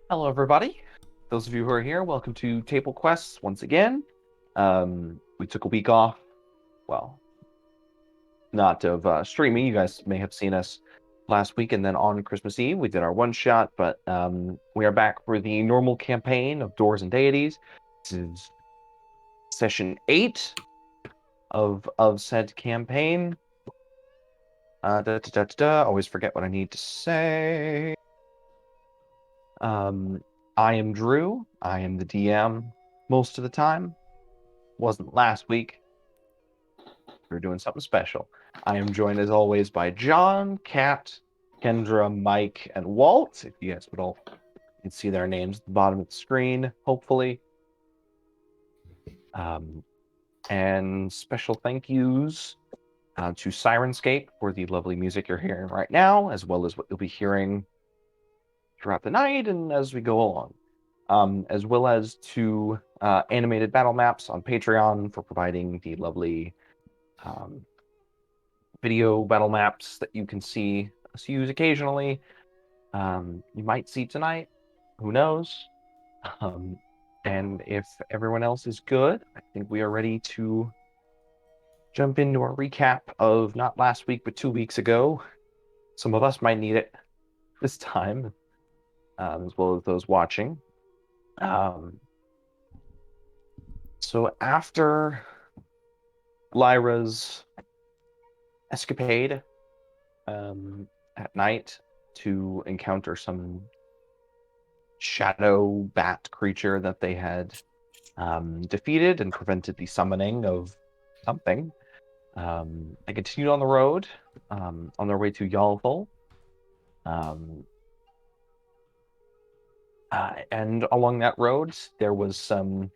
Hello, everybody. Those of you who are here, welcome to Table Quests once again. We took a week off. Well, not of streaming. You guys may have seen us last week, and then on Christmas Eve, we did our one shot. But we are back for the normal campaign of Doors and Deities. This is session 8 of said campaign. Always forget what I need to say. I am Drew. I am the DM most of the time. Wasn't last week. We were doing something special. I am joined as always by John, Kat, Kendra, Mike, and Walt. If you guys would all you can see their names at the bottom of the screen, hopefully. And special thank yous to Syrinscape for the lovely music you're hearing right now, as well as what you'll be hearing throughout the night and as we go along. As well as to Animated Battle Maps on Patreon for providing the lovely video battle maps that you can see us use occasionally. You might see tonight, who knows? And if everyone else is good, I think we are ready to jump into our recap of not last week, but 2 weeks ago. Some of us might need it this time, as well as those watching. So after Lyra's escapade at night to encounter some shadow bat creature that they had defeated and prevented the summoning of something, they continued on the road on their way to Yalthal. And along that road, there was some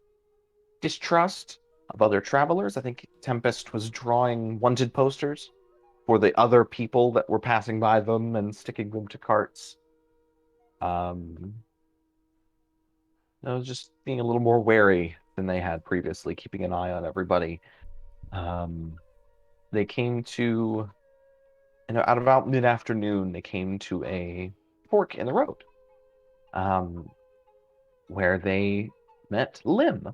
distrust of other travelers. I think Tempest was drawing wanted posters for the other people that were passing by them and sticking them to carts. I was just being a little more wary than they had previously, keeping an eye on everybody. They came to, at about mid-afternoon, they came to a fork in the road, where they met Lim,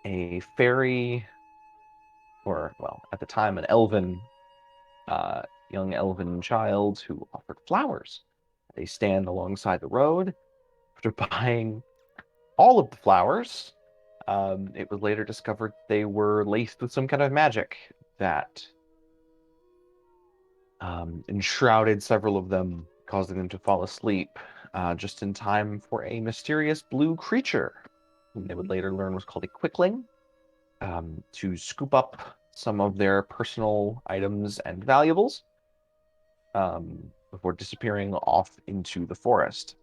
a fairy, or, well, at the time, an elven, young elven child who offered flowers. They stand alongside the road. After buying all of the flowers, it was later discovered they were laced with some kind of magic that enshrouded several of them, causing them to fall asleep just in time for a mysterious blue creature, whom they would later learn was called a quickling, to scoop up some of their personal items and valuables before disappearing off into the forest.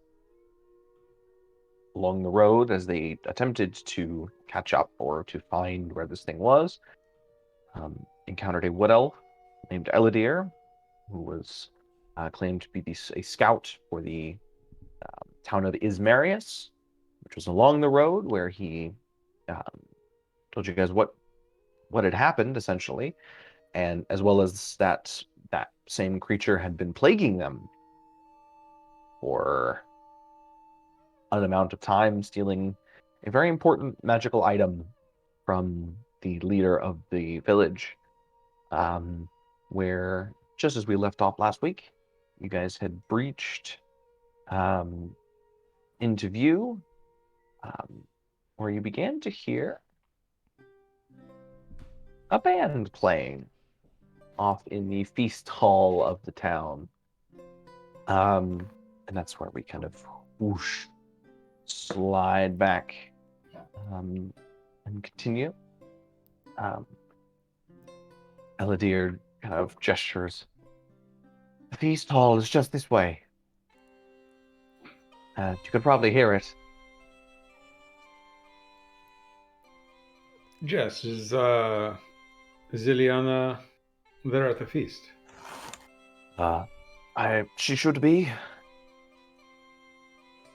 Along the road, as they attempted to catch up or to find where this thing was, encountered a wood elf named Eladir, who was claimed to be a scout for the town of Ismarius, which was along the road where he told you guys what had happened, essentially, and as well as that same creature had been plaguing them for an amount of time, stealing a very important magical item from the leader of the village, where, just as we left off last week, you guys had breached into view, where you began to hear a band playing off in the feast hall of the town. And that's where we kind of whoosh, slide back and continue. Eladir kind of gestures. The feast hall is just this way. You could probably hear it. Jess, is Ziliana there at the feast? She should be.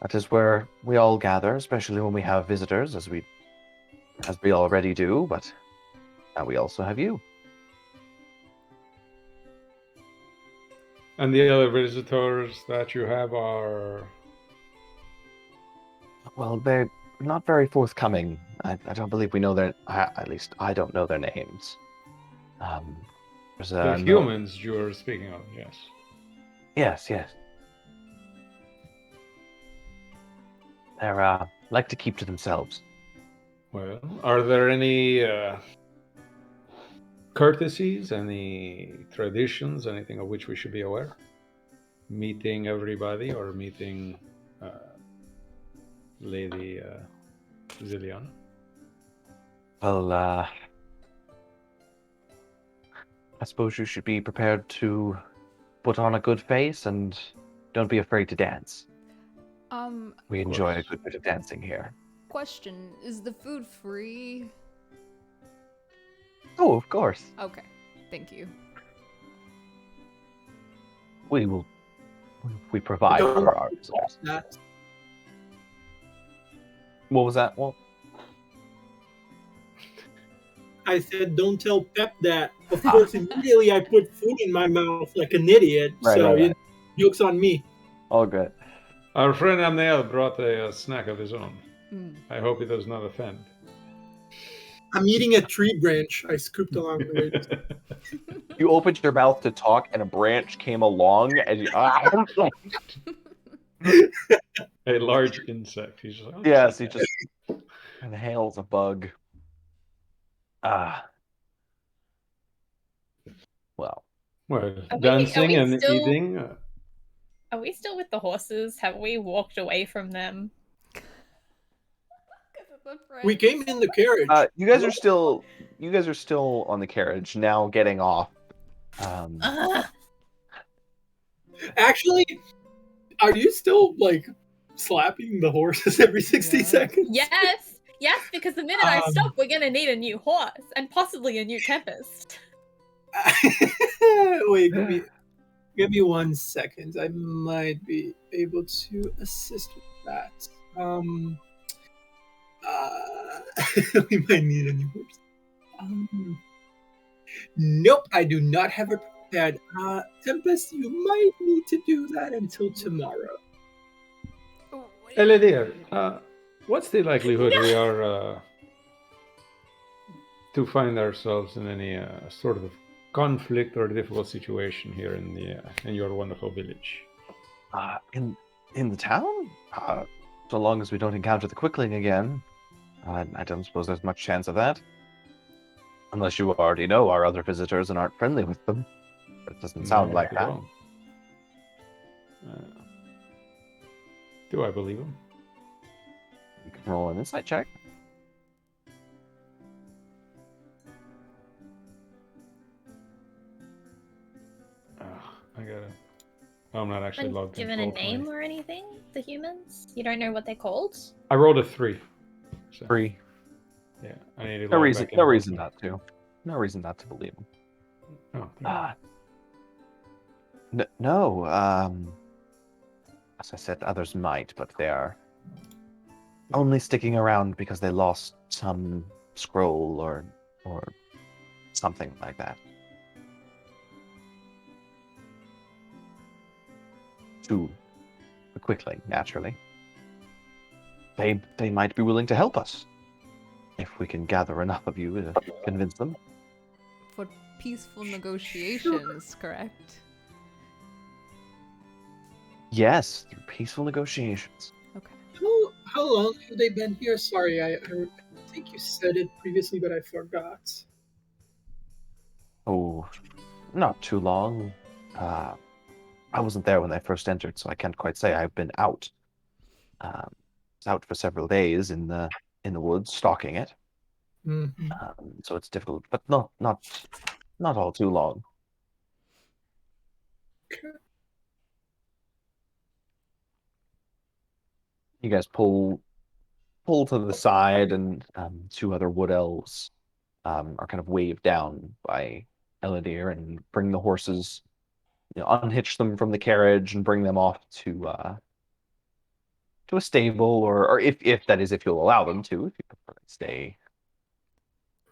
That is where we all gather, especially when we have visitors, as we already do, but now we also have you. And the other visitors that you have are Well, they're not very forthcoming. I don't believe we know their. At least I don't know their names. Um, there's The a no. humans you were speaking of, yes. Yes, yes. They're like to keep to themselves. Well, are there any courtesies, any traditions, anything of which we should be aware? Meeting everybody or meeting Lady Zillion? Well, I suppose you should be prepared to put on a good face and don't be afraid to dance. We Of enjoy a course. good bit of dancing here. Question, is the food free? Oh, of course. Okay, thank you. We will. We provide Don't for our visitors. that. What was that? Well, I said, don't tell Pep that. Of course, immediately I put food in my mouth like an idiot. Right. Joke's on me. All good. Our friend Amnel brought a snack of his own. Mm. I hope he does not offend. I'm eating a tree branch I scooped along the way. You opened your mouth to talk, and a branch came along, and you. A large insect. He's just like, "Oh, Yes, he take just inhales a bug. Ah. Well, Well, Are we dancing and still- eating. Are we still with the horses? Have we walked away from them? We came in the carriage. you guys are still on the carriage now, getting off. Actually, are you still like slapping the horses every 60 Yeah. seconds? Yes, because the minute I stop, we're gonna need a new horse and possibly a new Tempest. Wait, give me 1 second. I might be able to assist with that. We might need a new horse. Nope, I do not have it prepared. Tempest, you might need to do that until tomorrow. Eledier, what's the likelihood we are to find ourselves in any sort of conflict or difficult situation here in your wonderful village? In the town, so long as we don't encounter the quickling again, I don't suppose there's much chance of that. Unless you already know our other visitors and aren't friendly with them. But it doesn't sound No, like I that. don't. Do I believe him? You can roll an insight check. I gotta. I'm not actually And logged in. given a name or anything? The humans? You don't know what they're called? I rolled a 3. So, 3. yeah, I need to No log reason. back in No and reason roll. not to. No reason not to believe him. Oh, No. As I said, others might, but they are only sticking around because they lost some scroll or something like that. To the quickling, naturally. They might be willing to help us if we can gather enough of you to convince them. For peaceful negotiations, correct? Yes, through peaceful negotiations. Okay. How long have they been here? Sorry, I think you said it previously, but I forgot. Oh, not too long. I wasn't there when they first entered, so I can't quite say. I've been out. I was out for several days in the woods, stalking it. Mhm. So it's difficult, but not all too long. Okay. You guys pull to the side, and 2 other wood elves are kind of waved down by Elodie and bring the horses, unhitch them from the carriage and bring them off to a stable, or if that is, if you'll allow them to, if you prefer to stay.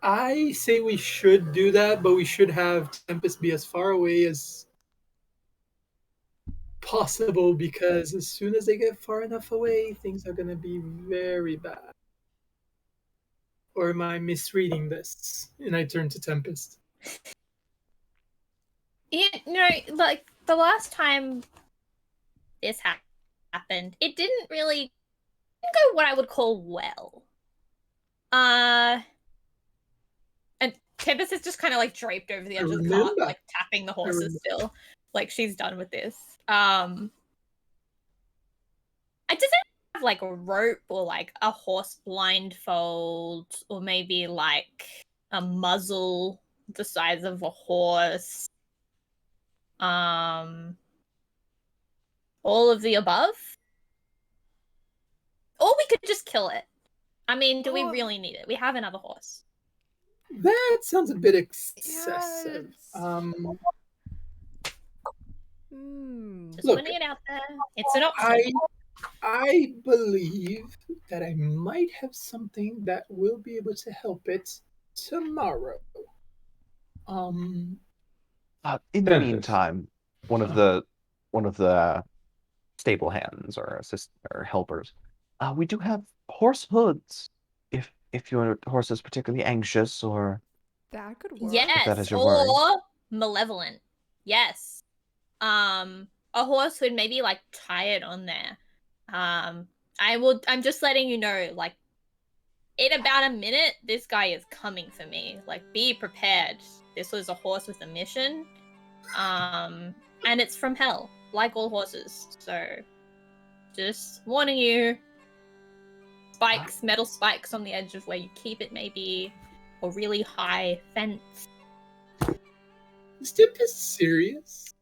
I say we should do that, but we should have Tempest be as far away as possible because as soon as they get far enough away, things are going to be very bad. Or am I misreading this? And I turn to Tempest. You know, like the last time this happened, it didn't really go what I would call well. And Tempest is just kind of like draped over the edge of the cart, remember. like tapping the horses remember. still. Like she's done with this. I just have like a rope or like a horse blindfold or maybe like a muzzle the size of a horse. All of the above. Or we could just kill it. I mean, do we really need it? We have another horse. That sounds a bit excessive. Just Look, putting it out there. It's an option. I believe that I might have something that will be able to help it tomorrow. In the Tempest. meantime, one of the stable hands or helpers, we do have horse hoods. If your horse is particularly anxious or That could work. Yes, that is your or worry. malevolent. Yes. A horse would maybe like tie it on there. I'm just letting you know, like, in about a minute, this guy is coming for me. Like, be prepared. This was a horse with a mission. And it's from hell, like all horses. So, just warning you. Spikes, metal spikes on the edge of where you keep it, maybe. Or really high fence. Is Tempest serious?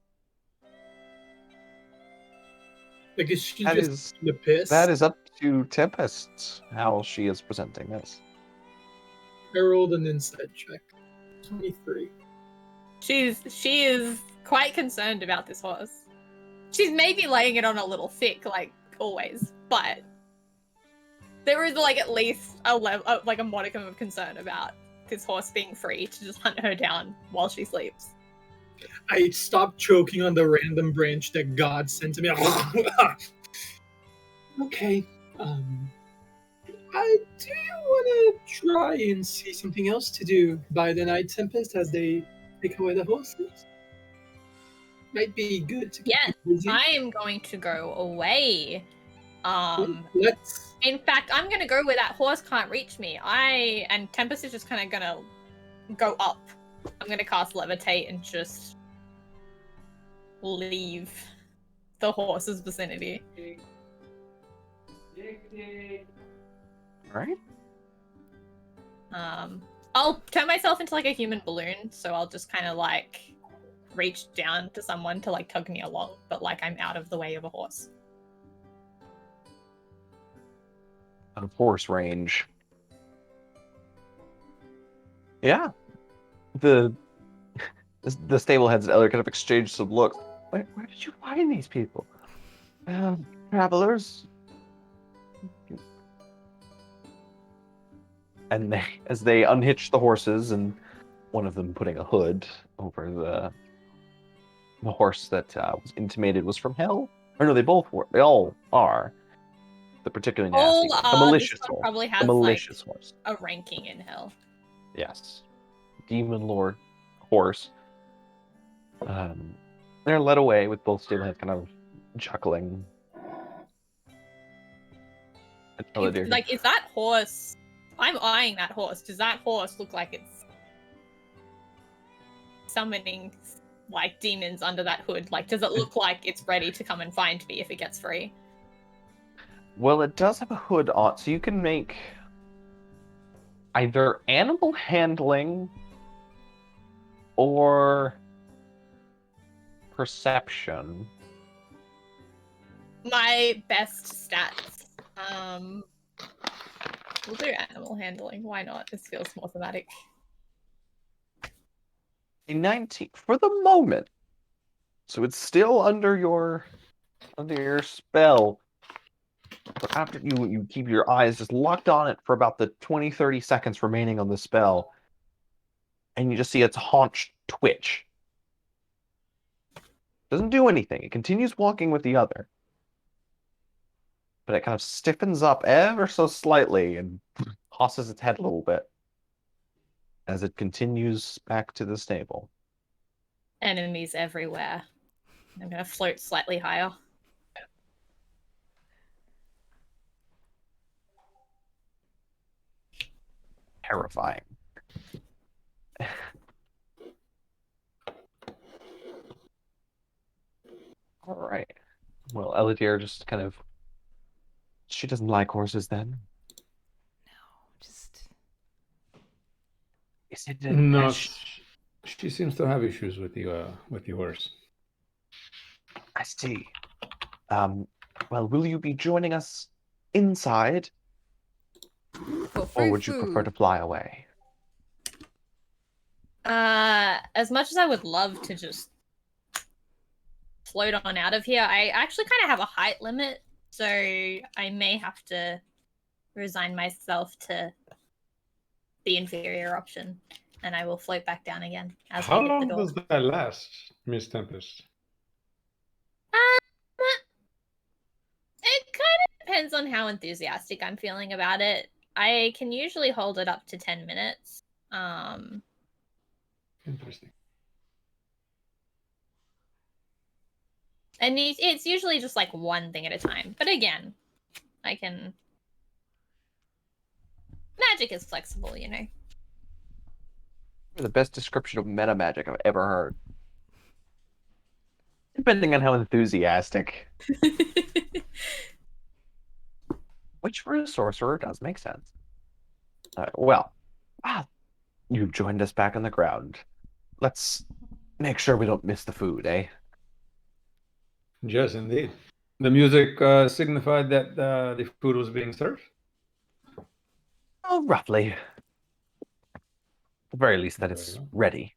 Like, is she just the piss? That is up to Tempest how she is presenting this. I rolled an insight check. 23. She is quite concerned about this horse. She's maybe laying it on a little thick, like always, but there is like at least a modicum of concern about this horse being free to just hunt her down while she sleeps. I stopped choking on the random branch that God sent to me. Okay. Do you want to try and see something else to do by the night, Tempest, as they take away the horses? Might be good to keep Yes, you busy. I am going to go away. Let's. In fact, I'm gonna go where that horse can't reach me. And Tempest is just kind of gonna go up. I'm gonna cast Levitate and just leave the horse's vicinity. Right? I'll turn myself into like a human balloon, so I'll just kind of like reach down to someone to like tug me along, but like I'm out of the way of a horse. Out of horse range. Yeah. The stable heads and Elder kind of exchange some looks. Where did you find these people? Travelers. And as they unhitch the horses, and one of them putting a hood over the horse that was intimated was from hell. Or no, they both were. They all are. The particularly nasty, the malicious this one horse. probably has The malicious horse. a ranking in hell. Yes, demon lord horse. They're led away with both stableheads kind of chuckling. Is that horse? I'm eyeing that horse. Does that horse look like it's summoning like demons under that hood? Like, does it look like it's ready to come and find me if it gets free? Well, it does have a hood on, so you can make either animal handling or perception. My best stats. We'll do animal handling. Why not? This feels more thematic. A 19 for the moment. So it's still under your spell. But after you keep your eyes just locked on it for about the 20-30 seconds remaining on the spell, and you just see its haunch twitch. Doesn't do anything. It continues walking with the other. But it kind of stiffens up ever so slightly and tosses its head a little bit as it continues back to the stable. Enemies everywhere. I'm gonna float slightly higher. Terrifying. All right. Well, Eladier just kind of... She doesn't like horses then? Just Is it a No, has- she seems to have issues with yours. I see. Well, will you be joining us inside, for or free would you prefer to food. fly away? As much as I would love to just float on out of here, I actually kind of have a height limit, so I may have to resign myself to the inferior option, and I will float back down again as How we hit the long door. does that last, Miss Tempest? It kind of depends on how enthusiastic I'm feeling about it. I can usually hold it up to 10 minutes. Interesting. And it's usually just like one thing at a time. But again, I can... Magic is flexible, you know. You're the best description of meta magic I've ever heard. Depending on how enthusiastic. Which for a sorcerer does make sense. Well, you've joined us back on the ground. Let's make sure we don't miss the food, eh? Yes, indeed. The music signified that the food was being served. Oh, roughly. At the very least, that There it's you go. ready.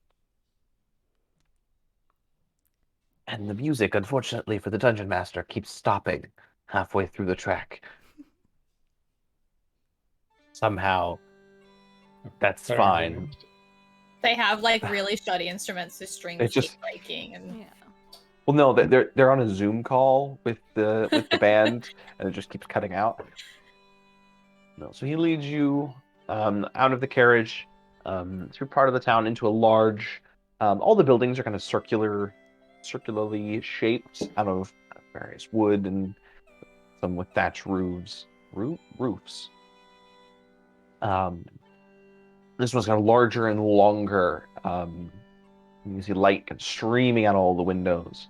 And the music, unfortunately for the dungeon master, keeps stopping halfway through the track. Somehow, that's Apparently, fine. They have like really shoddy instruments, so strings It's just- keep breaking. And Yeah. Well, no, they're on a Zoom call with the band, and it just keeps cutting out. No, so he leads you out of the carriage, through part of the town into a large. All the buildings are kind of circularly shaped out of various wood and some with thatch roofs. Roofs. This one's kind of larger and longer. You can see light kind of streaming out of all the windows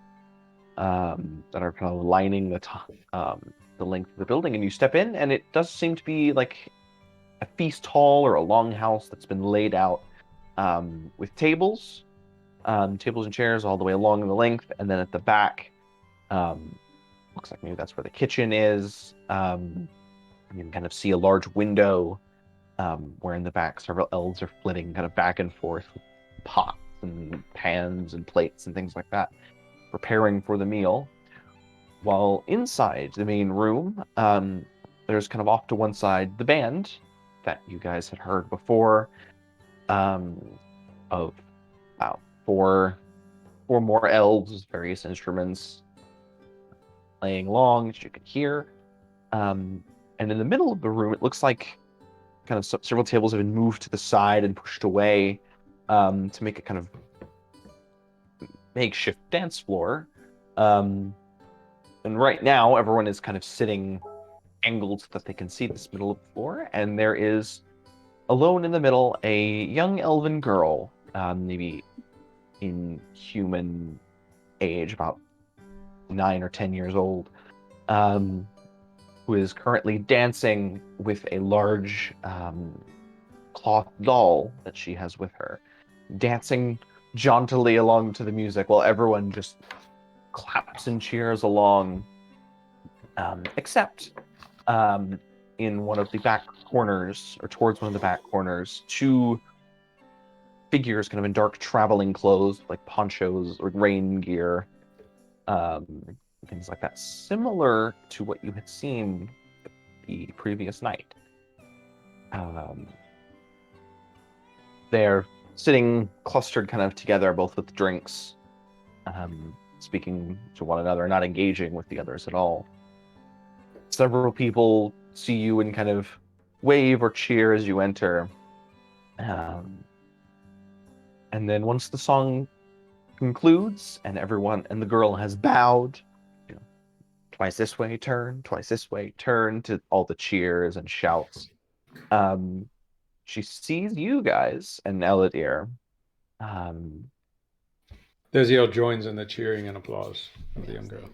that are kind of lining the length of the building. And you step in, and it does seem to be like a feast hall or a longhouse that's been laid out with tables and chairs all the way along the length. And then at the back, looks like maybe that's where the kitchen is. You can kind of see a large window where in the back several elves are flitting kind of back and forth with pots and pans and plates and things like that, preparing for the meal. While inside the main room, there's kind of off to one side the band that you guys had heard before, of about four more elves, various instruments playing along, as you can hear. And in the middle of the room, it looks like kind of several tables have been moved to the side and pushed away to make a kind of makeshift dance floor. And right now, everyone is kind of sitting angled so that they can see this middle of the floor. And there is, alone in the middle, a young elven girl, maybe in human age, about 9 or 10 years old, who is currently dancing with a large cloth doll that she has with her, dancing jauntily along to the music while everyone just claps and cheers along, except in one of the back corners, or towards one of the back corners, two figures kind of in dark traveling clothes, like ponchos or rain gear, things like that, similar to what you had seen the previous night. They're sitting clustered kind of together, both with drinks, speaking to one another, not engaging with the others at all. Several people see you and kind of wave or cheer as you enter. And then once the song concludes and everyone and the girl has bowed, you know, twice this way, turn to all the cheers and shouts. She sees you guys and Elodie. Desiel joins in the cheering and applause of the young girl.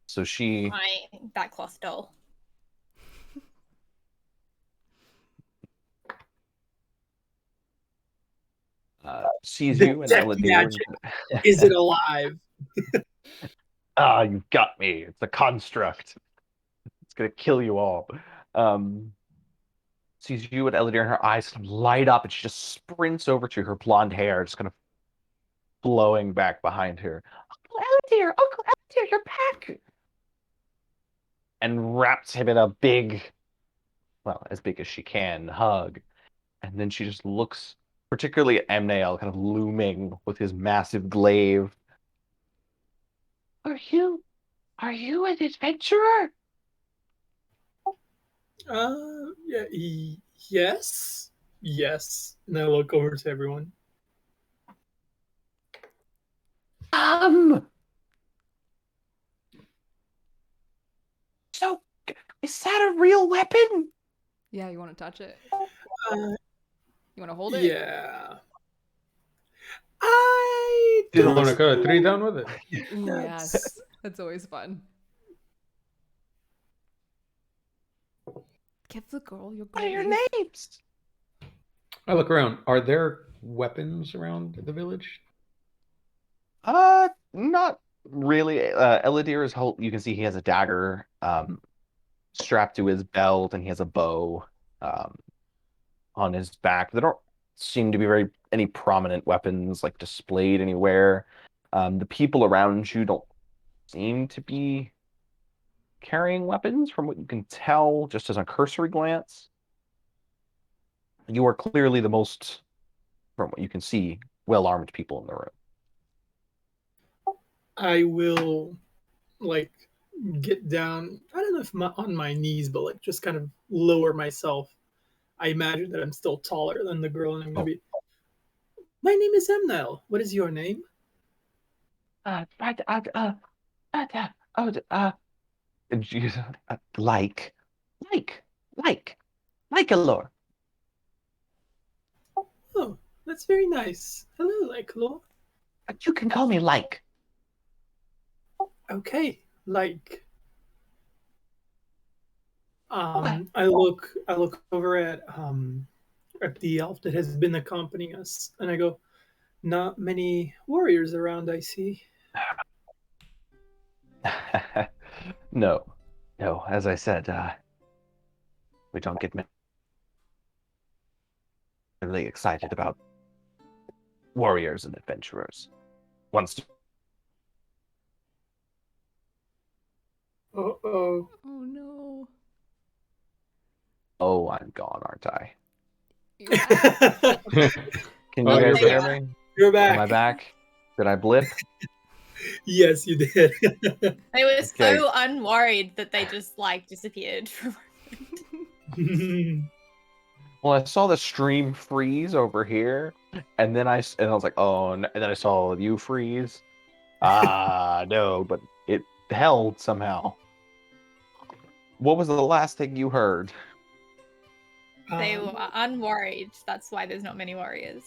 So she That cloth doll. sees The you and death Elodie. magic. Is it alive? Ah, you've got me. It's a construct. It's gonna kill you all. Sees you and Elodie, and her eyes kind of light up, and she just sprints over to her blonde hair, just kind of blowing back behind her. Uncle Elodie, you're back! And wraps him in a big, well, as big as she can, hug. And then she just looks particularly at Amnael, kind of looming with his massive glaive. Are you an adventurer? Yeah, yes. Yes. And I look over to everyone. So, is that a real weapon? Yeah, you want to touch it? Uh, You want to hold it? yeah. I You don't want to cut a tree down with it? Ooh, That's- yes. That's always fun. Give the girl your What are your glaive. names? I look around. Are there weapons around the village? Not really. Elodie is you can see he has a dagger strapped to his belt, and he has a bow on his back. There don't seem to be any prominent weapons like displayed anywhere. The people around you don't seem to be carrying weapons from what you can tell just as a cursory glance. You are clearly the most, from what you can see, well-armed people in the room. I will like get down. I don't know if on my knees, but like just kind of lower myself. I imagine that I'm still taller than the girl, and I'm gonna be. My name is Emnel. What is your name? And she's like Alor. Oh, that's very nice. Hello, Lycolor. You can call me like. Okay, like. I look over at the elf that has been accompanying us, and I go, not many warriors around, I see. No. As I said, we don't get really excited about warriors and adventurers. Once. Uh-oh. Oh no. Oh, I'm gone, aren't I? You're back. Can Oh, you you're guys hear back. me? You're back. Am I back? Did I blip? Yes, you did. They were Okay. so unworried that they just like disappeared. Well, I saw the stream freeze over here, and then I was like, oh, no. And then I saw you freeze. No, but it held somehow. What was the last thing you heard? They were unworried. That's why there's not many warriors.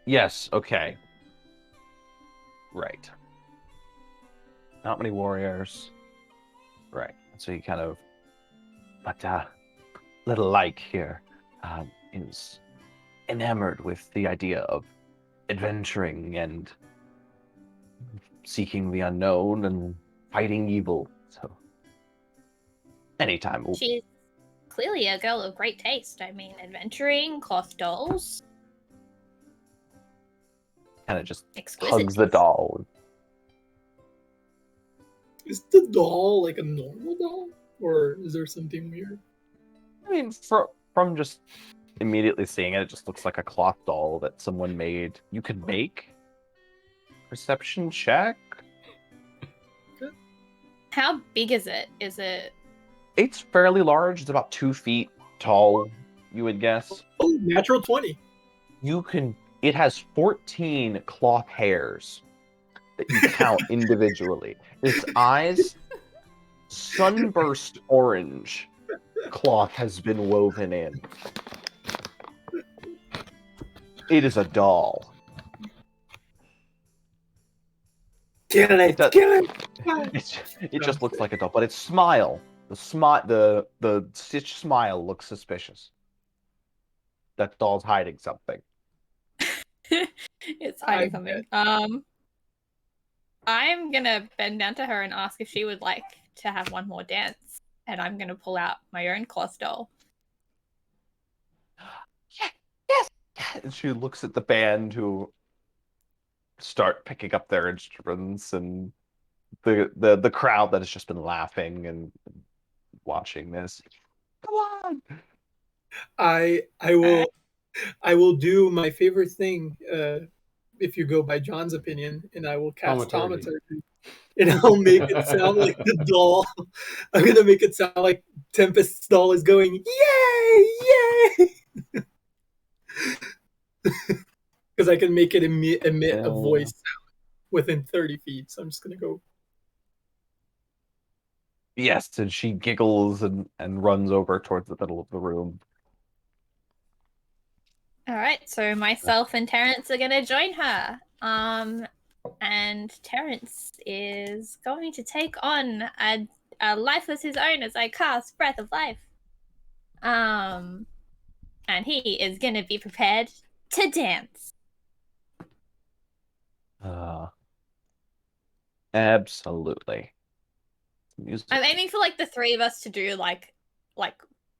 Yes, okay. Right. Not many warriors. Right. So you kind of, but little like here is enamored with the idea of adventuring and seeking the unknown and fighting evil. So anytime we'll She's clearly a girl of great taste. I mean, adventuring, cloth dolls, kind of just exquisite. hugs the doll. Is the doll like a normal doll? Or is there something weird? I mean, from just immediately seeing it, it just looks like a cloth doll that someone made. You can make perception check. How big is it? Is it? It's fairly large. It's about 2 feet tall, you would guess. Oh, natural 20. It has 14 cloth hairs that you count individually. Its eyes, sunburst orange cloth has been woven in. It is a doll. Kill it! That- Kill it! It just looks like a doll, but its smile, the stitch smile looks suspicious. That doll's hiding something. It's hiding I something. I'm gonna bend down to her and ask if she would like to have one more dance, and I'm gonna pull out my own cloth doll. Yes. And she looks at the band who start picking up their instruments, and the crowd that has just been laughing and watching this. Come on. I will do my favorite thing, if you go by John's opinion, and I will cast Thaumaturgy. thaumaturgy, and I'll make it sound like the doll. I'm gonna make it sound like Tempest's doll is going, yay, yay, because I can make it emit a voice sound within 30 feet. So I'm just gonna go. Yes, and she giggles and runs over towards the middle of the room. All right, so myself and Terrence are gonna join her. And Terrence is going to take on a life as his own as I cast Breath of Life. And he is gonna be prepared to dance. Absolutely. Music. I'm aiming for like the three of us to do like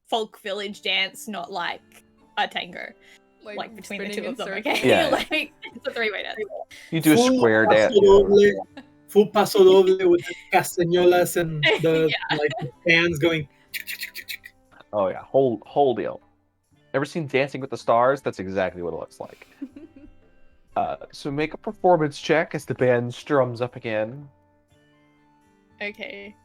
folk village dance, not like a tango. Like between the spinning two of in them, circles. okay? Yeah. Like it's a three-way dance. You do a square dance. Full paso doble with the castañolas and the Yeah. like fans going. Oh yeah, whole deal. Ever seen Dancing with the Stars? That's exactly what it looks like. So make a performance check as the band strums up again. Okay.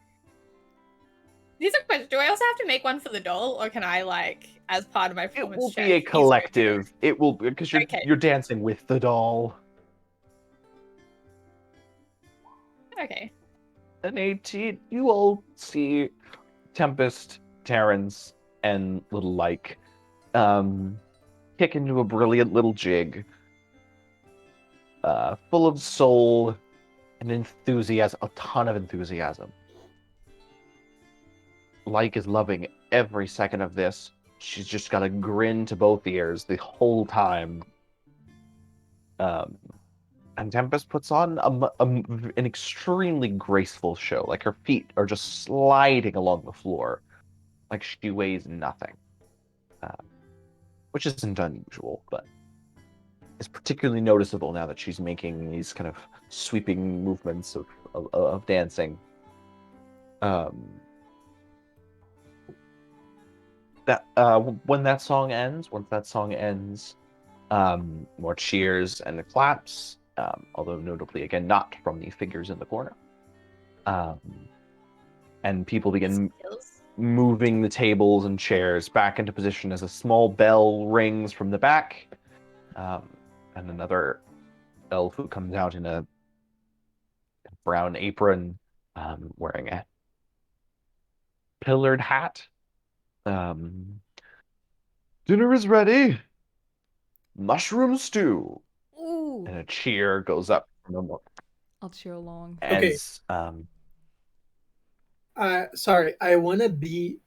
These are questions. Do I also have to make one for the doll, or can I like, as part of my It performance will check, be a use collective. It will because you're Okay. you're dancing with the doll. Okay. An 18. You all see Tempest, Terrence, and Little Like kick into a brilliant little jig. Full of soul and enthusiasm, a ton of enthusiasm. Like is loving every second of this. She's just got a grin to both ears the whole time. And Tempest puts on an extremely graceful show. Like her feet are just sliding along the floor, like she weighs nothing, which isn't unusual, but is particularly noticeable now that she's making these kind of sweeping movements of dancing. When that song ends, once that song ends, more cheers and claps, although notably again not from the figures in the corner. And people begin Skills. moving the tables and chairs back into position as a small bell rings from the back, and another elf who comes out in a brown apron, wearing a pillared hat. Dinner is ready. Mushroom stew. Ooh. And a cheer goes up from the I'll cheer along. Okay. as Sorry, I want to be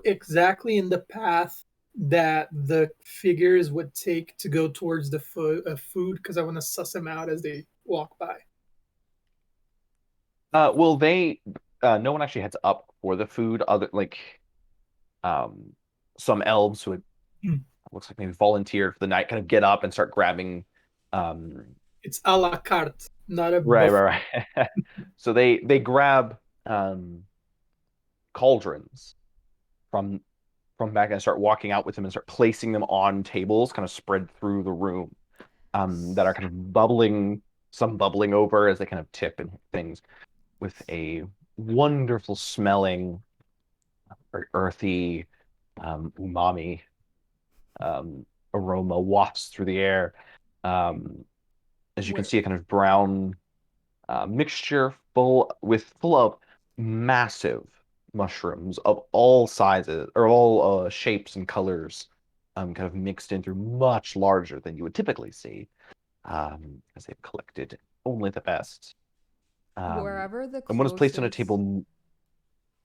exactly in the path that the figures would take to go towards the food, because I want to suss them out as they walk by. well, they no one actually heads up for the food. Other some elves who had, looks like maybe volunteered for the night, kind of get up and start grabbing. It's a la carte, not a Right. buffet. So they grab cauldrons from from back and start walking out with them and start placing them on tables, kind of spread through the room, that are kind of bubbling, some bubbling over as they kind of tip and hit things, with a wonderful smelling, very earthy, umami aroma wafts through the air. As you can see, a kind of brown mixture full of massive mushrooms of all sizes or all shapes and colors, kind of mixed in through, much larger than you would typically see, as they've collected only the best. Wherever the And one is placed on a closest- table.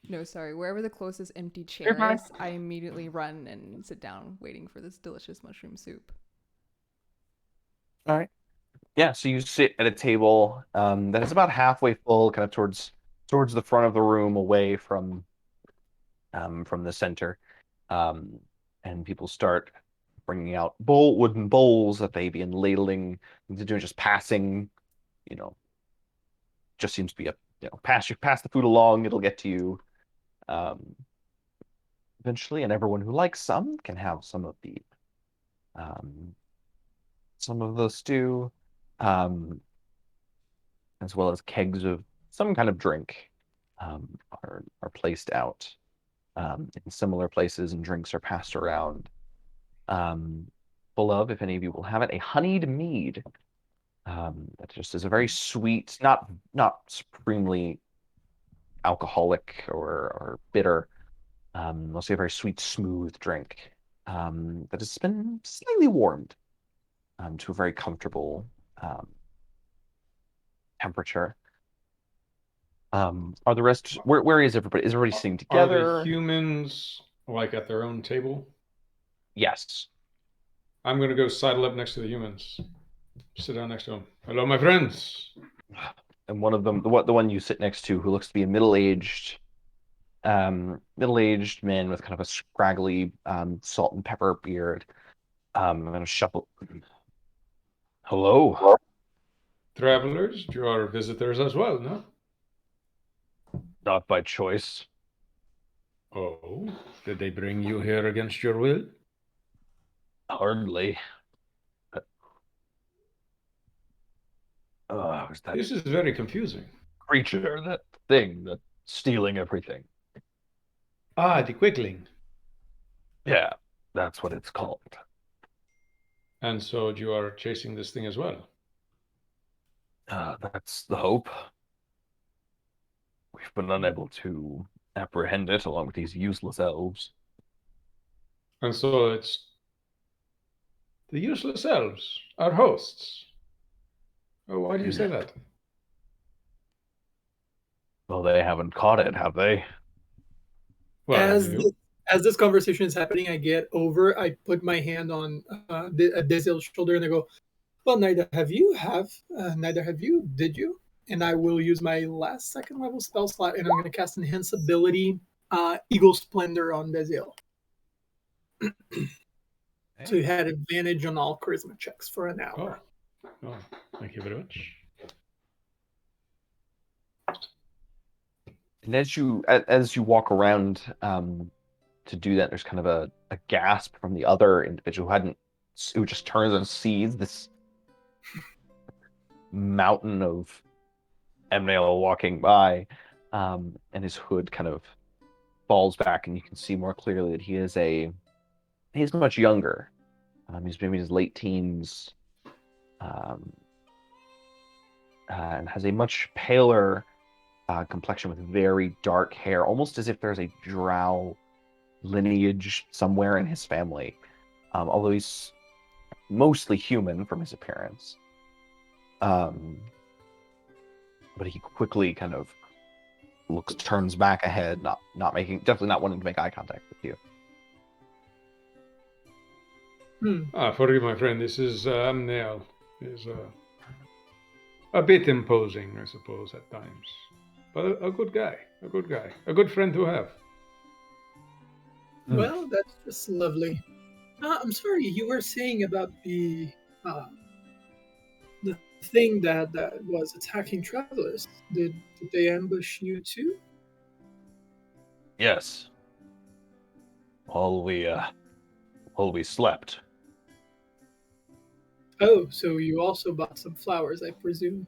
No, sorry. Wherever the closest empty You're chair fine. is, I immediately run and sit down, waiting for this delicious mushroom soup. All right. Yeah, so you sit at a table that is about halfway full, kind of towards the front of the room, away from the center, and people start bringing out wooden bowls that they begin ladling. They're doing just passing, just seems to be pass the food along. It'll get to you eventually, and everyone who likes some can have some of the stew, as well as kegs of some kind of drink, are placed out in similar places, and drinks are passed around. Full of, if any of you will have it, a honeyed mead. That just is a very sweet, not supremely alcoholic or bitter, mostly a very sweet, smooth drink, that has been slightly warmed to a very comfortable temperature. Are the rest? Where is everybody? Is everybody sitting Are together? the humans like at their own table? Yes. I'm going to go sidle up next to the humans. Sit down next to them. Hello, my friends. And one of them, the one you sit next to, who looks to be a middle-aged man with kind of a scraggly salt and pepper beard, I'm gonna shuffle. Hello. Travelers, you are visitors as well, no? Not by choice. Oh, did they bring you here against your will? Hardly. Was that This is very confusing. creature, that thing, that's stealing everything? Ah, the quickling. Yeah, that's what it's called. And so you are chasing this thing as well? That's the hope. We've been unable to apprehend it along with these useless elves. And so it's the useless elves, our hosts. Oh, why do you say that? Well, they haven't caught it, have they? Well, as you. as this conversation is happening, I get over. I put my hand on Desiel's shoulder and I go, "Well, neither have you. Did you?" And I will use my last second level spell slot, and I'm going to cast Enhance Ability, Eagle Splendor on Desiel. So you had advantage on all charisma checks for an hour. Oh, thank you very much. And as you walk around to do that, there's kind of a gasp from the other individual who just turns and sees this mountain of Emnail walking by, and his hood kind of falls back, and you can see more clearly that he's much younger. He's maybe in his late teens, and has a much paler complexion with very dark hair, almost as if there's a drow lineage somewhere in his family. Although he's mostly human from his appearance. But he quickly kind of turns back ahead, definitely not wanting to make eye contact with you. For you, my friend, this is Amnael. Is a bit imposing, I suppose, at times. But a good guy, a good friend to have. Well, that's just lovely. I'm sorry, you were saying about the thing that was attacking travelers. Did they ambush you too? Yes. while we slept. Oh, so you also bought some flowers, I presume.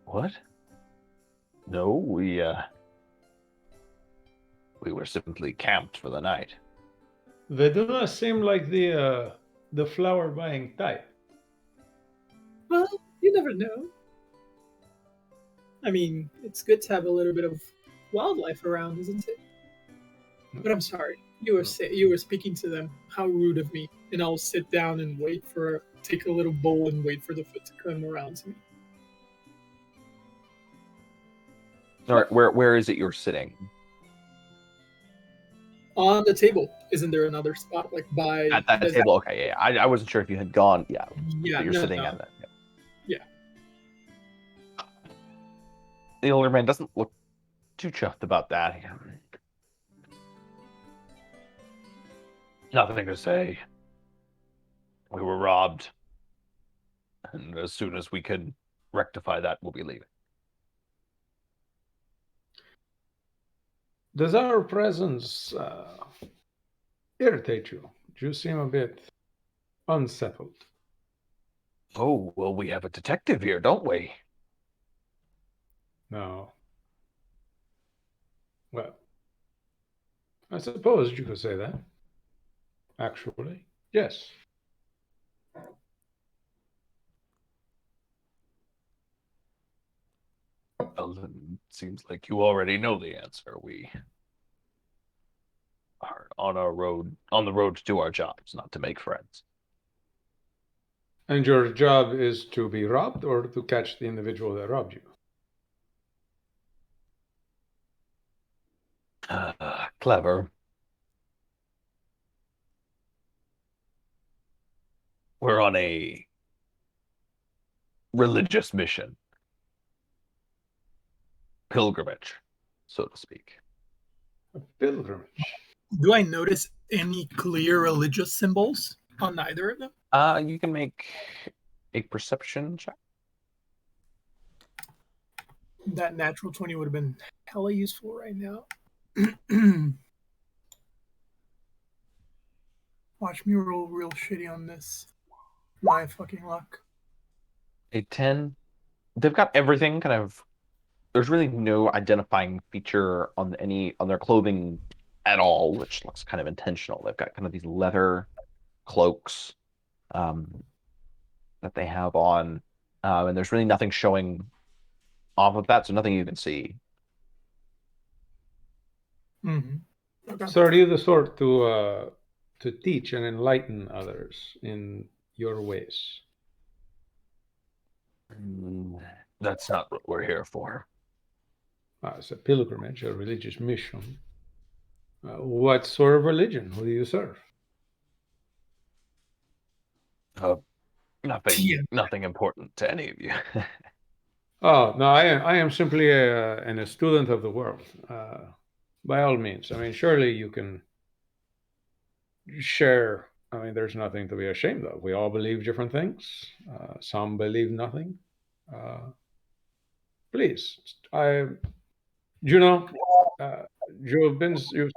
What? No, we were simply camped for the night. They do not seem like the flower buying type. Well, you never know. I mean, it's good to have a little bit of wildlife around, isn't it? But I'm sorry. You were speaking to them. How rude of me. And I'll sit down and take a little bowl and wait for the foot to come around to me. All right, where is it you're sitting? On the table. Isn't there another spot like by At that table? Okay, yeah. I wasn't sure if you had gone. Yeah, Yeah, you're sitting at that. Yeah. The older man doesn't look too chuffed about that. Nothing to say. We were robbed, and as soon as we can rectify that, we'll be leaving. Does our presence irritate you? You seem a bit unsettled. Oh, well, we have a detective here, don't we? No. Well, I suppose you could say that. Actually, yes. Well, it seems like you already know the answer. We are on the road to do our jobs, not to make friends. And your job is to be robbed or to catch the individual that robbed you? Clever. We're on a religious mission. Pilgrimage, so to speak. A pilgrimage. Do I notice any clear religious symbols on either of them? You can make a perception check. That natural 20 would have been hella useful right now. Watch me roll real shitty on this. My fucking luck. A 10. They've got everything kind of. There's really no identifying feature on their clothing at all, which looks kind of intentional. They've got kind of these leather cloaks that they have on, and there's really nothing showing off of that, so nothing you can see. Mm-hmm. Okay. So are you the sort to teach and enlighten others in your ways? That's not what we're here for. It's a pilgrimage, a religious mission. What sort of religion? Who do you serve? Nothing important to any of you. Oh, no, I am simply a student of the world. By all means. I mean, surely you can share. I mean, there's nothing to be ashamed of. We all believe different things. Some believe nothing. Please, you've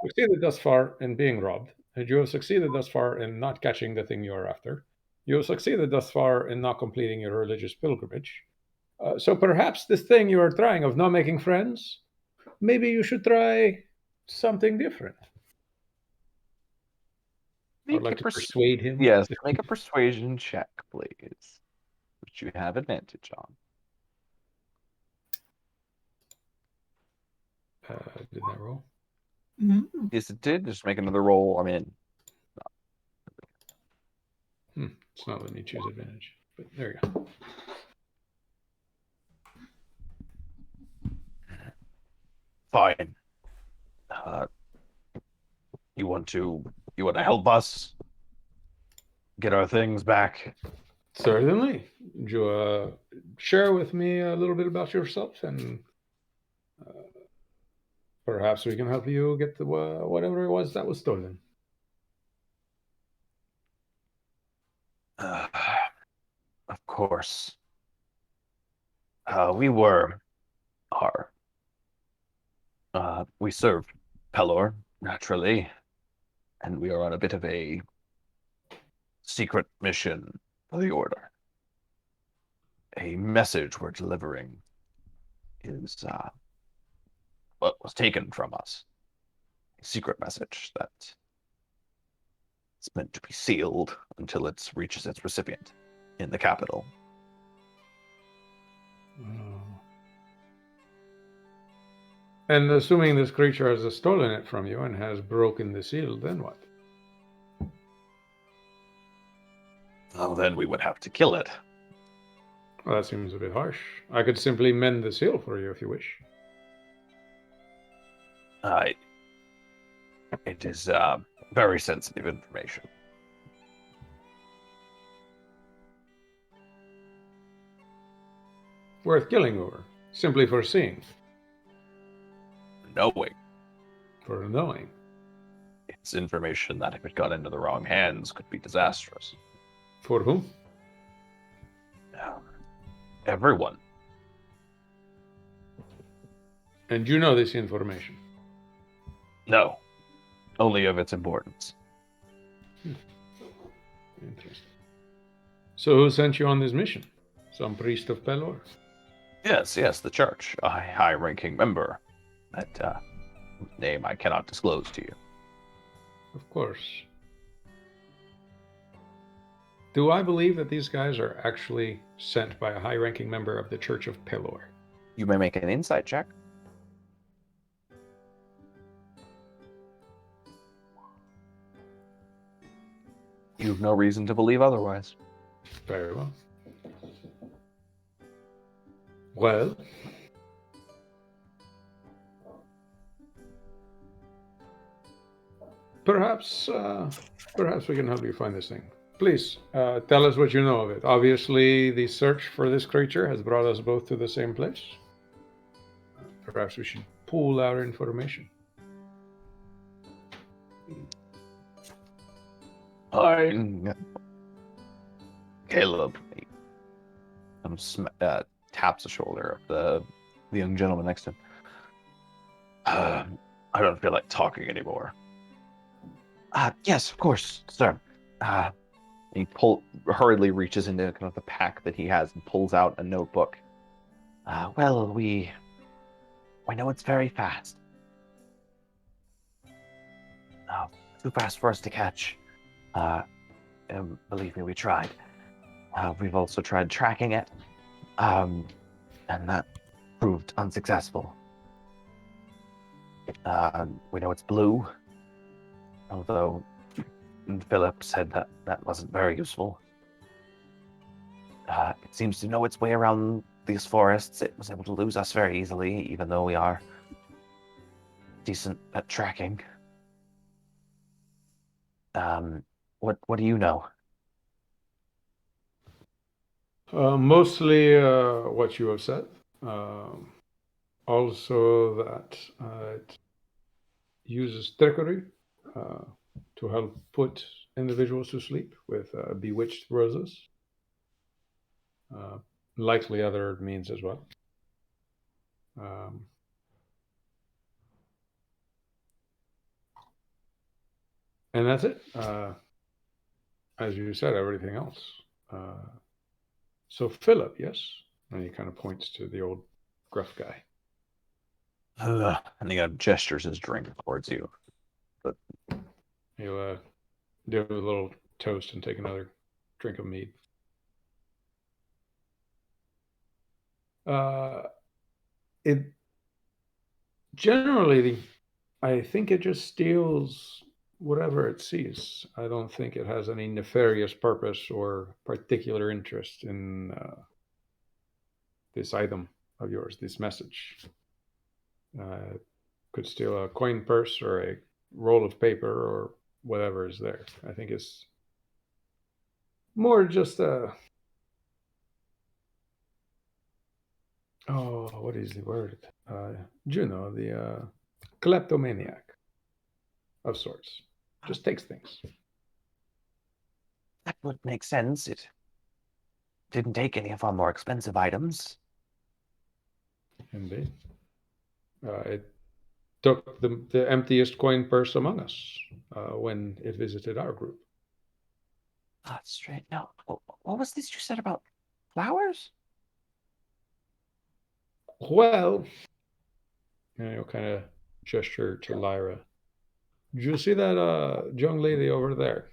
succeeded thus far in being robbed, and you have succeeded thus far in not catching the thing you are after. You have succeeded thus far in not completing your religious pilgrimage. So perhaps this thing you are trying of not making friends, maybe you should try something different. I'd like to persuade him. Yes, make a persuasion check, please, which you have advantage on. Did I roll? Mm-hmm. Yes, it did. Just make another roll. I mean, It's not letting me choose advantage, but there you go. Fine. You want to help us get our things back? Certainly. Would you share with me a little bit about yourself, and perhaps we can help you get the whatever it was that was stolen. Of course. We served Pelor, naturally. And we are on a bit of a secret mission for the Order. A message we're delivering is what was taken from us. A secret message that is meant to be sealed until it reaches its recipient in the capital. And assuming this creature has stolen it from you and has broken the seal, then what? Well, then we would have to kill it. Well, that seems a bit harsh. I could simply mend the seal for you if you wish. It is very sensitive information. Worth killing over, simply for seeing. Knowing. For knowing. It's information that if it got into the wrong hands could be disastrous. For whom? Everyone. And you know this information? No. Only of its importance. Interesting. So who sent you on this mission? Some priest of Pelor? Yes, the church. A high-ranking member. That name I cannot disclose to you. Of course. Do I believe that these guys are actually sent by a high-ranking member of the Church of Pelor? You may make an insight check. You've no reason to believe otherwise. Very well. Well, perhaps we can help you find this thing. Please, tell us what you know of it. Obviously, the search for this creature has brought us both to the same place. Perhaps we should pool our information. Caleb taps the shoulder of the young gentleman next to him. I don't feel like talking anymore. Yes, of course, sir. He hurriedly reaches into kind of the pack that he has and pulls out a notebook. Well, we know it's very fast. Too fast for us to catch. And believe me, we tried. We've also tried tracking it, and that proved unsuccessful. We know it's blue, although Philip said that wasn't very useful. It seems to know its way around these forests. It was able to lose us very easily, even though we are decent at tracking. What do you know? Mostly what you have said. Also that it uses trickery to help put individuals to sleep with bewitched roses. Likely other means as well. And that's it. As you said, everything else. So Philip, yes? And he kind of points to the old gruff guy. And he gestures his drink towards you. But he'll do a little toast and take another drink of mead. It generally, I think it just steals whatever it sees. I don't think it has any nefarious purpose or particular interest in this item of yours, this message. Could steal a coin purse or a roll of paper or whatever is there. I think it's more just what is the word? Juno, the kleptomaniac of sorts. Just takes things. That would make sense. It didn't take any of our more expensive items. Indeed. It took the emptiest coin purse among us when it visited our group. That's straight. No, what was this you said about flowers? Well, I'll kind of gesture to Lyra. Did you see that young lady over there?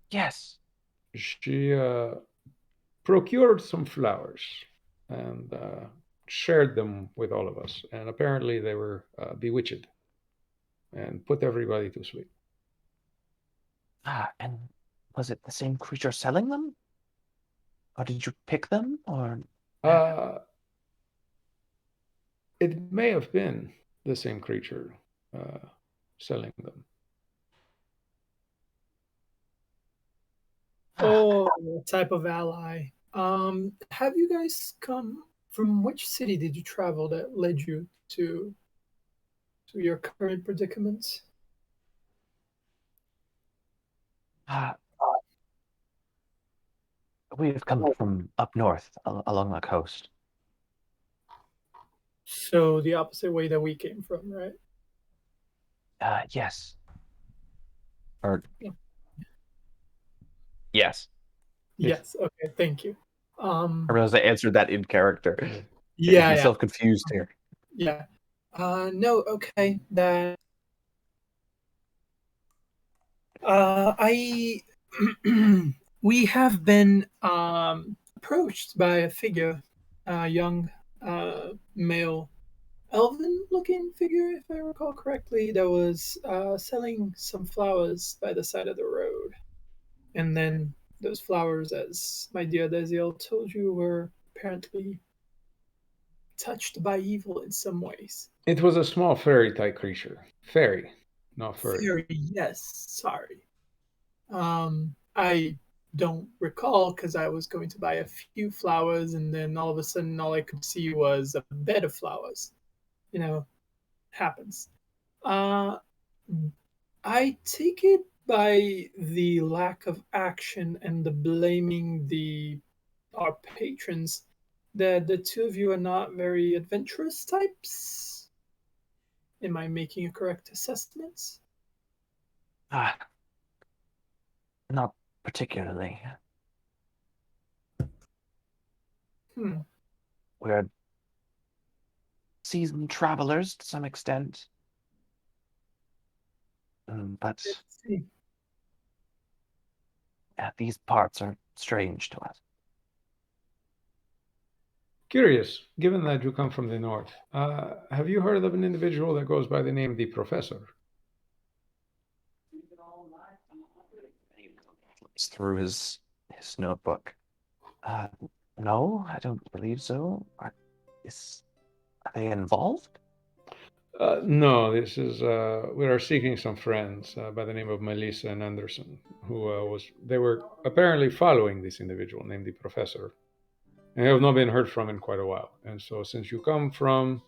Yes. She procured some flowers and shared them with all of us. And apparently they were bewitched and put everybody to sleep. And was it the same creature selling them? Or did you pick them? Or It may have been the same creature selling them. Oh, type of ally. Have you guys come from which city did you travel that led you to your current predicament? We've come from up north along the coast. So the opposite way that we came from, right? Yes. Or Yeah. yes. Yes. Okay. Thank you. I realized I answered that in character. Yeah. Getting Yeah. myself confused here. Yeah. No. Okay. That. I. We have been approached by a figure, a young male elven-looking figure, if I recall correctly, that was selling some flowers by the side of the road. And then those flowers, as my dear Desiel told you, were apparently touched by evil in some ways. It was a small fairy-type creature. Fairy, not furry. Fairy, yes. Sorry. I don't recall because I was going to buy a few flowers, and then all of a sudden, all I could see was a bed of flowers. You know, happens. Uh, I take it by the lack of action and the blaming our patrons that the two of you are not very adventurous types. Am I making a correct assessment? Not particularly. We're seasoned travelers to some extent. But these parts are strange to us. Curious, given that you come from the north, have you heard of an individual that goes by the name the Professor? It's through his notebook. No, I don't believe so. Are they involved? No, this is we are seeking some friends by the name of Melissa and Anderson, who they were apparently following this individual named the Professor, and have not been heard from in quite a while. And so, since you come from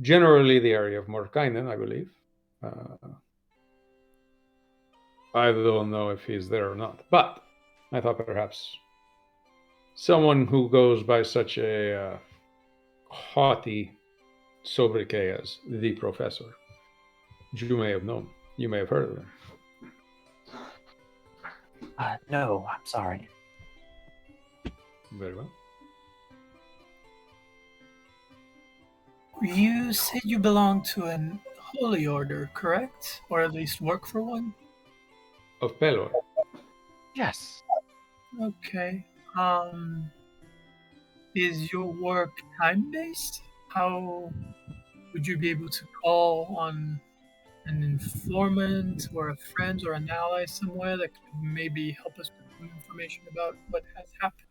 generally the area of Morkainen, I believe, I don't know if he's there or not, but I thought perhaps someone who goes by such a haughty sobriquet as the Professor, you may have known. You may have heard of him. No, I'm sorry. Very well. You said you belong to an holy order, correct? Or at least work for one? Of Pelor. Yes. Okay. Is your work time-based? How would you be able to call on an informant or a friend or an ally somewhere that could maybe help us with some information about what has happened?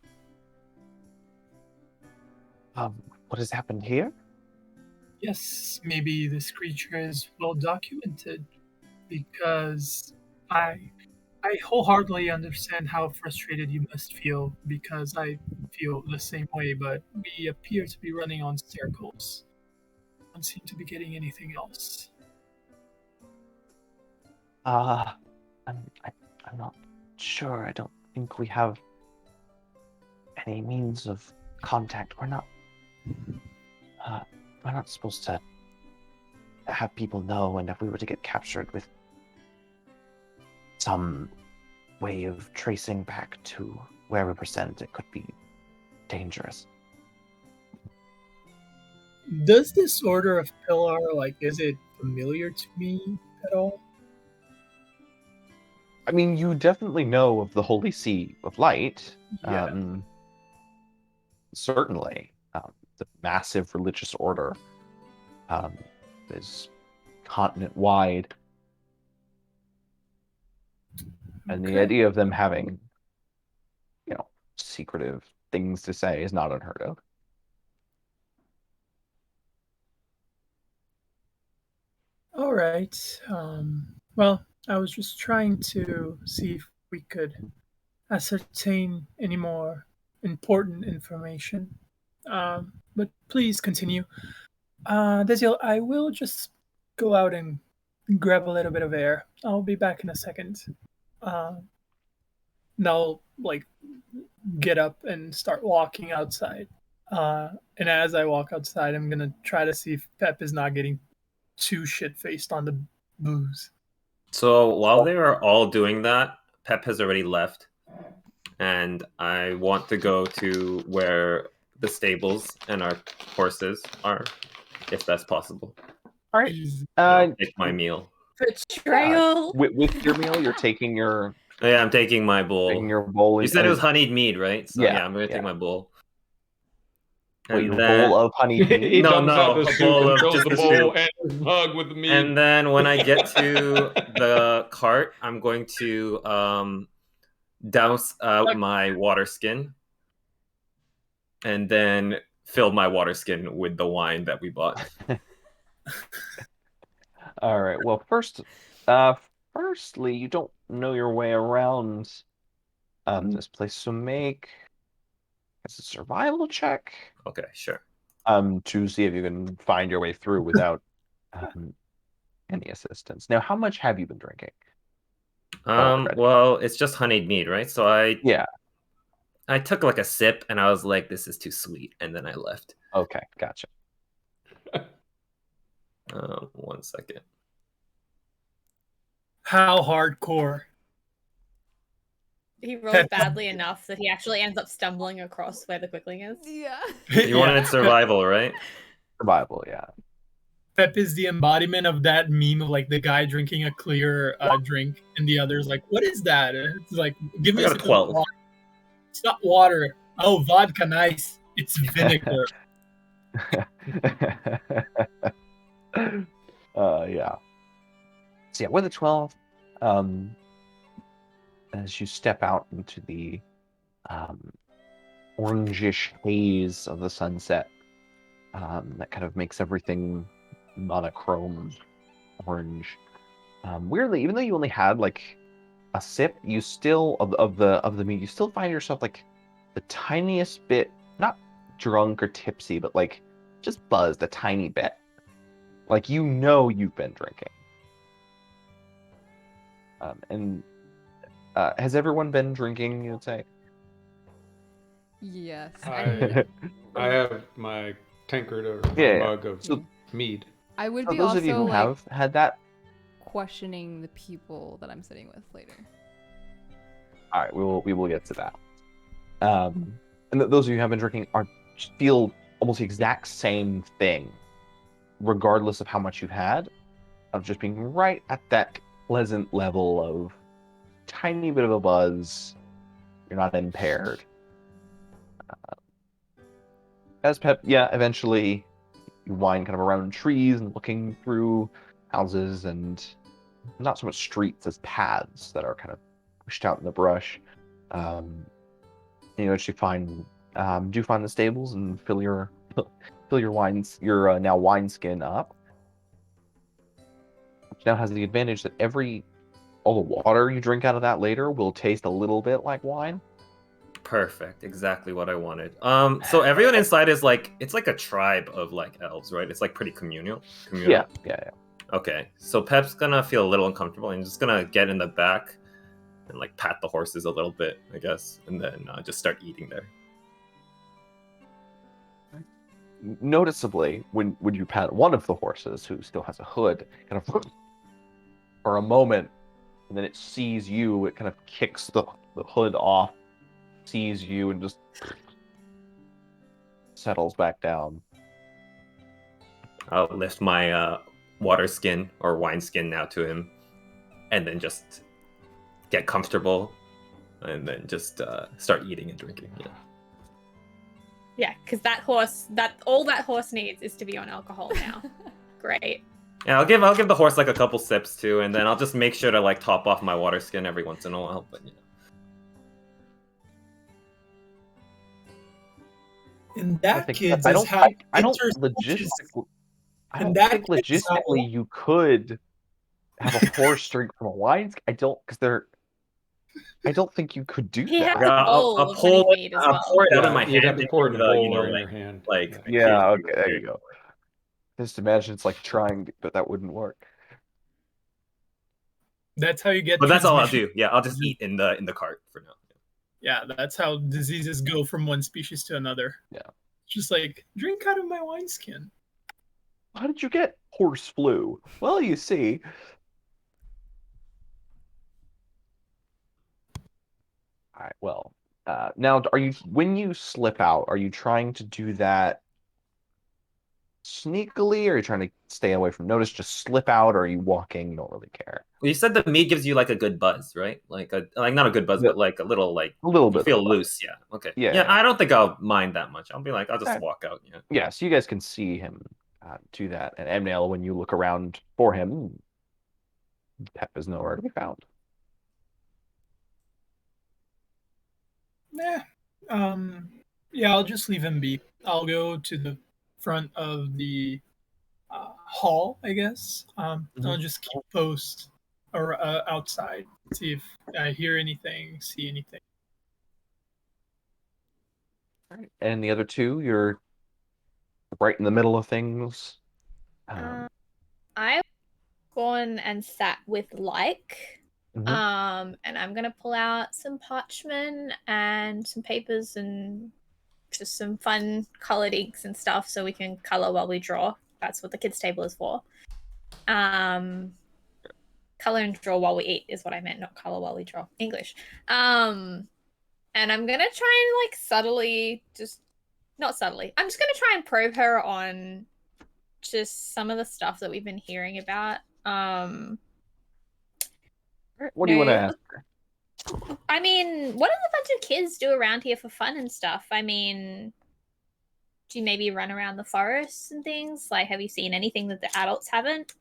What has happened here? Yes, maybe this creature is well documented, because I wholeheartedly understand how frustrated you must feel, because I feel the same way, but we appear to be running on circles. Don't seem to be getting anything else. I'm not sure. I don't think we have any means of contact. We're not we're not supposed to have people know, and if we were to get captured with some way of tracing back to where we were sent, it could be dangerous. Does this order of pillar, like, is it familiar to me at all? I mean, you definitely know of the Holy See of Light. Yeah. Certainly. The massive religious order is continent-wide. And the Okay. idea of them having, secretive things to say is not unheard of. All right. Well, I was just trying to see if we could ascertain any more important information. But please continue. Desiel, I will just go out and grab a little bit of air. I'll be back in a second. And I'll get up and start walking outside. And as I walk outside, I'm gonna try to see if Pep is not getting too shit faced on the booze. So while they are all doing that, Pep has already left, and I want to go to where the stables and our horses are, if that's possible. All right. Take my meal. Betrayal. With your meal, you're taking your Yeah, I'm taking my bowl. bowl. You said it was honeyed mead, right? So Yeah, I'm gonna take my bowl. Wait, And your then- bowl of honey He mead? No, dumps out no, the a soup bowl and of fills just the the bowl soup. and his mug with the meat. And then when I get to the cart, I'm going to douse out my water skin and then fill my water skin with the wine that we bought. All right. Well, firstly, you don't know your way around this place, so make a survival check Okay, sure. to see if you can find your way through without any assistance. Now, how much have you been drinking? Already? Well, it's just honeyed mead, right? So I took like a sip and I was like, this is too sweet, and then I left. Okay, gotcha. 1 second. How hardcore? He rolls badly enough that he actually ends up stumbling across where the quickling is. Yeah. You wanted survival, right? Survival, yeah. Pep is the embodiment of that meme of like the guy drinking a clear drink and the other's like, what is that? It's like, give me I a got a sip of 12. water. It's not water. Oh, vodka, nice. It's vinegar. Yeah. So yeah, with a 12, as you step out into the orangish haze of the sunset, that kind of makes everything monochrome orange. Weirdly, even though you only had like a sip, you still of the meat, you still find yourself like the tiniest bit, not drunk or tipsy, but like just buzzed a tiny bit. Like you've been drinking. And has everyone been drinking, you'd say? Yes. I have my tankard or mug of mead. I would For be those also of you who like have had that, questioning the people that I'm sitting with later. all right, we will get to that. And those of you who have been drinking feel almost the exact same thing, regardless of how much you've had, of just being right at that pleasant level of tiny bit of a buzz. You're not impaired. As Pep, eventually you wind kind of around trees and looking through houses and not so much streets as paths that are kind of pushed out in the brush. You actually find the stables and fill your your now wineskin up, which now has the advantage that all the water you drink out of that later will taste a little bit like wine. Perfect. Exactly what I wanted. So everyone inside is like, it's like a tribe of like elves, right? It's like pretty communal. Yeah. Okay. So Pep's gonna feel a little uncomfortable and just gonna get in the back and like pat the horses a little bit, I guess, and then just start eating there. noticeably, when you pat one of the horses, who still has a hood, kind of for a moment, and then it sees you, it kind of kicks the hood off, sees you, and just settles back down. I'll lift my water skin or wine skin now to him, and then just get comfortable, and then just start eating and drinking. Yeah. Yeah, because all that horse needs is to be on alcohol now. Great. Yeah, I'll give the horse like a couple sips too, and then I'll just make sure to like top off my water skin every once in a while. But In that case, I don't think how- logistically you could have a horse drink from a wine. I don't think you could do He that. has yeah, a bowl I'll of pour honey mead as well. it out of my You'd have hand. to pour it in a into bowl or in like, your hand. like Yeah, okay, there you go. Just imagine it's like trying, but that wouldn't work. That's how you get. But that's all I'll transmission. do. Yeah, I'll just eat in the cart for now. Yeah, that's how diseases go from one species to another. Yeah. Just like, drink out of my wineskin. How did you get horse flu? Well, you see. All right. Well, now, when you slip out, are you trying to do that sneakily, or are you trying to stay away from notice? Just slip out, or are you walking? Don't really care. Well, you said the meat gives you like a good buzz, right? Like not a good buzz, but like a little bit. You feel of a buzz. loose. Yeah. Okay. Yeah. Yeah. I don't think I'll mind that much. I'll be like, I'll just walk out. Yeah. Yeah. So you guys can see him do that, and Amnail, when you look around for him, Pep is nowhere to be found. Yeah, I'll just leave him be. I'll go to the front of the hall, I guess. I'll just keep post or outside, see if I hear anything, see anything. All right. And the other two, you're right in the middle of things. I've gone and sat with Like. Mhm. And I'm gonna pull out some parchment and some papers and just some fun colored inks and stuff so we can color while we draw. That's what the kids' table is for. Color and draw while we eat is what I meant, not color while we draw. English. And I'm gonna try and like subtly, not subtly. I'm just gonna try and probe her on just some of the stuff that we've been hearing about. What do you want to ask her? I mean, what do a bunch of kids do around here for fun and stuff? I mean, do you maybe run around the forests and things? Like, have you seen anything that the adults haven't?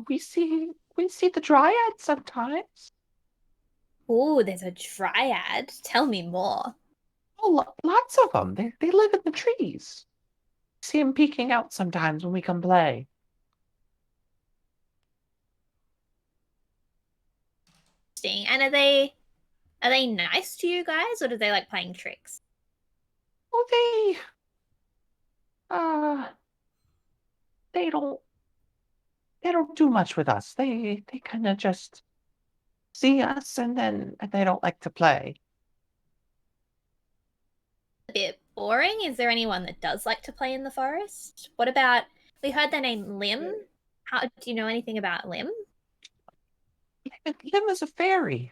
We see the dryad sometimes. Oh, there's a dryad. Tell me more. Oh, lots of them. They live in the trees. See them peeking out sometimes when we come play. And are they nice to you guys, or do they like playing tricks? Well, they don't do much with us. They kind of just see us and they don't like to play. A bit boring. Is there anyone that does like to play in the forest? What about, we heard their name Lim. How do you know anything about Lim? Lim is a fairy.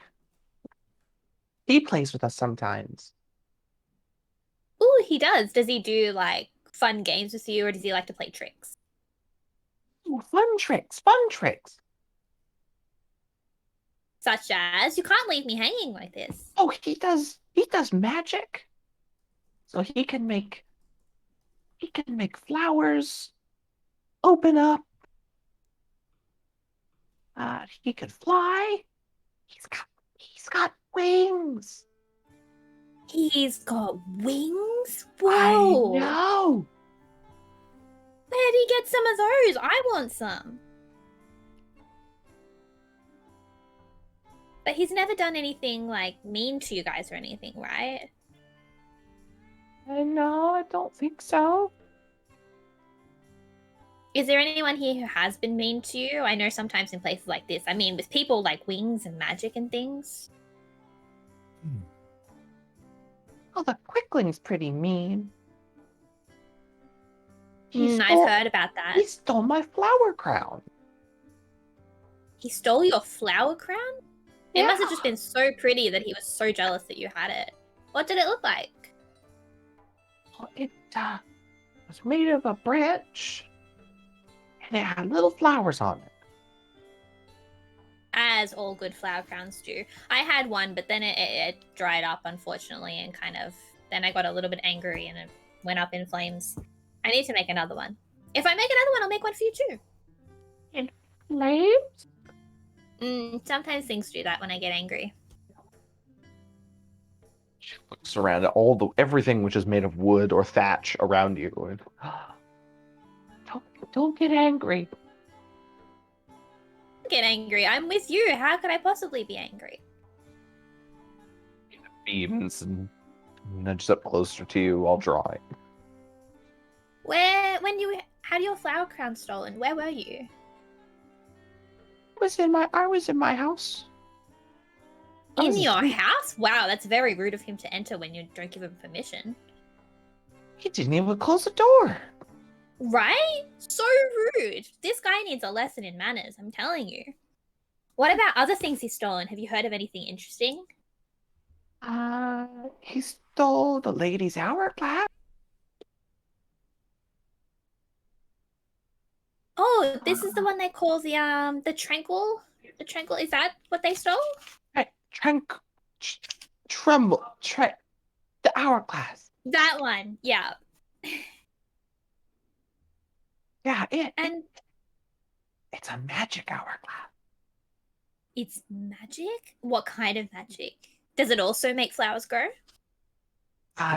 He plays with us sometimes. Ooh, he does. Does he do like fun games with you, or does he like to play tricks? Ooh, fun tricks. Such as, you can't leave me hanging like this. Oh, he does magic. So he can make flowers open up. He could fly. He's got wings. He's got wings? Whoa! I know. Where did he get some of those? I want some. But he's never done anything like mean to you guys or anything, right? No, I don't think so. Is there anyone here who has been mean to you? I know sometimes in places like this, I mean, with people like wings and magic and things. Oh, the quickling's pretty mean. I've heard about that. He stole my flower crown. He stole your flower crown? It must have Yeah. just been so pretty that he was so jealous that you had it. What did it look like? It was made of a branch, and it had little flowers on it. As all good flower crowns do. I had one, but then it dried up, unfortunately, and then I got a little bit angry and it went up in flames. I need to make another one. If I make another one, I'll make one for you too. In flames? Sometimes things do that when I get angry. She looks around at everything which is made of wood or thatch around you. And, don't get angry. Get angry. I'm with you. How could I possibly be angry? Beams and nudges up closer to you while drawing. When you had your flower crown stolen, where were you? I was in my house. In your house? Wow, that's very rude of him to enter when you don't give him permission. He didn't even close the door. Right? So rude. This guy needs a lesson in manners, I'm telling you. What about other things he's stolen? Have you heard of anything interesting? He stole the lady's hourglass. Oh, this is the one they call the tranquil. The tranquil, is that what they stole? The hourglass. That one, yeah. Yeah, And it's a magic hourglass. it's magic? What kind of magic? Does it also make flowers grow?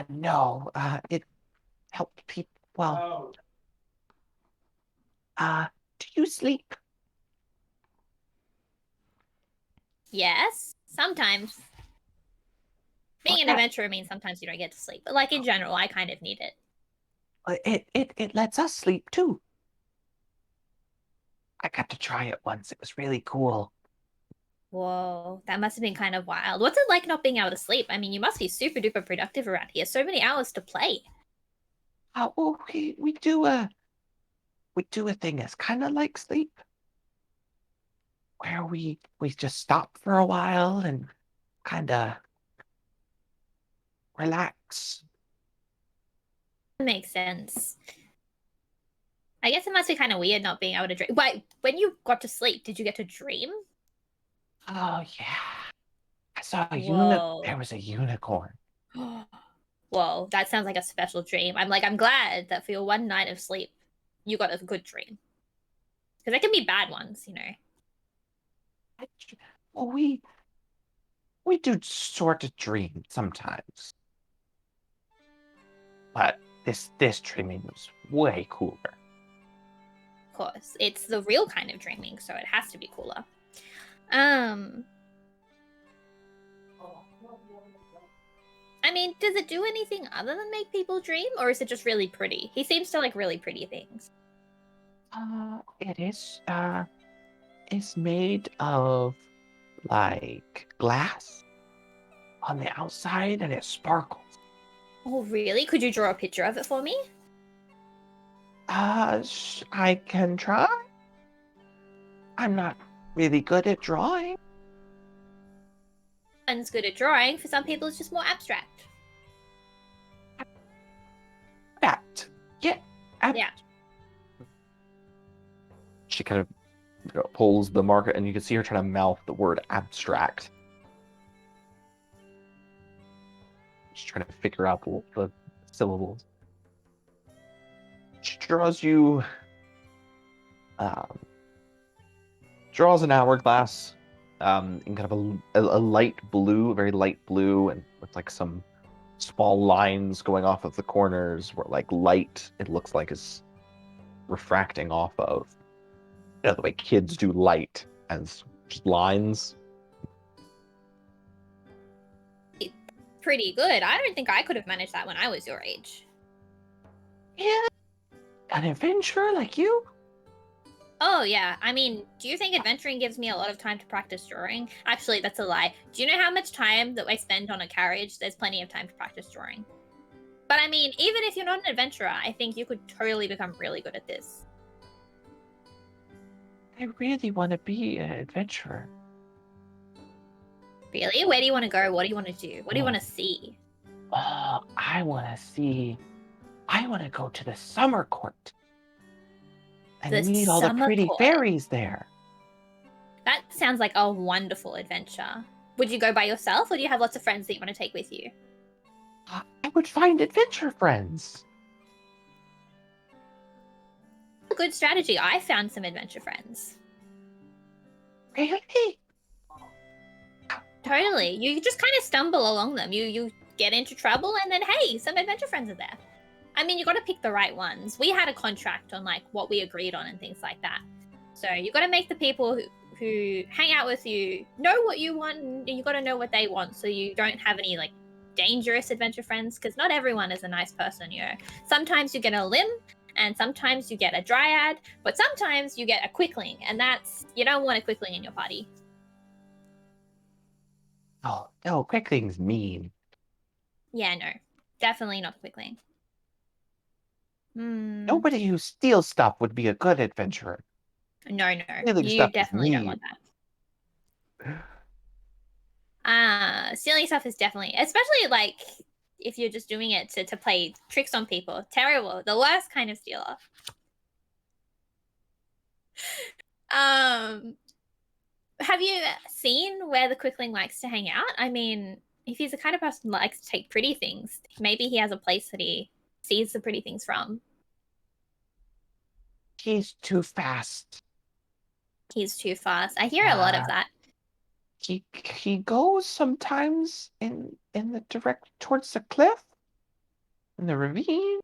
No. It helped people. Well, do you sleep? Yes, sometimes. Being an adventurer means sometimes you don't get to sleep, but like in general, I kind of need it. It lets us sleep too. I got to try it once. It was really cool. Whoa, that must have been kind of wild. What's it like not being able to sleep? I mean, you must be super duper productive around here. So many hours to play. Well, we do a thing that's kind of like sleep, where we just stop for a while and kind of relax. Makes sense. I guess it must be kind of weird not being able to dream. Wait, when you got to sleep, did you get to dream? Oh yeah, I saw a Whoa. There was a unicorn. Whoa, that sounds like a special dream. I'm glad that for your one night of sleep, you got a good dream. Because there can be bad ones, you know. Well, we do sort of dream sometimes, but this dreaming was way cooler. Of course, it's the real kind of dreaming, so it has to be cooler. I mean, does it do anything other than make people dream, or is it just really pretty? He seems to like really pretty things. It is, it's made of, like, glass on the outside, and it sparkles. Oh, really? Could you draw a picture of it for me? I can try. I'm not really good at drawing. One's good at drawing. For some people, it's just more abstract. Yeah. Yeah. She kind of pulls the marker, and you can see her trying to mouth the word abstract. She's trying to figure out the syllables. She draws you. Draws an hourglass in kind of a light blue, very light blue, and with like some small lines going off of the corners where like light, it looks like, is refracting off of. You know, the way kids do light as just lines. Pretty good. I don't think I could have managed that when I was your age. Yeah. An adventurer like you? Oh, yeah. I mean, do you think adventuring gives me a lot of time to practice drawing? Actually, that's a lie. Do you know how much time that I spend on a carriage? There's plenty of time to practice drawing. But I mean, even if you're not an adventurer, I think you could totally become really good at this. I really want to be an adventurer. Really? Where do you want to go? What do you want to do? What do you want to see? Oh, I want to go to the summer court and The meet all the summer pretty court. fairies there. That sounds like a wonderful adventure. Would you go by yourself, or do you have lots of friends that you want to take with you? I would find adventure friends. A good strategy. I found some adventure friends. Really? Totally. You just kind of stumble along them. You get into trouble, and then hey, some adventure friends are there. I mean, you got to pick the right ones. We had a contract on like what we agreed on and things like that. So you got to make the people who hang out with you know what you want, and you got to know what they want, so you don't have any like dangerous adventure friends. Because not everyone is a nice person. You know, sometimes you get a limb, and sometimes you get a dryad, but sometimes you get a quickling, and you don't want a quickling in your party. Oh, no, quickling's mean. Yeah, no, definitely not the quickling. Nobody who steals stuff would be a good adventurer. No, Stealing you stuff is definitely don't mean. want that. Stealing stuff is definitely, especially like if you're just doing it to play tricks on people. Terrible. The worst kind of stealer. Have you seen where the quickling likes to hang out? I mean, if he's the kind of person that likes to take pretty things, maybe he has a place that he sees the pretty things from. He's too fast. He's too fast. I hear a lot of that. He goes sometimes in the direct towards the cliff, in the ravine.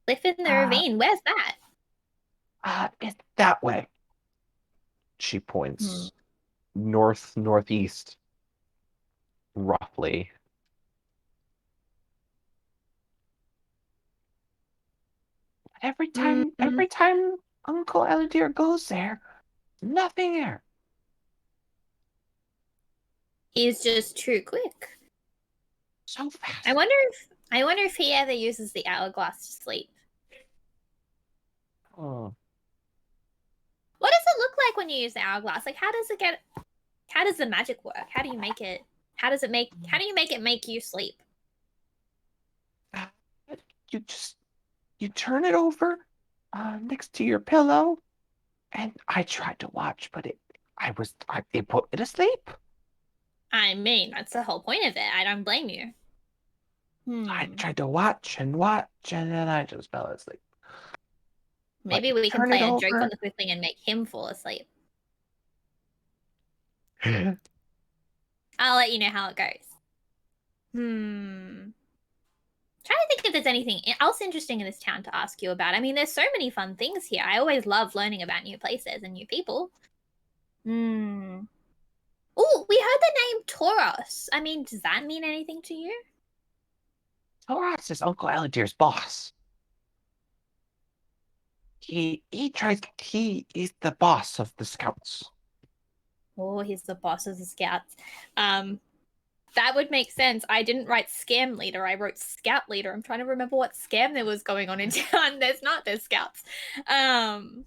Cliff in the ravine. Where's that? It's that way. She points northeast, roughly. Every time Uncle Eladier goes there, nothing there. He's just too quick. So fast. I wonder if he ever uses the hourglass to sleep. Oh. What does it look like when you use the hourglass? Like, how does the magic work? How do you make it make you sleep? You turn it over next to your pillow, and I tried to watch, but it put me to sleep. I mean, that's the whole point of it. I don't blame you. I tried to watch, and then I just fell asleep. Maybe we can play a joke on the quickling and make him fall asleep. I'll let you know how it goes. Trying to think if there's anything else interesting in this town to ask you about. I mean, there's so many fun things here. I always love learning about new places and new people. Oh, we heard the name Tauros. I mean, does that mean anything to you? Tauros is Uncle Eladier's boss. He's the boss of the scouts. Oh, he's the boss of the scouts. That would make sense. I didn't write scam leader. I wrote scout leader. I'm trying to remember what scam there was going on in town. There's scouts. And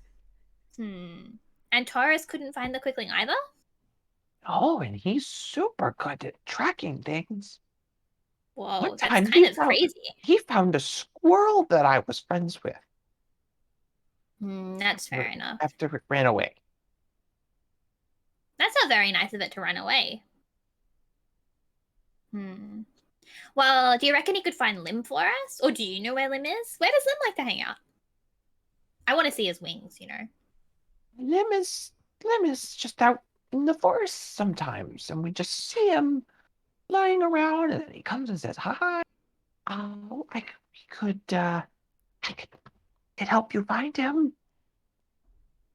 Tauros couldn't find the quickling either? Oh, and he's super good at tracking things. Whoa, that's kind of crazy. He found a squirrel that I was friends with. That's fair enough. After it ran away. That's not very nice of it to run away. Well, do you reckon he could find Lim for us? Or do you know where Lim is? Where does Lim like to hang out? I want to see his wings, you know. Lim is just out in the forest sometimes, and we just see him flying around, and then he comes and says, "Hi, I could help you find him."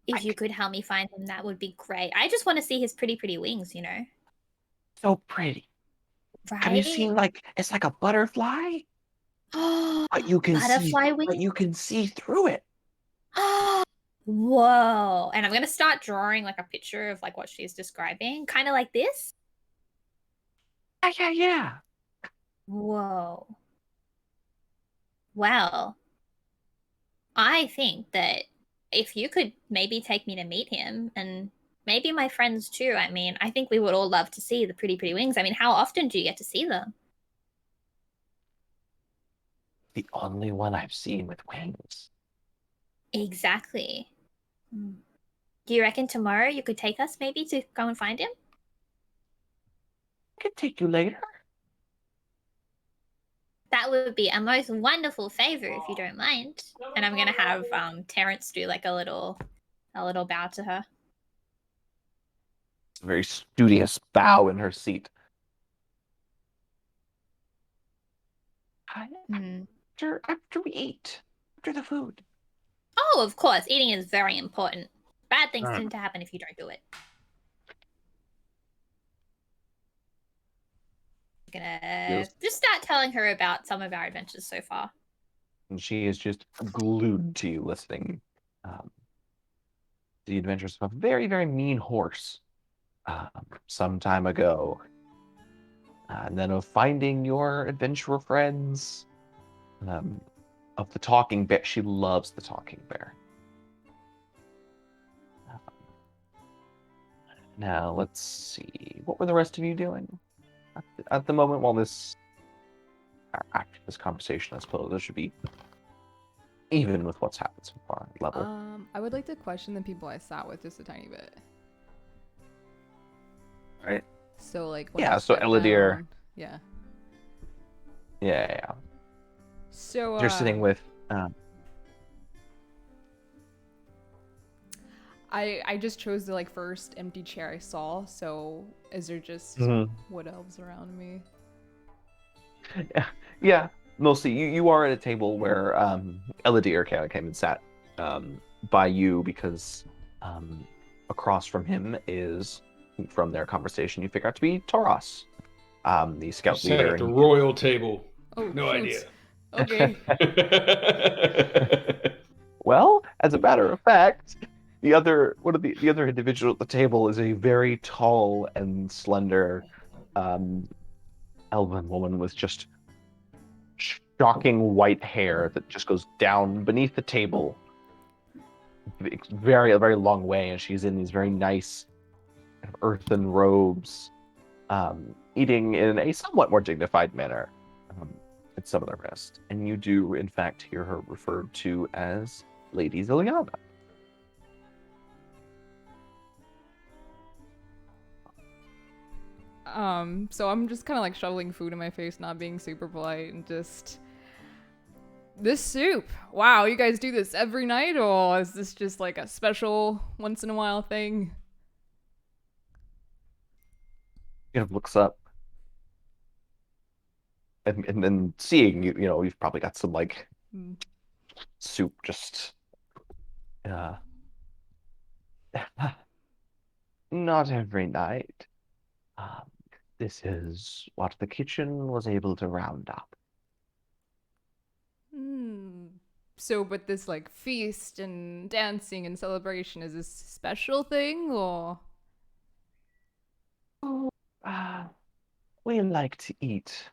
If you could help me find him, that would be great. I just want to see his pretty, pretty wings, you know. So pretty. Right? Have you seen it's like a butterfly? Oh, but you can butterfly wings? But you can see through it. Oh, whoa. And I'm going to start drawing like a picture of like what she's describing. Kind of like this. Yeah. Whoa. Well, I think that if you could maybe take me to meet him and maybe my friends too. I mean, I think we would all love to see the pretty, pretty wings. I mean, how often do you get to see them? The only one I've seen with wings. Exactly. Do you reckon tomorrow you could take us maybe to go and find him? I could take you later. That would be a most wonderful favor if you don't mind. And I'm gonna have Terrence do like a little bow to her. It's a very studious bow in her seat. After we eat, after the food. Oh, of course, eating is very important. Bad things tend to happen if you don't do it. I'm gonna just start telling her about some of our adventures so far. And she is just glued to you, listening. The adventures of a very, very mean horse some time ago. And then of finding your adventurer friends. Of the talking bear. She loves the talking bear. Now, let's see. What were the rest of you doing at the moment while after this conversation, I suppose there should be even with what's happened so far level. I would like to question the people I sat with just a tiny bit. Right. So like so Elidir. Yeah. Yeah. So you're sitting with I just chose the like first empty chair I saw, so is there just wood elves around me? Yeah. Mostly you are at a table where Elidir came and sat by you because across from him is, from their conversation, you figure out to be Tauros, the scout leader. At the royal table. Oh, no idea. Okay. Well, as a matter of fact, the other individual at the table is a very tall and slender elven woman with just shocking white hair that just goes down beneath the table a very long way, and she's in these very nice kind of earthen robes, eating in a somewhat more dignified manner than some of the rest. And you do, in fact, hear her referred to as Lady Ziliana. So I'm just kind of like shoveling food in my face, not being super polite, and just... This soup! Wow, you guys do this every night, or is this just like a special once in a while thing? Kind of looks up. And then seeing you've probably got some like soup just not every night. This is what the kitchen was able to round up. So, but this like feast and dancing and celebration, is this a special thing, or? We like to eat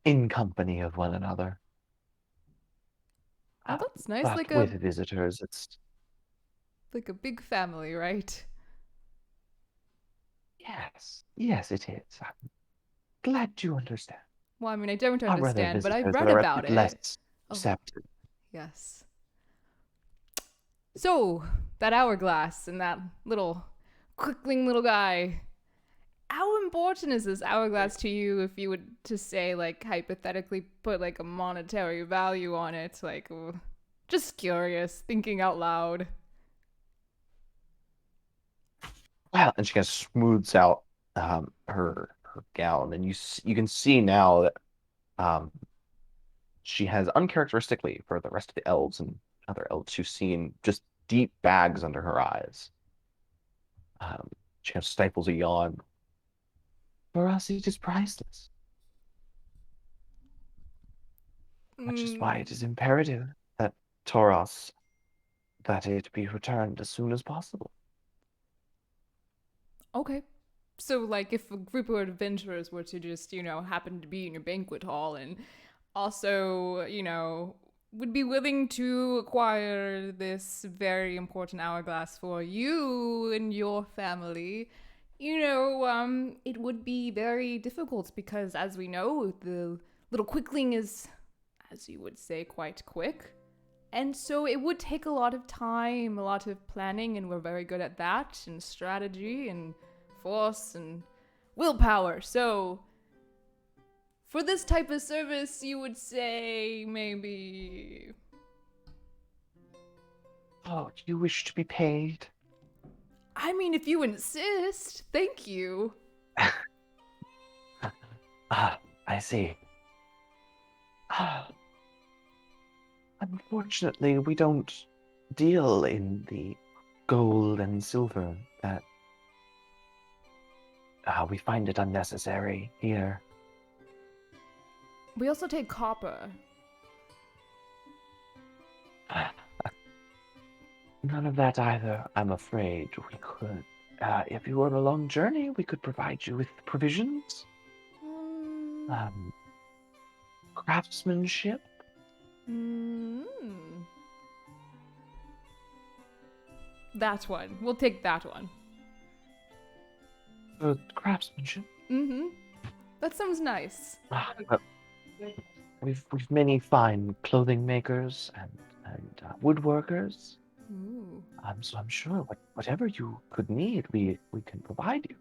in company of one another. Oh, that's nice. But like with visitors, it's like a big family, right? Yes, it is. I'm glad you understand. Well, I mean, I don't Our other understand, but I've visitors read are a about bit it. less receptive. Yes. So, that hourglass and that little quickling little guy. How important is this hourglass to you if you would to say, like, hypothetically put, like, a monetary value on it? Like, just curious, thinking out loud. Well, and she kind of smooths out her gown, and you can see now that she has, uncharacteristically for the rest of the elves and other elves you've seen, just deep bags under her eyes. She kind of stifles a yawn. For us, it is priceless. Which is why it is imperative that Tauros, that it be returned as soon as possible. Okay. So, like, if a group of adventurers were to just, happen to be in your banquet hall and also, would be willing to acquire this very important hourglass for you and your family, it would be very difficult because, as we know, the little quickling is, as you would say, quite quick. And so it would take a lot of time, a lot of planning, and we're very good at that, and strategy, and force, and willpower. So, for this type of service, you would say maybe... Oh, do you wish to be paid? I mean, if you insist, thank you. I see. Unfortunately, we don't deal in the gold and silver. That we find it unnecessary here. We also take copper. None of that either, I'm afraid. We could, if you were on a long journey, we could provide you with provisions, craftsmanship. That one. We'll take that one. Craftsmanship. That sounds nice. We've many fine clothing makers and woodworkers. Ooh. So I'm sure whatever you could need, we can provide you.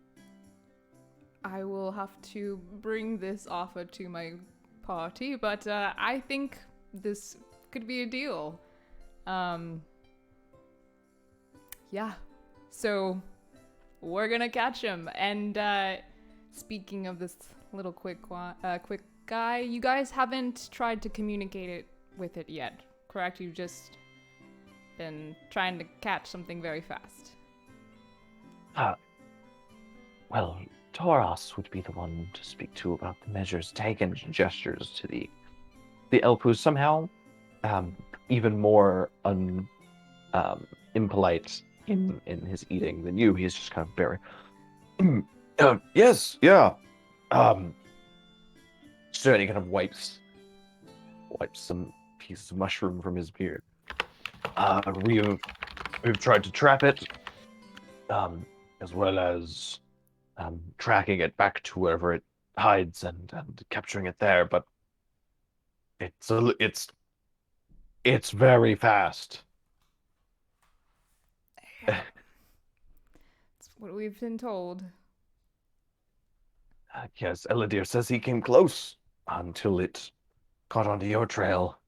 I will have to bring this offer to my party, but I think this could be a deal. Yeah. So we're gonna catch him. And speaking of this little quick guy, you guys haven't tried to communicate it with it yet, correct? You've just been trying to catch something very fast. Well, Toros would be the one to speak to about the measures taken, gestures to the elf, who's somehow even more impolite in his eating than you. He's just kind of very yes, yeah. So he kind of wipes some pieces of mushroom from his beard. We've tried to trap it, as well as tracking it back to wherever it hides and capturing it there. But it's very fast. That's what we've been told. Yes, Eladir says he came close until it caught onto your trail.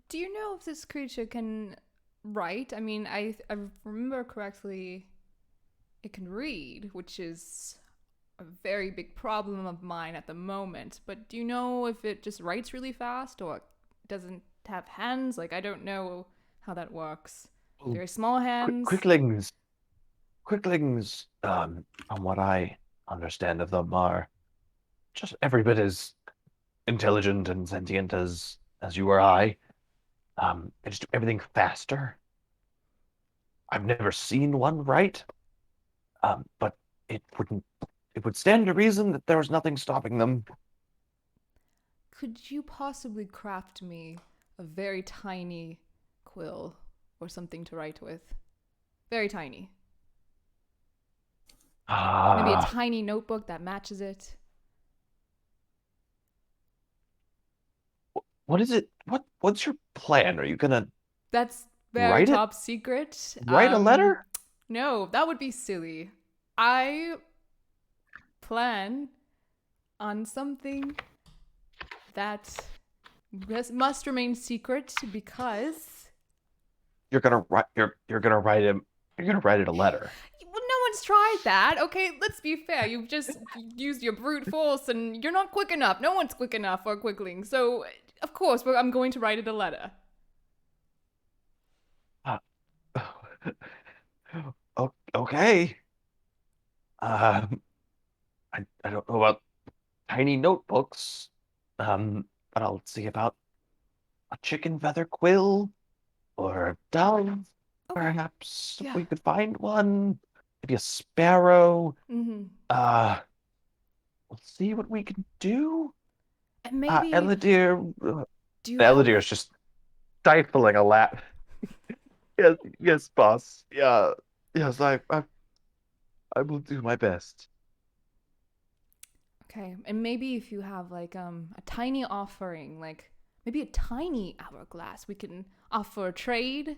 Do you know if this creature can write? I mean, I remember correctly, it can read, which is a very big problem of mine at the moment. But do you know if it just writes really fast or doesn't have hands? Like, I don't know how that works. Very small hands. Quicklings, from what I understand of them, are just every bit as intelligent and sentient as you or I. They just do everything faster. I've never seen one write, but it would stand to reason that there was nothing stopping them. Could you possibly craft me a very tiny quill or something to write with? Very tiny. Maybe a tiny notebook that matches it. What is it? What's your plan? Are you gonna That's very write top secret. write a letter? No, that would be silly. I plan on something that must remain secret because You're gonna write it a letter. well, no one's tried that. Okay, let's be fair. You've just used your brute force and you're not quick enough. No one's quick enough for quickling. So, of course, I'm going to write it a letter. Okay. I don't know about tiny notebooks. But I'll see about a chicken feather quill or a dove. Okay. Perhaps Yeah. we could find one. Maybe a sparrow. Mm-hmm. We'll see what we can do. And maybe Elidir. do you Elidir have is just stifling a laugh. Yes, yes, boss. Yeah, yes, I will do my best. Okay, and maybe if you have like a tiny offering, like maybe a tiny hourglass, we can offer a trade.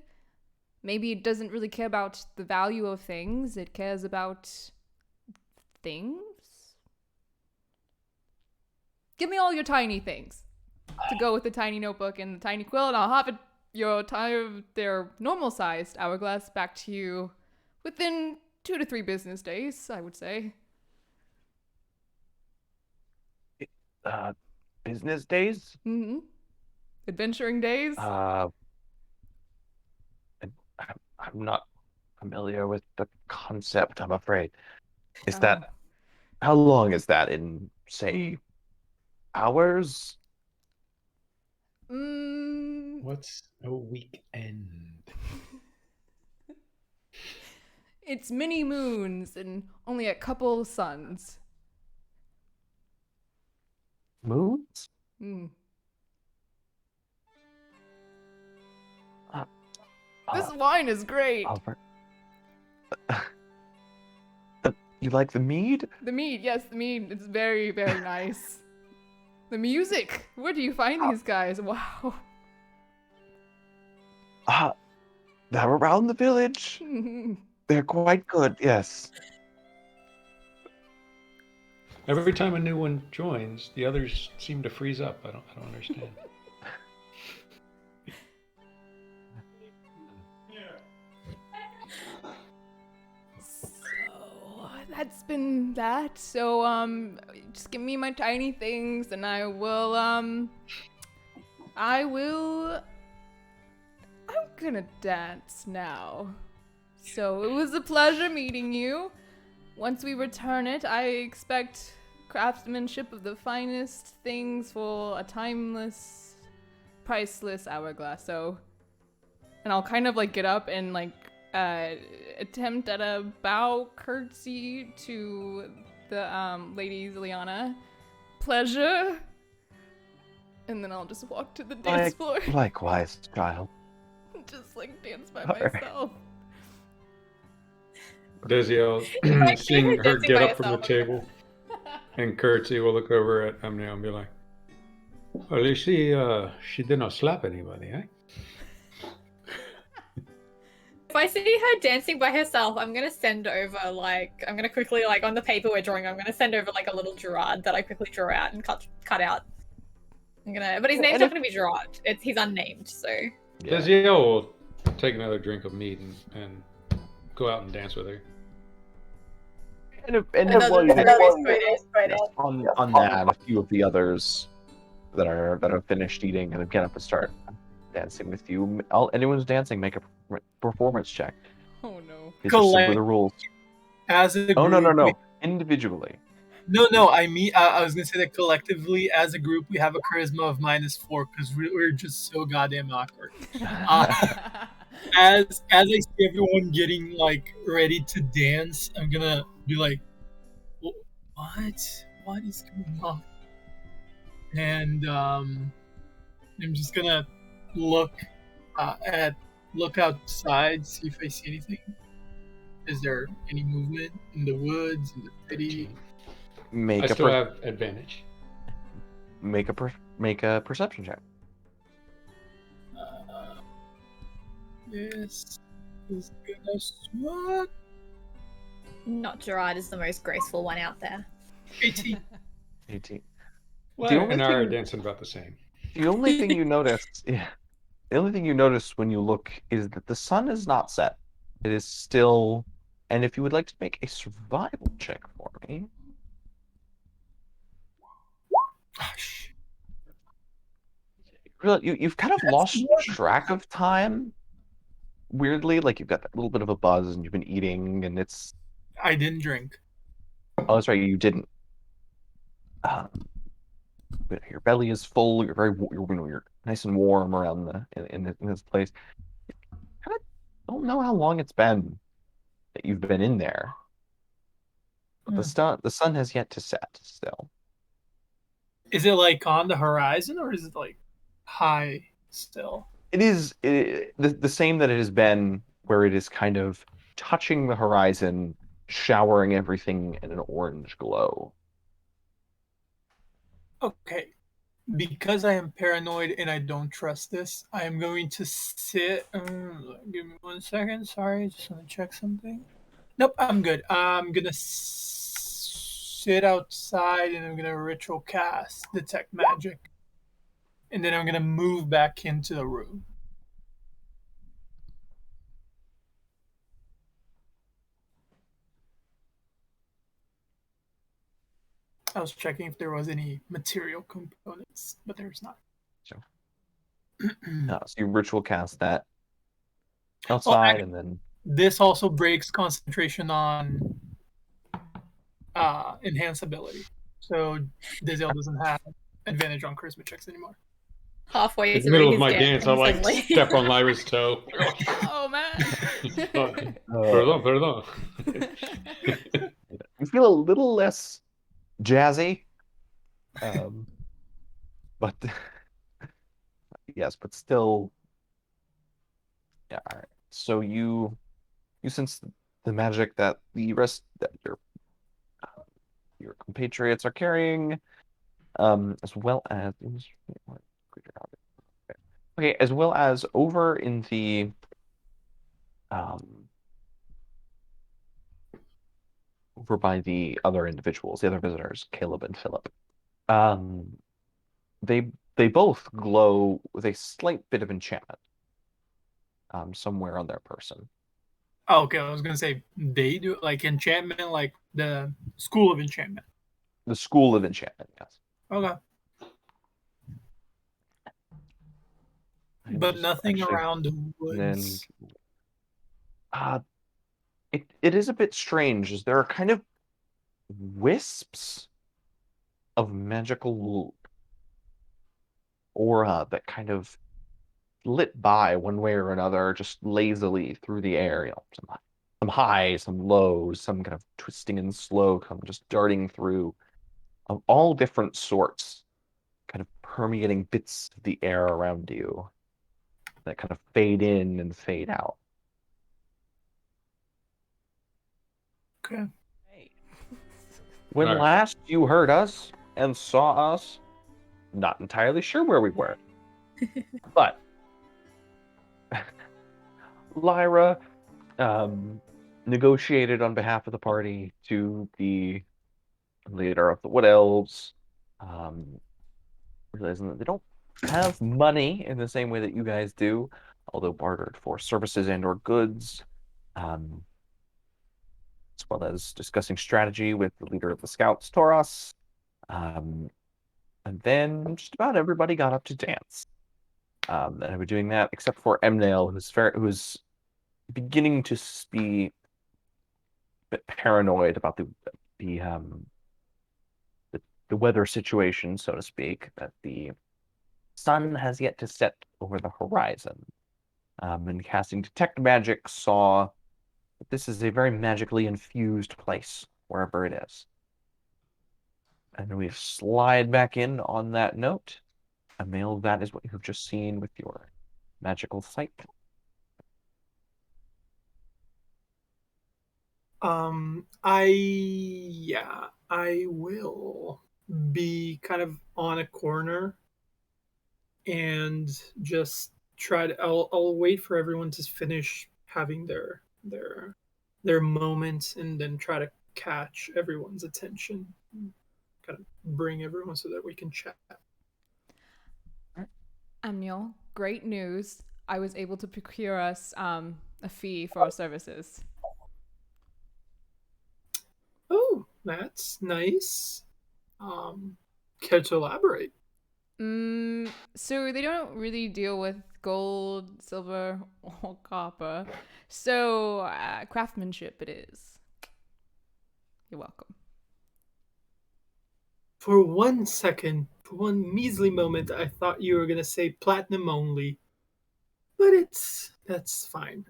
Maybe it doesn't really care about the value of things, it cares about things. Give me all your tiny things to go with the tiny notebook and the tiny quill, and I'll have their normal sized hourglass back to you within 2 to 3 business days, I would say. Business days? Mm-hmm. Adventuring days? I'm not familiar with the concept, I'm afraid. Is Oh. that, how long is that in, say, hours? What's a weekend? It's many moons and only a couple suns. Moons? Mm. Uh, This wine is great. Oliver. You like the mead? The mead, yes, the mead. It's very, very nice. The music. Where do you find these guys? Wow. They're around the village. They're quite good, yes. Every time a new one joins, the others seem to freeze up. I don't understand. So that's been that. So just give me my tiny things and I'm gonna dance now. So it was a pleasure meeting you. Once we return it, I expect craftsmanship of the finest things for a timeless, priceless hourglass. So, and I'll kind of like get up and like attempt at a bow curtsy to the lady Ziliana. Pleasure. And then I'll just walk to the dance floor. Likewise, child. Just like dance by Alright. myself. Desiel, seeing her get up from the table and curtsy, will look over at Amnio and be like, well, at least she did not slap anybody, eh? If I see her dancing by herself, I'm gonna send over I'm gonna quickly on the paper we're drawing, I'm gonna send over a little Gerard that I quickly draw out and cut out. But his name's not gonna be Gerard. He's unnamed, so. Yeah. Desiel will take another drink of mead and go out and dance with her. On that, a few of the others that are finished eating and get up and start dancing with you. Anyone who's dancing, make a performance check. Oh no! These are simply the rules. As a group, no. Individually. No. I mean, I was gonna say that collectively, as a group, we have a charisma of -4 because we're just so goddamn awkward. As I see everyone getting ready to dance, I'm gonna be like, what is going on? And I'm just gonna look outside, see if I see anything. Is there any movement in the woods, in the city? I still have advantage. Make a perception check. Yes. Is gonna swat. Not Gerard is the most graceful one out there. 18. 18. Well, and I are dancing about the same. The only thing you notice, when you look is that the sun is not set. It is still, and if you would like to make a survival check for me. Really, you've kind of lost track of time. Weirdly, you've got a little bit of a buzz, and you've been eating, and it's. I didn't drink. Oh, that's right, you didn't. Your belly is full. You're nice and warm around in this place. Kind of don't know how long it's been that you've been in there. But the sun has yet to set still. Is it like on the horizon or is it like high still? It is the same that it has been, where it is kind of touching the horizon, showering everything in an orange glow. Okay. Because I am paranoid and I don't trust this, I am going to sit. Give me 1 second. Sorry, just want to check something. Nope, I'm good. I'm gonna sit outside and I'm gonna ritual cast detect magic, and then I'm gonna move back into the room. I was checking if there was any material components, but there's not. So, so you ritual cast that Oh, outside, and then this also breaks concentration on enhance ability, so Dizel doesn't have advantage on charisma checks anymore. Halfway In the through middle of his my dance, dance, I like suddenly- step on Lyra's toe. Oh man. Perdón. you feel a little less jazzy. But yes, but still, yeah. All right. So you sense the magic that the rest that your compatriots are carrying, as well as okay, as well as over in the over by the other individuals, the other visitors, Caleb and Philip. They both glow with a slight bit of enchantment, somewhere on their person. Oh, okay, I was gonna say they do like enchantment, like the school of enchantment. The school of enchantment, yes. Okay, but nothing around the woods. Then, it is a bit strange, as there are kind of wisps of magical aura that kind of lit by one way or another, just lazily through the air. You know, some high, some low, some kind of twisting and slow, come just darting through, of all different sorts, kind of permeating bits of the air around you that kind of fade in and fade out. Okay. When Right. last you heard us and saw us, not entirely sure where we were. But Lyra negotiated on behalf of the party to the leader of the Wood Elves, realizing that they don't have money in the same way that you guys do, although bartered for services and or goods, as well as discussing strategy with the leader of the Scouts, Tauros. And then just about everybody got up to dance. And I was doing that, except for Emnail, who's beginning to be a bit paranoid about the weather situation, so to speak, that the sun has yet to set over the horizon. And casting Detect Magic, saw that this is a very magically infused place, wherever it is. And we slide back in on that note. Emil, that is what you have just seen with your magical sight. I will be kind of on a corner and just try to. I'll wait for everyone to finish having their moments, and then try to catch everyone's attention, kind of bring everyone so that we can chat. Amniel, great news. I was able to procure us a fee for our services. Oh, that's nice. Care to elaborate? So they don't really deal with gold, silver, or copper. So craftsmanship it is. You're welcome. For 1 second, for one measly moment, I thought you were gonna say platinum only. but that's fine.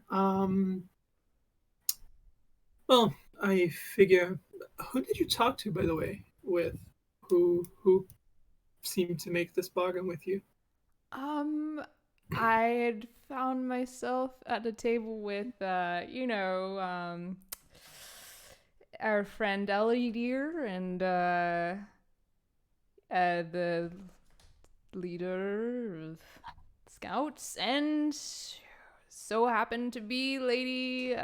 Well, I figure. Who did you talk to, by the way? With who seemed to make this bargain with you? I had found myself at a table with, our friend Ellie Deer and the leader of scouts, and so happened to be Lady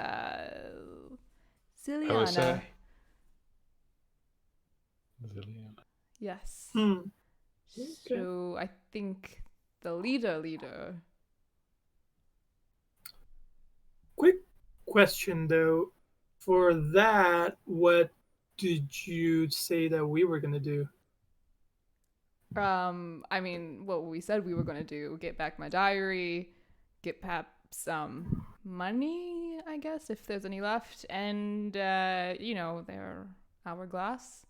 Ziliana. Zillion. Yes. Okay. So I think the leader. Quick question though. For that, what did you say that we were gonna do? I mean, what we said we were gonna do: get back my diary, get perhaps some money, I guess, if there's any left, and their hourglass.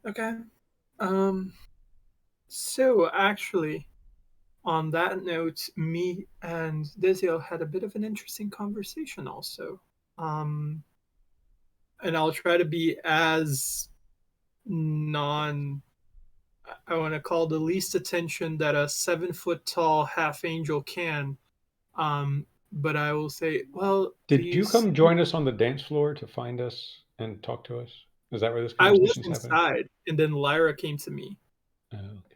Okay. So actually, on that note, me and Desiel had a bit of an interesting conversation also. And I'll try to be as non I want to call the least attention that a 7 foot tall half angel can. But I will say, well, Did you come join us on the dance floor to find us and talk to us? Is that where this I was conversation is happening? inside, and then Lyra came to me. Oh, okay.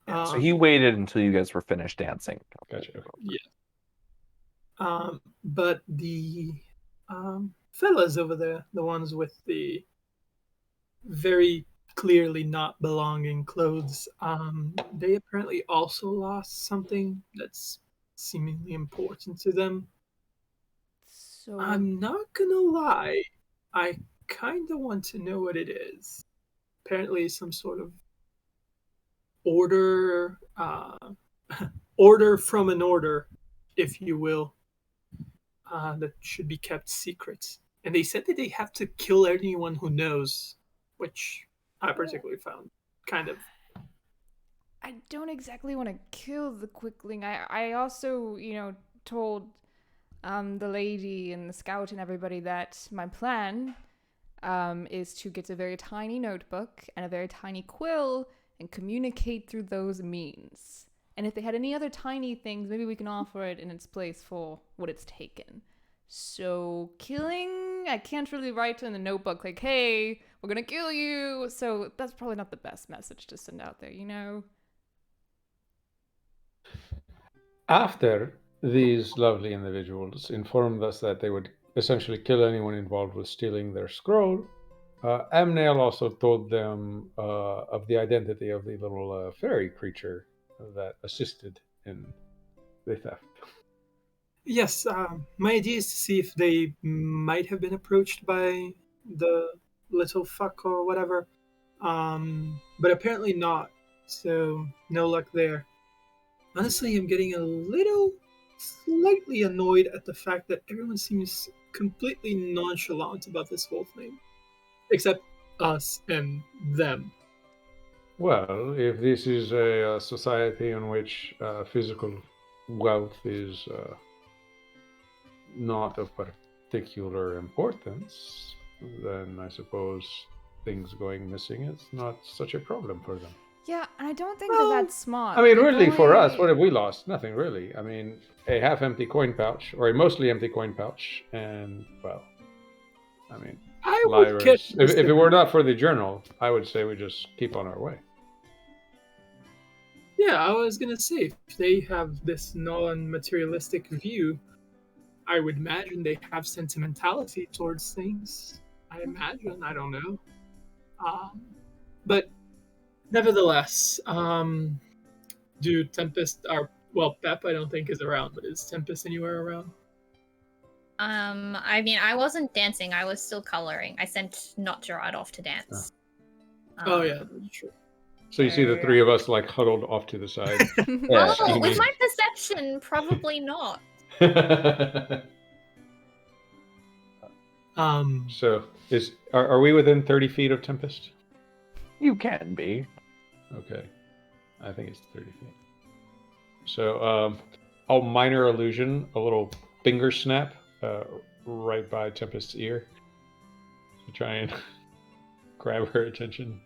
Yeah, so he waited until you guys were finished dancing. Gotcha. Okay. Yeah. But the fellas over there, the ones with the very clearly not belonging clothes, they apparently also lost something that's seemingly important to them. So I'm not gonna lie, I kind of want to know what it is. Apparently, some sort of order, order from an order, if you will, that should be kept secret. And they said that they have to kill anyone who knows, which I particularly found kind of. I don't exactly want to kill the quickling. I also, told the lady and the scout and everybody that my plan is to get a very tiny notebook and a very tiny quill and communicate through those means. And if they had any other tiny things, maybe we can offer it in its place for what it's taken. So killing, I can't really write in the notebook like, hey, we're gonna kill you. So that's probably not the best message to send out there, After these lovely individuals informed us that they would essentially kill anyone involved with stealing their scroll, Amnail also told them of the identity of the little fairy creature that assisted in the theft. Yes, my idea is to see if they might have been approached by the little fuck or whatever. But apparently not. So no luck there. Honestly, I'm getting a little slightly annoyed at the fact that everyone seems completely nonchalant about this whole thing. Except us and them. Well, if this is a society in which physical wealth is not of particular importance, then I suppose things going missing is not such a problem for them. Yeah, and I don't think that that's smart. I mean, really, for us, what have we lost? Nothing, really. I mean, a half-empty coin pouch, or a mostly empty coin pouch, and, well, I mean, Lyra's, if it were not for the journal, I would say we just keep on our way. Yeah, I was gonna say, if they have this non-materialistic view, I would imagine they have sentimentality towards things. I imagine, I don't know. But nevertheless, do Tempest Pep I don't think is around, but is Tempest anywhere around? I mean, I wasn't dancing, I was still coloring. I sent Not Gerard off to dance. Oh yeah, that's true. So you see the three of us like huddled off to the side. Yeah, oh, with my perception, probably not. So are we within 30 feet of Tempest? You can be. Okay. I think it's 30 feet. So, oh, minor illusion, a little finger snap right by Tempest's ear to try and grab her attention.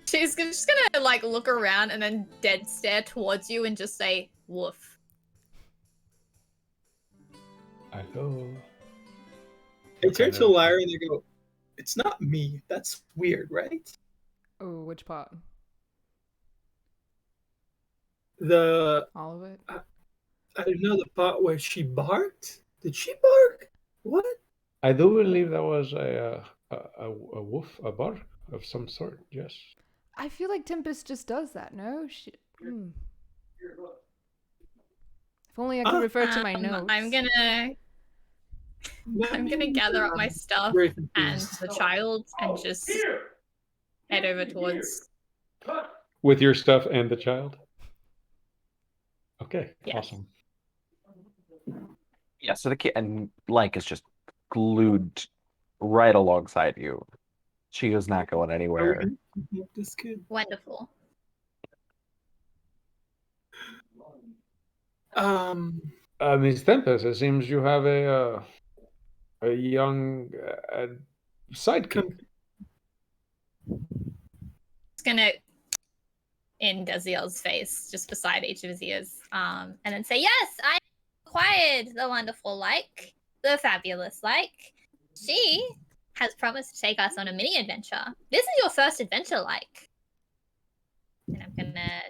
She's just gonna like look around and then dead stare towards you and just say woof. Hello. I What turn kind to of- Lyra and I go, "It's not me. That's weird, right?" Oh, which part? The All of it? I don't know the part where she barked. Did she bark? What? I do believe that was a wolf, a bark of some sort. Yes. I feel like Tempest just does that, no? If only I could refer to my notes. I'm gonna gather up my stuff Very and confused. the child and just head over towards. With your stuff and the child. Okay. Yes. Awesome. Yeah, so the kid and Like is just glued right alongside you. She is not going Are we anywhere. gonna kidnap this kid? Wonderful. Miss Tempest, it seems you have a young sidekick. It's gonna in Gaziel's face, just beside each of his ears, and then say, "Yes, I acquired the wonderful Like, the fabulous Like. She has promised to take us on a mini adventure. This is your first adventure, Like." And I'm gonna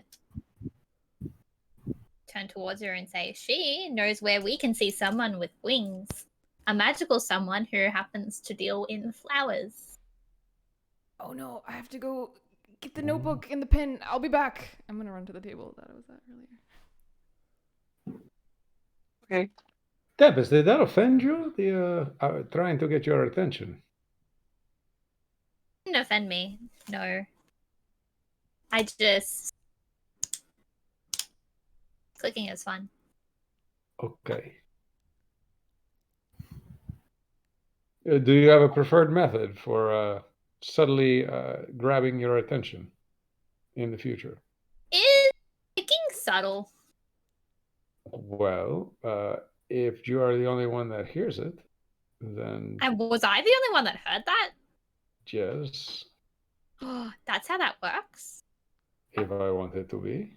turn towards her and say, "She knows where we can see someone with wings, a magical someone who happens to deal in flowers." Oh no, I have to go get the notebook and the pen. I'll be back. I'm gonna run to the table that I was at earlier. Okay. Tempest, did that offend you? The trying to get your attention. Didn't offend me. No. I just clicking is fun. Okay. Do you have a preferred method for subtly grabbing your attention in the future? Is clicking subtle? Well, if you are the only one that hears it, then And was I the only one that heard that? yes, That's how that works. if I wanted to be.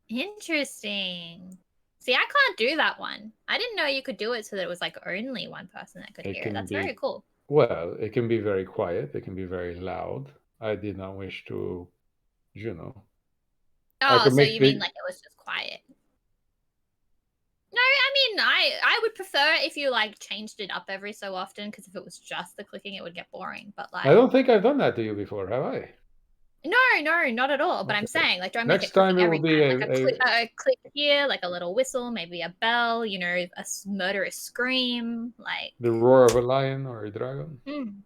Interesting. See, I can't do that one. I didn't know you could do it so that it was like only one person that could It hear can it. That's be- very cool. Well, it can be very quiet. It can be very loud. I did not wish to, you know. Oh, could so make you the- mean like it was just quiet? No, I mean I would prefer if you like changed it up every so often, because if it was just the clicking, it would get boring. But like, I don't think I've done that to you before, have I? no, not at all. But I'm Okay. saying, like, don't make Next it clicking time it every will be time. Like a a click here, like a little whistle, maybe a bell. You know, a murderous scream, like. the roar of a lion or a dragon. Mm.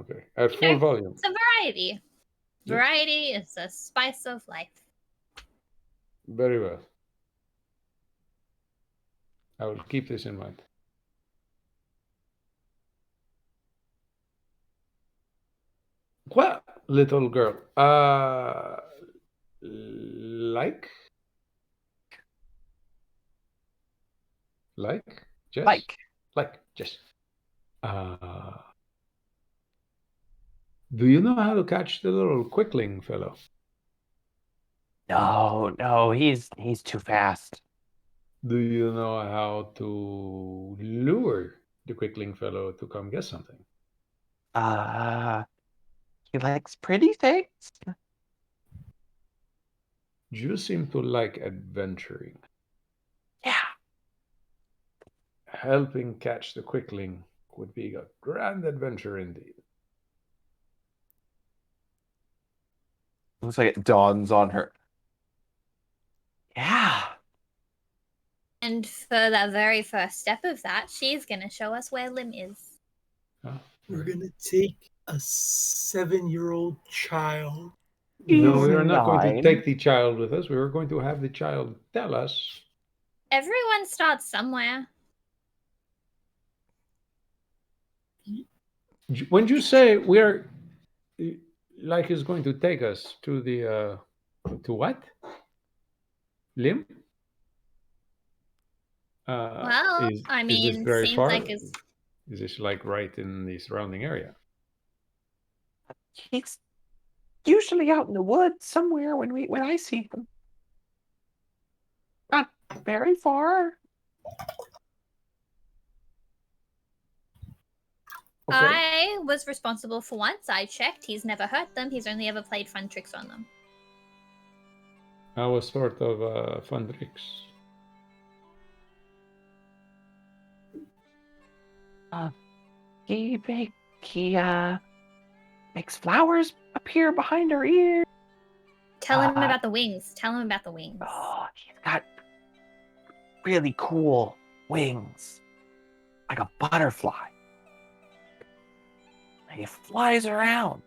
Okay, at You full know, volume. It's a variety. Yes. Variety is a spice of life. Very well. I will keep this in mind. Well, little girl, like, Jess? Like, Jess. Do you know how to catch the little quickling fellow? No, he's too fast. Do you know how to lure the quickling fellow to come get something? He likes pretty things. You seem to like adventuring. Yeah. Helping catch the quickling would be a grand adventure indeed. Looks like it dawns on her. Yeah. And for the very first step of that, she's gonna show us where Lim is. Huh? We're gonna take a 7-year-old child. No, He's we are not going to 9. take the child with us. We are going to have the child tell us. Everyone starts somewhere. When you say we are, like, is going to take us to the To what? Limb? Well, I Is this mean, very seems far? like it's Is this like right in the surrounding area? He's usually out in the woods somewhere when I see him. Not very far. Okay. I was responsible for once. I checked. He's never hurt them. He's only ever played fun tricks on them. Our sort of fun tricks. He makes flowers appear behind her ears. Tell him about the wings. Tell him about the wings. Oh, he's got really cool wings, like a butterfly. And he flies around.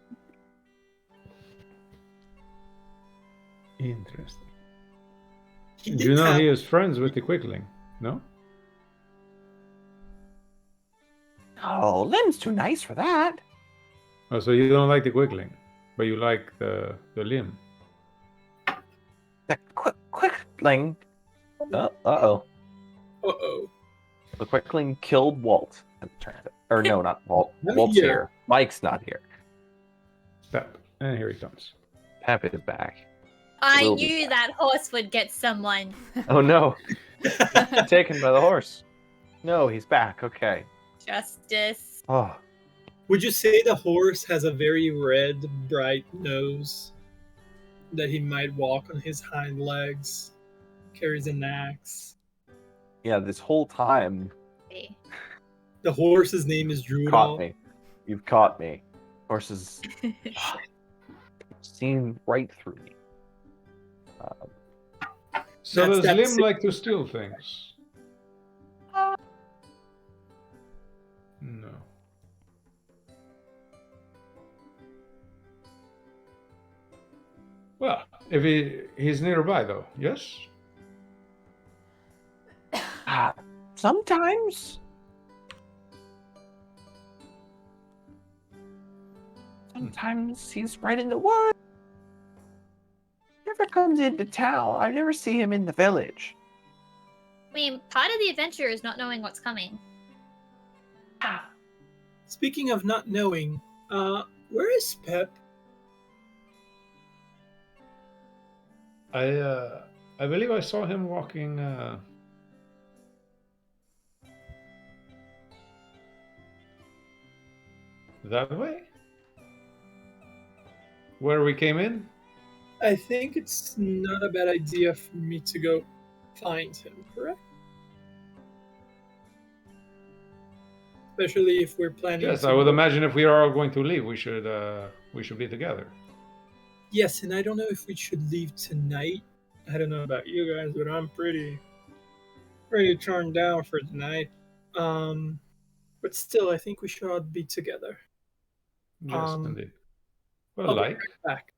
Interesting. He Do did you know have- he is friends with the quickling? No? Oh, Lim's too nice for that. Oh, so you don't like the quickling, but you like the limb. The quickling. Uh-oh. Uh-oh. The quickling killed Walt. Or no, not Walt. I'm Walt's here. here. Mike's not here. Step. And here he comes. Pep is back. I Will be knew back. that horse would get someone. Oh no. Taken by the horse. No, he's back. Okay. Justice. Oh, Would you say the horse has a very red, bright nose? That he might walk on his hind legs, carries an axe. yeah, this whole time The horse's name is you Drudal. caught me. You've caught me. Horses seen right through me. So That's does that Lim si- like to steal things? No. Well, if he's nearby though, yes? Sometimes. Sometimes he's right in the woods. Never comes into town. I never see him in the village. I mean, part of the adventure is not knowing what's coming. Speaking of not knowing, where is Pep? I believe I saw him walking that way? Where we came in? I think it's not a bad idea for me to go find him, correct? Especially if we're planning Yes, to I would go- imagine if we are all going to leave, we should be together. Yes, and I don't know if we should leave tonight. I don't know about you guys, but I'm pretty turned down for tonight. But still, I think we should all be together. Yes, indeed. Well, I'll be like, right back.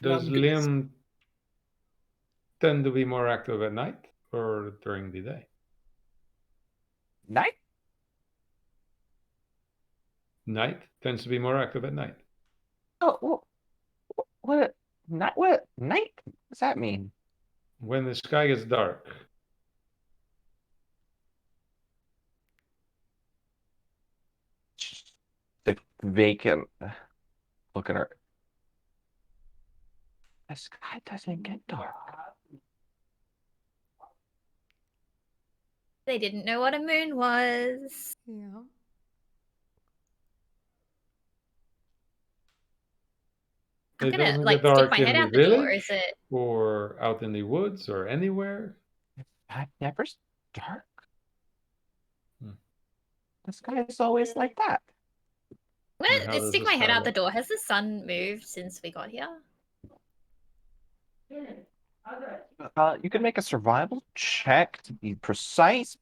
does I'm gonna- Liam tend to be more active at night or during the day? Night? Night tends to be more active at night. Oh, what night? What's that mean? When the sky gets dark. The vacant look at her. The sky doesn't get dark. They didn't know what a moon was. Yeah. I'm It gonna doesn't like get stick dark my in head the out the door. village Is it? or out in the woods or anywhere. It never dark. Hmm. The sky is always like that. I'm And how gonna does stick the my head sky out the look? door. Has the sun moved since we got here? You can make a survival check to be precise.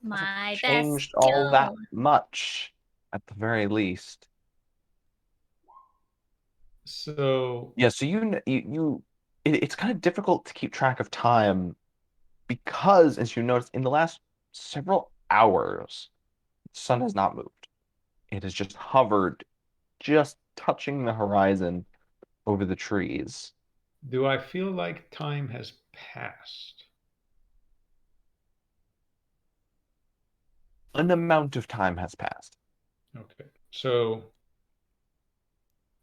My best Changed all that skill. much, at the very least. So Yeah, so it's kind of difficult to keep track of time because, as you notice, in the last several hours, the sun has not moved. It has just hovered, just touching the horizon over the trees. Do I feel like time has passed? An amount of time has passed. Okay. So,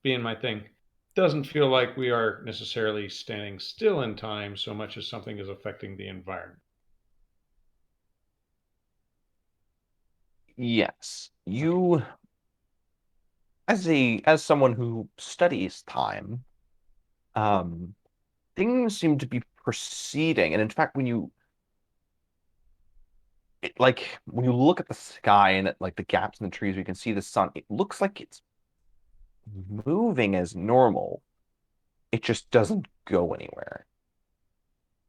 being my thing, doesn't feel like we are necessarily standing still in time so much as something is affecting the environment. Yes. You, as someone who studies time, um, things seem to be proceeding. And in fact, when you look at the sky and at like the gaps in the trees, you can see the sun. It looks like it's moving as normal. It just doesn't go anywhere.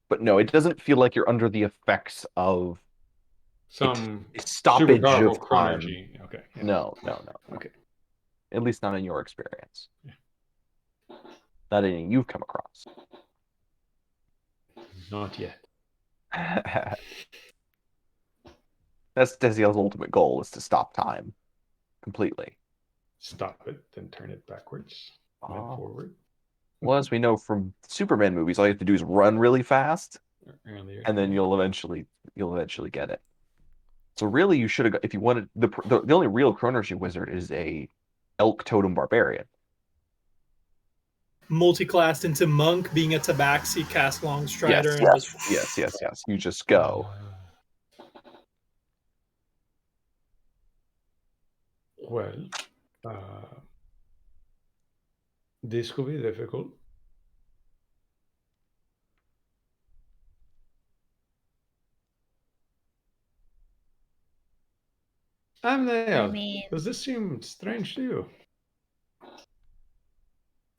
But no, it doesn't feel like you're under the effects of Some a super stoppage powerful of time. chronergy. Okay. Yeah. No. Okay. At least not in your experience. Yeah. Not any you've come across. Not yet. That's Desiel's ultimate goal, is to stop time completely. Stop it, then turn it backwards, then Oh. forward. Well, as we know from Superman movies, all you have to do is run really fast, Earlier. and then you'll eventually get it. So really, you should have got, if you wanted the only real chronergy wizard is a elk totem barbarian. Multi-classed into monk, being a tabaxi, cast long strider, and just Yes. You just go. Well, this could be difficult. I'm there. I mean- Does this seem strange to you?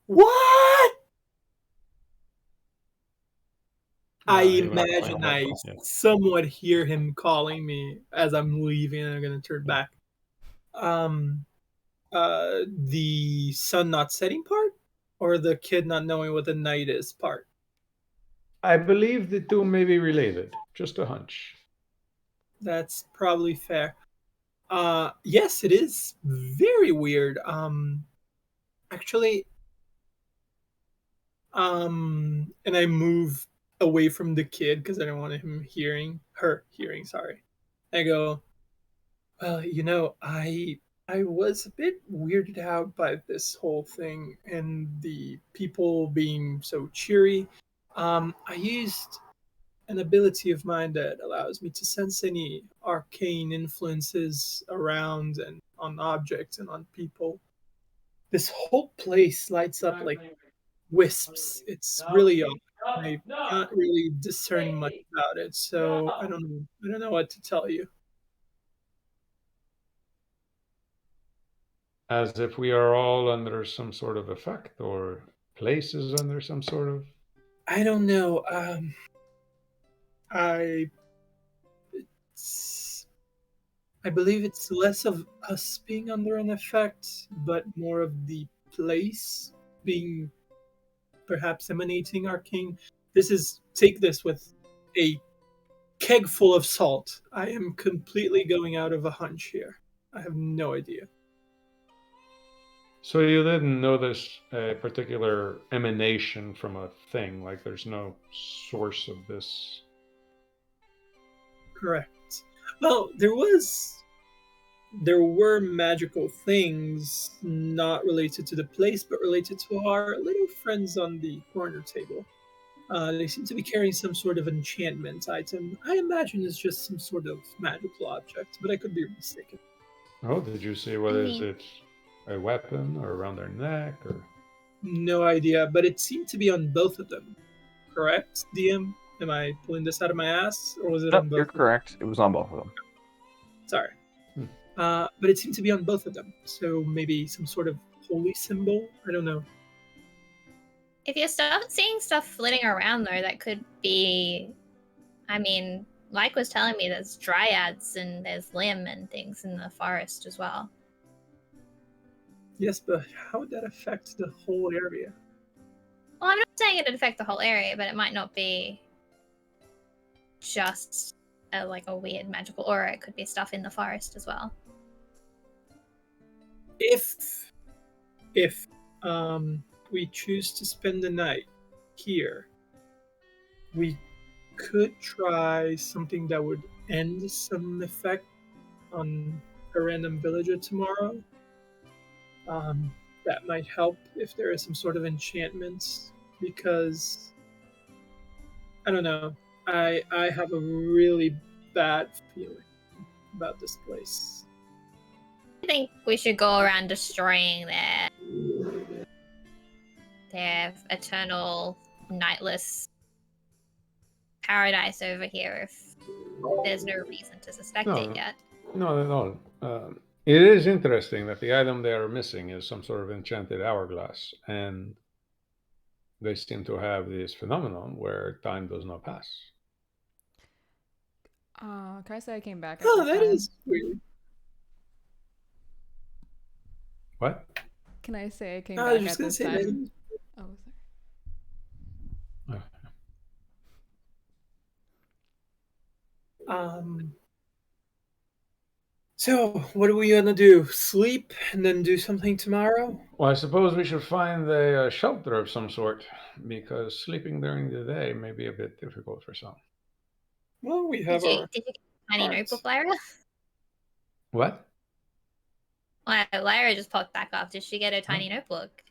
what? I you might imagine find I that, yeah. somewhat hear him calling me as I'm leaving, and I'm gonna turn back. The sun not setting part, or the kid not knowing what the night is part? I believe the two may be related. Just a hunch. That's probably fair. Yes, it is very weird. Actually, and I move away from the kid because I don't want her hearing. Sorry. I go, well, I was a bit weirded out by this whole thing and the people being so cheery. I used an ability of mine that allows me to sense any arcane influences around and on objects and on people. This whole place lights up like wisps. It's really odd. I can't really discern much about it, so I don't know what to tell you. As if we are all under some sort of effect, or places under some sort of. I don't know. I I believe it's less of us being under an effect, but more of the place being perhaps emanating arcane. Take this with a keg full of salt. I am completely going out of a hunch here. I have no idea. So you didn't notice a particular emanation from a thing, like there's no source of this. Correct. Well, there were magical things not related to the place, but related to our little friends on the corner table. They seem to be carrying some sort of enchantment item. I imagine it's just some sort of magical object, but I could be mistaken. Oh, did you see what is it? A weapon, or around their neck, or? No idea, but it seemed to be on both of them. Correct, DM? Am I pulling this out of my ass, or was it on both? You're correct. It was on both of them. Sorry. But it seemed to be on both of them. So maybe some sort of holy symbol? I don't know. If you start seeing stuff flitting around, though, that could be. I mean, Mike was telling me there's dryads and there's limb and things in the forest as well. Yes, but how would that affect the whole area? Well, I'm not saying it'd affect the whole area, but it might not be just like a weird magical aura. It could be stuff in the forest as well. If we choose to spend the night, here, we could try something that would end some effect on a random villager tomorrow. That might help if there is some sort of enchantment, because I don't know. I have a really bad feeling about this place. I think we should go around destroying their eternal nightless paradise over here if there's no reason to suspect No. it yet. Not at all. It is interesting that the item they are missing is some sort of enchanted hourglass, and they seem to have this phenomenon where time does not pass. Can I say I came back at Oh, this that time? is weird. What? Can I say I came I was back just at gonna this say time? that. Oh, sorry. So what are we gonna do? Sleep and then do something tomorrow? Well, I suppose we should find a shelter of some sort, because sleeping during the day may be a bit difficult for some. Well, we have our. Did you get a tiny arts. notebook, Lyra? What? Well, Lyra just popped back up. Did she get a tiny notebook?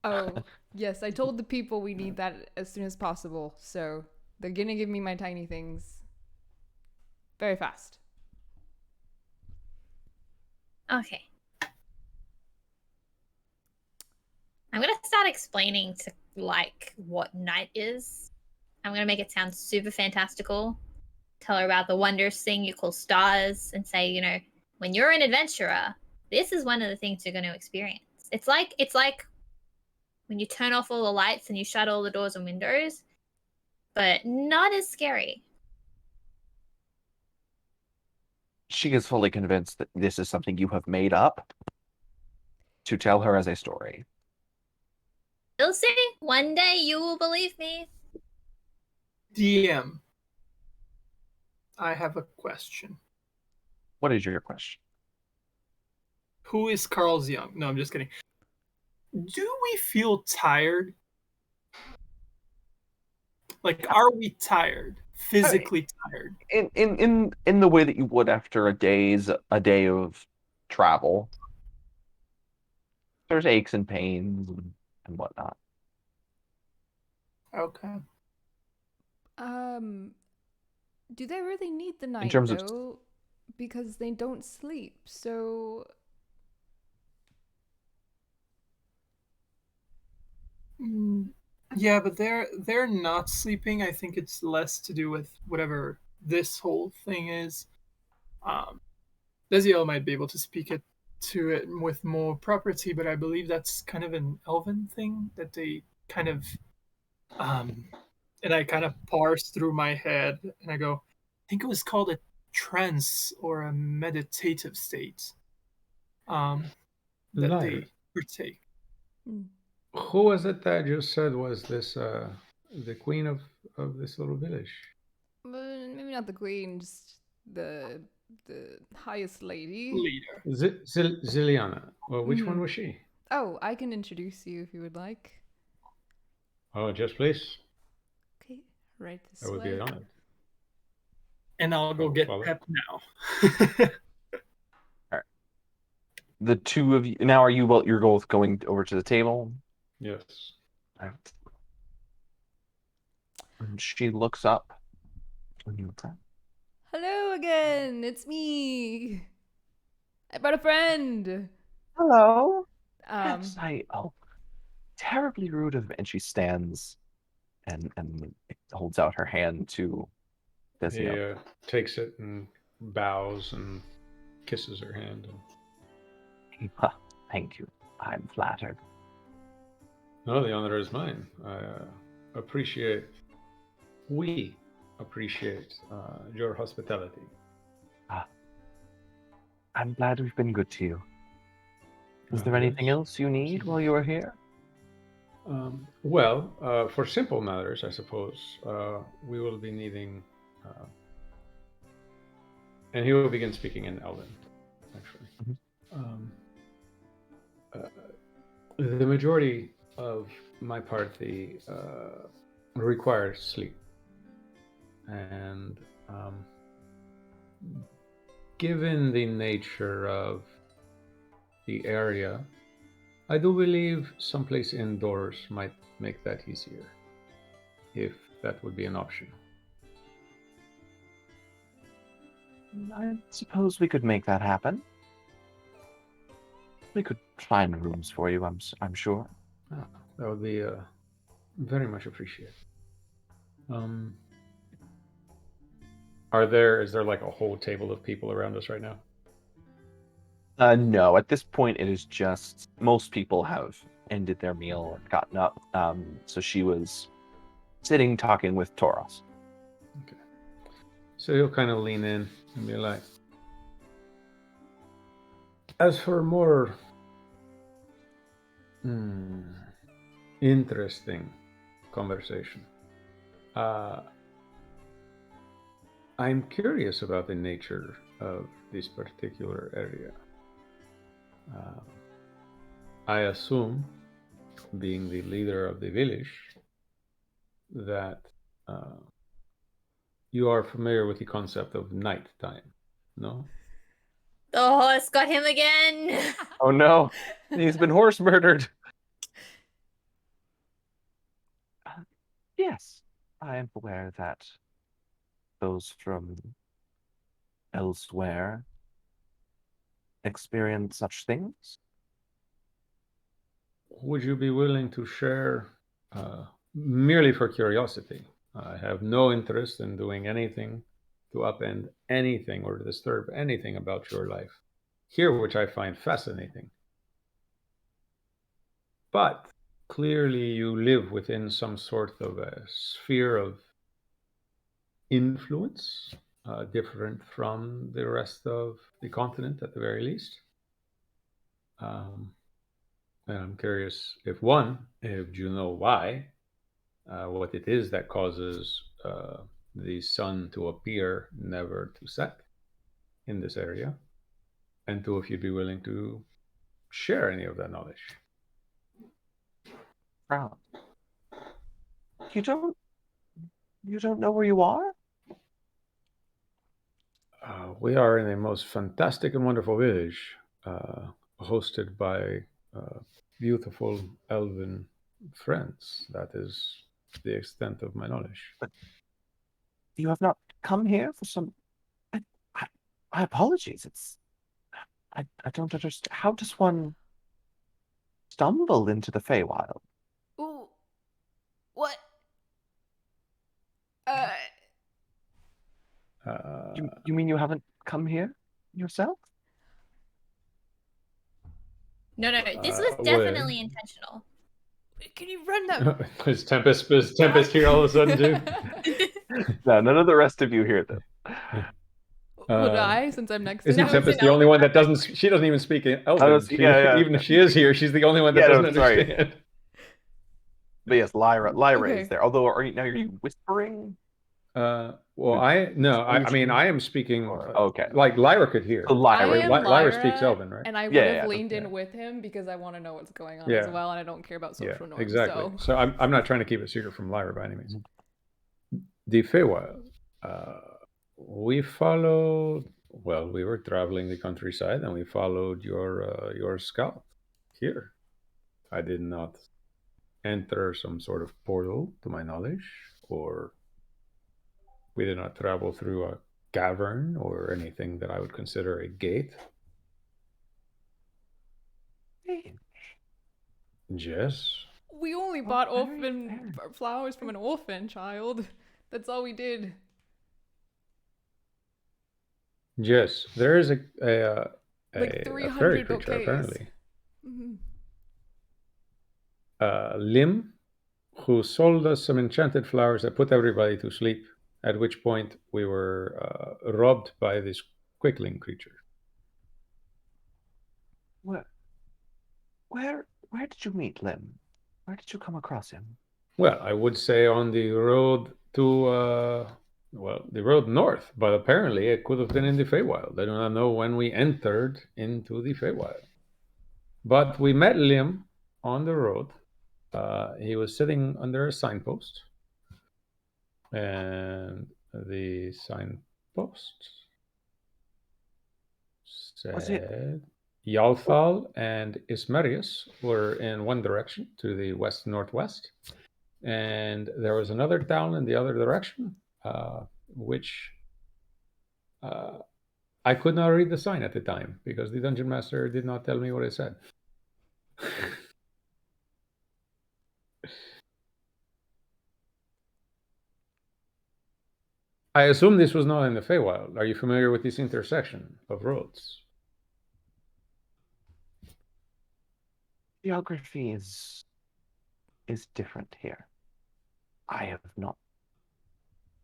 Oh, yes, I told the people we need that as soon as possible, so they're gonna give me my tiny things very fast. Okay. I'm gonna start explaining to like what night is. I'm gonna make it sound super fantastical. Tell her about the wondrous thing you call stars, and say, you know, when you're an adventurer, this is one of the things you're going to experience. It's like when you turn off all the lights and you shut all the doors and windows, but not as scary. She is fully convinced that this is something you have made up to tell her as a story. You'll see. One day you will believe me. DM. I have a question. What is your question? Who is Carl's Young? No, I'm just kidding. Do we feel tired? Like, are we tired? Physically tired? In the way that you would after a day of travel. There's aches and pains and whatnot. Okay. Do they really need the night terms of- though? Because they don't sleep, so Yeah, but they're not sleeping. I think it's less to do with whatever this whole thing is. Desiel might be able to speak to it with more property, but I believe that's kind of an elven thing that they kind of and I kind of parse through my head and I go, I think it was called a trance or a meditative state. That Lyra, they partake. who was it that you said was this the queen of this little village? maybe not the queen, just the highest lady. Leader. Ziliana. Well, which one was she? Oh, I can introduce you if you would like. Oh, just please. Okay, right this I would way. be honored. And I'll go get follow. Pep now. All right. The two of you now, are you both? You're both going over to the table. Yes. All right. And she looks up. Hello again, it's me. I brought a friend. Hello. Yes, terribly rude of me. And she stands and holds out her hand to He takes it and bows and kisses her hand. Thank you. I'm flattered. No, the honor is mine. We appreciate your hospitality. I'm glad we've been good to you. Is there Yes. anything else you need while you are here? Well, for simple matters, I suppose, we will be needing... and he will begin speaking in Elven, actually. Mm-hmm. The majority of my party require sleep. And given the nature of the area, I do believe someplace indoors might make that easier, if that would be an option. I suppose we could make that happen. We could find rooms for you, I'm sure. Ah, that would be very much appreciated. Is there like a whole table of people around us right now? No, at this point it is just most people have ended their meal and gotten up. So she was sitting talking with Toros. Okay. So you'll kind of lean in and be like, as for more interesting conversation, I'm curious about the nature of this particular area. I assume, being the leader of the village, that you are familiar with the concept of nighttime, no? The horse got him again. Oh no, he's been horse murdered. Yes, I am aware that those from elsewhere experience such things. Would you be willing to share, merely for curiosity? I have no interest in doing anything to upend anything or disturb anything about your life here, which I find fascinating. But clearly you live within some sort of a sphere of influence, different from the rest of the continent at the very least. And I'm curious if you know why, what it is that causes the sun to appear never to set in this area, and two, if you'd be willing to share any of that knowledge. Frown. You don't know where you are? We are in a most fantastic and wonderful village, hosted by beautiful elven friends. That is the extent of my knowledge. But you have not come here for some... I apologies. I don't understand. How does one stumble into the Feywild? Ooh. What? You mean you haven't come here yourself? No, this was definitely intentional. Can you run that? Is Tempest here all of a sudden, too? No, none of the rest of you hear them. Would I, since I'm next to Isn't him? Tempest the only one that doesn't? She doesn't even speak Elven. Even if she is here, she's the only one that doesn't understand. But yes, Lyra Okay. is there. Although, are you whispering? I am speaking. Okay. Like Lyra could hear. So Lyra, Lyra speaks Elven, right? And I would have leaned in with him because I want to know what's going on as well, and I don't care about social norms. Exactly. So I'm not trying to keep it secret from Lyra by any means. The Feywild. We followed. Well, we were traveling the countryside, and we followed your scout here. I did not enter some sort of portal, to my knowledge, or we did not travel through a cavern or anything that I would consider a gate. Yes. We only bought orphan flowers from an orphan child. That's all we did. Yes, there is a like 300 fairy creature, bouquets. apparently. Mm-hmm. Lim, who sold us some enchanted flowers that put everybody to sleep, at which point we were robbed by this quickling creature. Where did you meet Lim? Where did you come across him? Well, I would say on the road to, the road north, but apparently it could have been in the Feywild. I do not know when we entered into the Feywild. But we met Lim on the road, he was sitting under a signpost, and the signpost said Yalthal and Ismarius were in one direction to the west-northwest, and there was another town in the other direction, which I could not read the sign at the time because the dungeon master did not tell me what it said. I assume this was not in the Feywild. Are you familiar with this intersection of roads? Geography is different here. I have not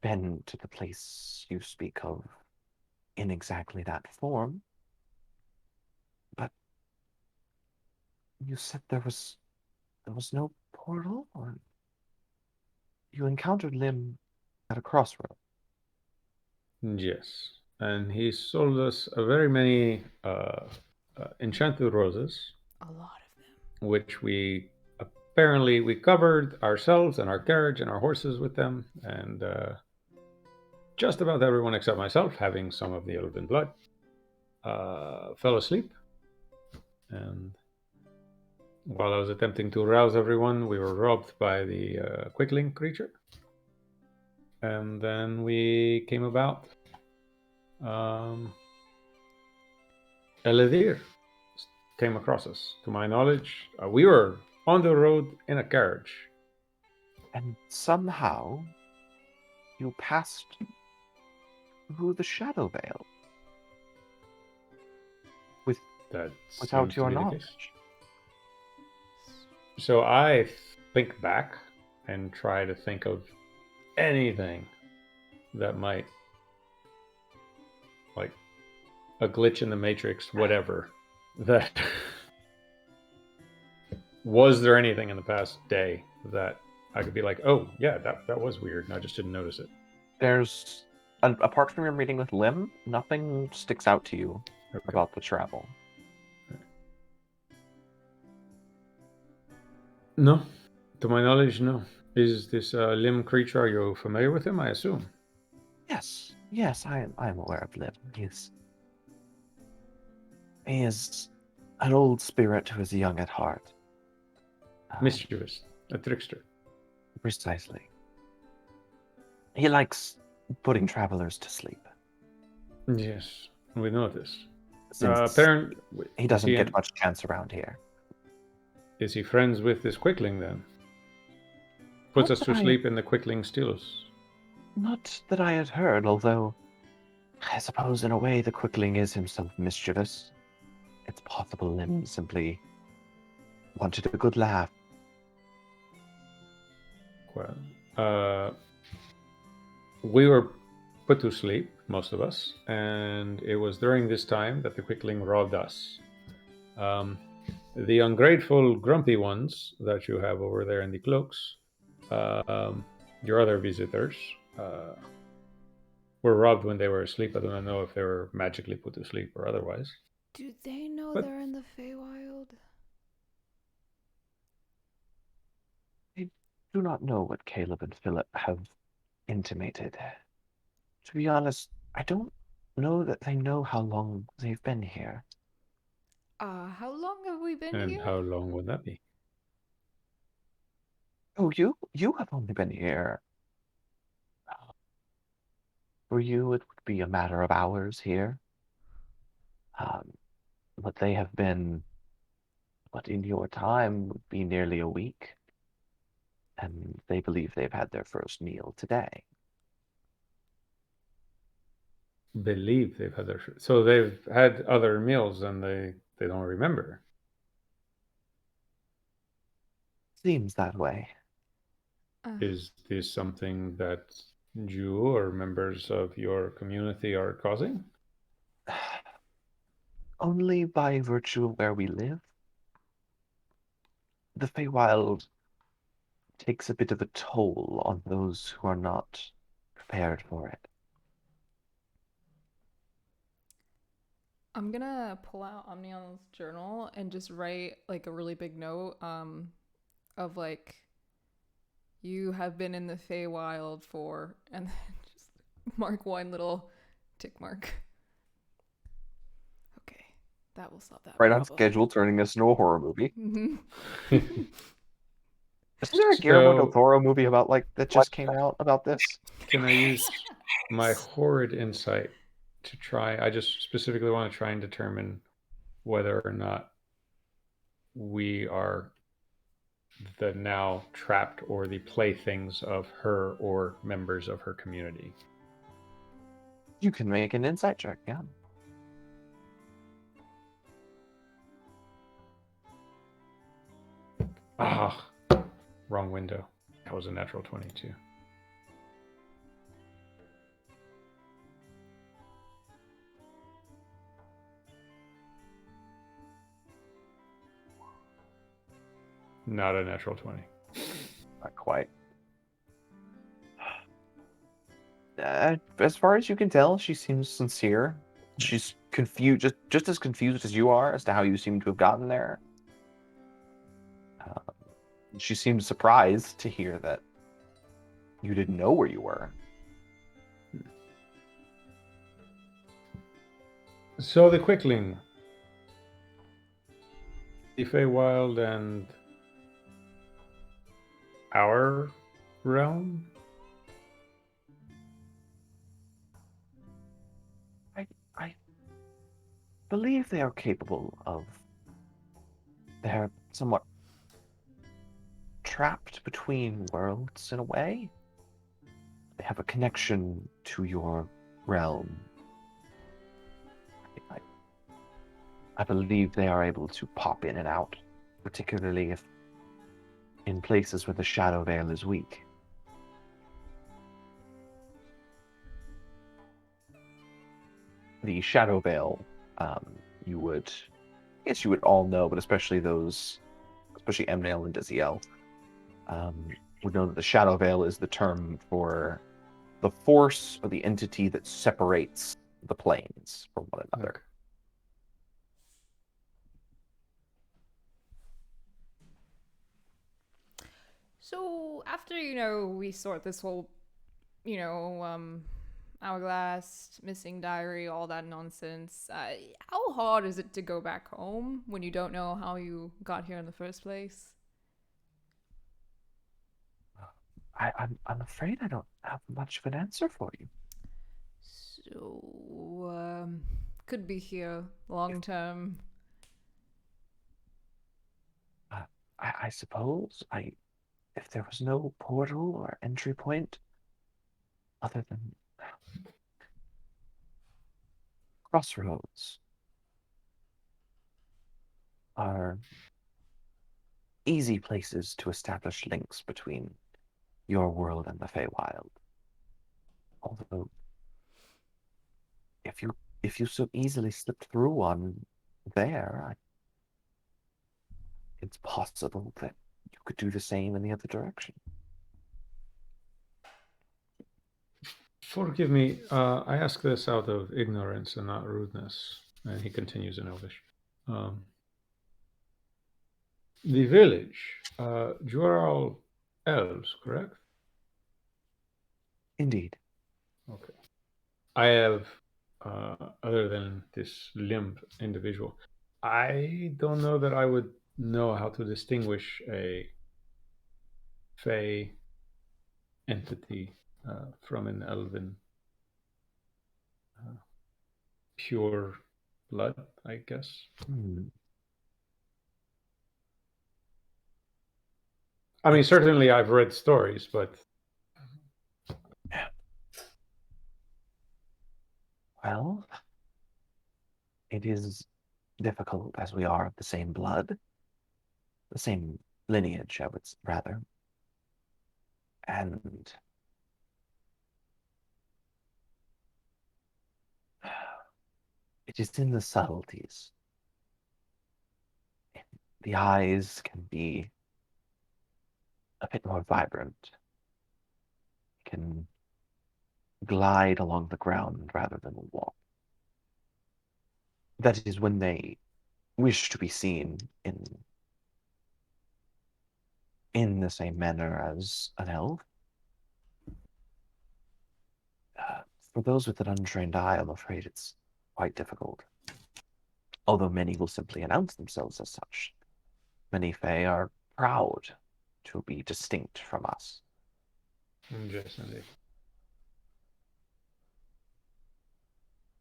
been to the place you speak of in exactly that form, but you said there was no portal, or you encountered Lim at a crossroad. Yes, and he sold us a very many enchanted roses, A lot of them. which we apparently we covered ourselves and our carriage and our horses with them, and just about everyone except myself, having some of the elven blood, fell asleep. And while I was attempting to rouse everyone, we were robbed by the quickling creature. And then we came about. Eladir came across us. To my knowledge, we were on the road in a carriage. And somehow you passed through the shadow veil That without seems to your be the knowledge. case. So I think back and try to think of anything that might, like a glitch in the matrix, whatever, that was there anything in the past day that I could be like, oh yeah, that was weird and I just didn't notice it. There's, apart from your meeting with Lim, nothing sticks out to you about the travel. No, to my knowledge, no. Is this Lim creature, are you familiar with him, I assume? Yes, I am aware of Lim. He is an old spirit who is young at heart. Mischievous, a trickster. Precisely. He likes putting travelers to sleep. Yes, we noticed. Since Apparently, he doesn't get much chance around here. Is he friends with this quickling then? Puts us to sleep and the quickling steals. Not that I had heard, although I suppose in a way the quickling is himself mischievous. It's possible Lim simply wanted a good laugh. Well, we were put to sleep, most of us, and it was during this time that the quickling robbed us. The ungrateful, grumpy ones that you have over there in the cloaks, your other visitors, were robbed when they were asleep. I don't know if they were magically put to sleep or otherwise. Do they know they're in the Feywild? I do not know what Caleb and Philip have intimated. To be honest, I don't know that they know how long they've been here. How long have we been And here? how long would that be? Oh, you have only been here. For you, it would be a matter of hours here. But they have been, what in your time would be nearly a week. And they believe they've had their first meal today. Believe they've had their... So they've had other meals and they don't remember. Seems that way. Is this something that you or members of your community are causing? Only by virtue of where we live. The Feywild takes a bit of a toll on those who are not prepared for it. I'm gonna pull out Omnion's journal and just write like a really big note. of like, you have been in the Feywild for, and then just mark one little tick mark. Okay, that will solve that Right problem. on schedule, turning us into a horror movie. Mm-hmm. Isn't there a Guillermo del So, Toro movie about that just came out about this? can I use my horrid insight to try? I just specifically want to try and determine whether or not we are the now trapped or the playthings of her or members of her community. You can make an insight check, yeah. Ah, wrong window. That was a natural 22. Not a natural 20. Not quite. As far as you can tell, she seems sincere. She's confused, just as confused as you are as to how you seem to have gotten there. She seems surprised to hear that you didn't know where you were. So the quickling, the Feywild, and our realm. I believe they are capable of. They're somewhat trapped between worlds in a way. They have a connection to your realm. I believe they are able to pop in and out, particularly if in places where the shadow veil is weak. The shadow veil, you would, I guess you would all know, but especially Emnail and Desiel, would know that the shadow veil is the term for the force or the entity that separates the planes from one another. Okay. So after we sort this whole hourglass, missing diary, all that nonsense, how hard is it to go back home when you don't know how you got here in the first place? I'm afraid I don't have much of an answer for you. So could be here long term. I suppose if there was no portal or entry point other than crossroads are easy places to establish links between your world and the Feywild. Although, if you so easily slipped through one there, it's possible that you could do the same in the other direction. Forgive me, I ask this out of ignorance and not rudeness. And he continues in Elvish. The village, you are all elves, correct? Indeed. Okay. I have, other than this limp individual, I don't know that I would know how to distinguish a Fey entity from an elven pure blood, I guess. I mean, certainly I've read stories, but... Well, it is difficult as we are of the same blood, the same lineage, I would rather. And it is in the subtleties. The eyes can be a bit more vibrant, can glide along the ground rather than walk. That is when they wish to be seen in the same manner as an elf. For those with an untrained eye, I'm afraid it's quite difficult. Although many will simply announce themselves as such. Many Fae are proud to be distinct from us. Yes, indeed.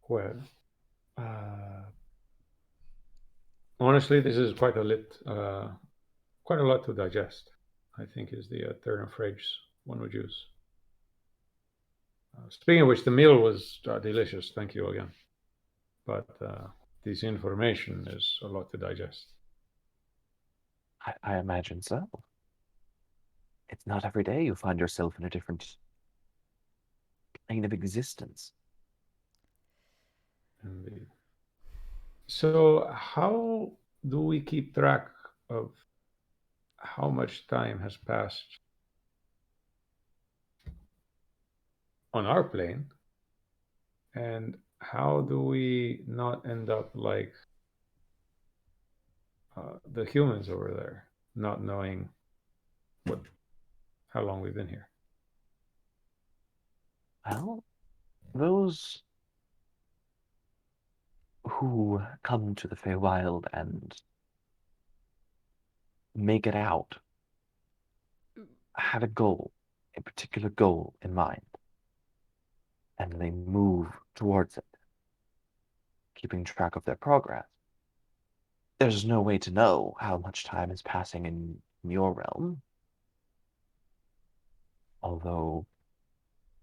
Well, honestly, this is quite a lot to digest. I think is the turn of phrase one would use. Speaking of which, the meal was delicious. Thank you again. But this information is a lot to digest. I imagine so. It's not every day you find yourself in a different plane of existence. Indeed. So, how do we keep track of how much time has passed on our plane? And how do we not end up like the humans over there, not knowing how long we've been here? Well, those who come to the Feywild and make it out have a goal, a particular goal in mind, and they move towards it, keeping track of their progress. There's no way to know how much time is passing in your realm, although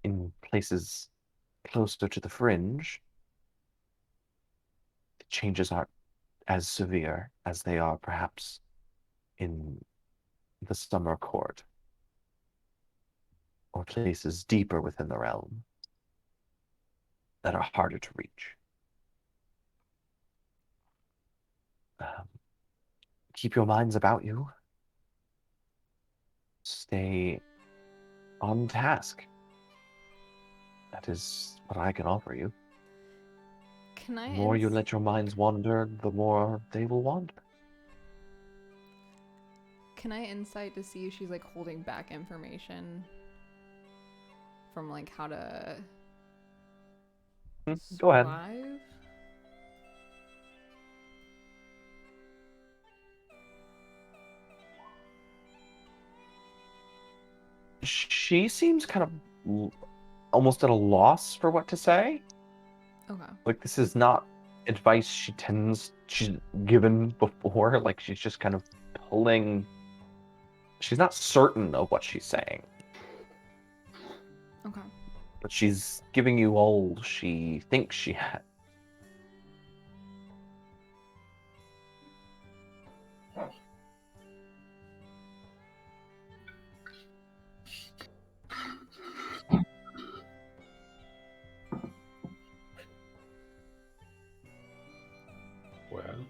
in places closer to the fringe, the changes aren't as severe as they are perhaps in the summer court or places deeper within the realm that are harder to reach. Keep your minds about you. Stay on task. That is what I can offer you. Can I The more you let your minds wander, the more they will wander. Can I insight to see if she's like holding back information from like how to Go ahead. survive? She seems kind of almost at a loss for what to say. Okay. Like, this is not advice she's given before. Like, she's just kind of pulling. She's not certain of what she's saying. Okay. But she's giving you all she thinks she had. Well,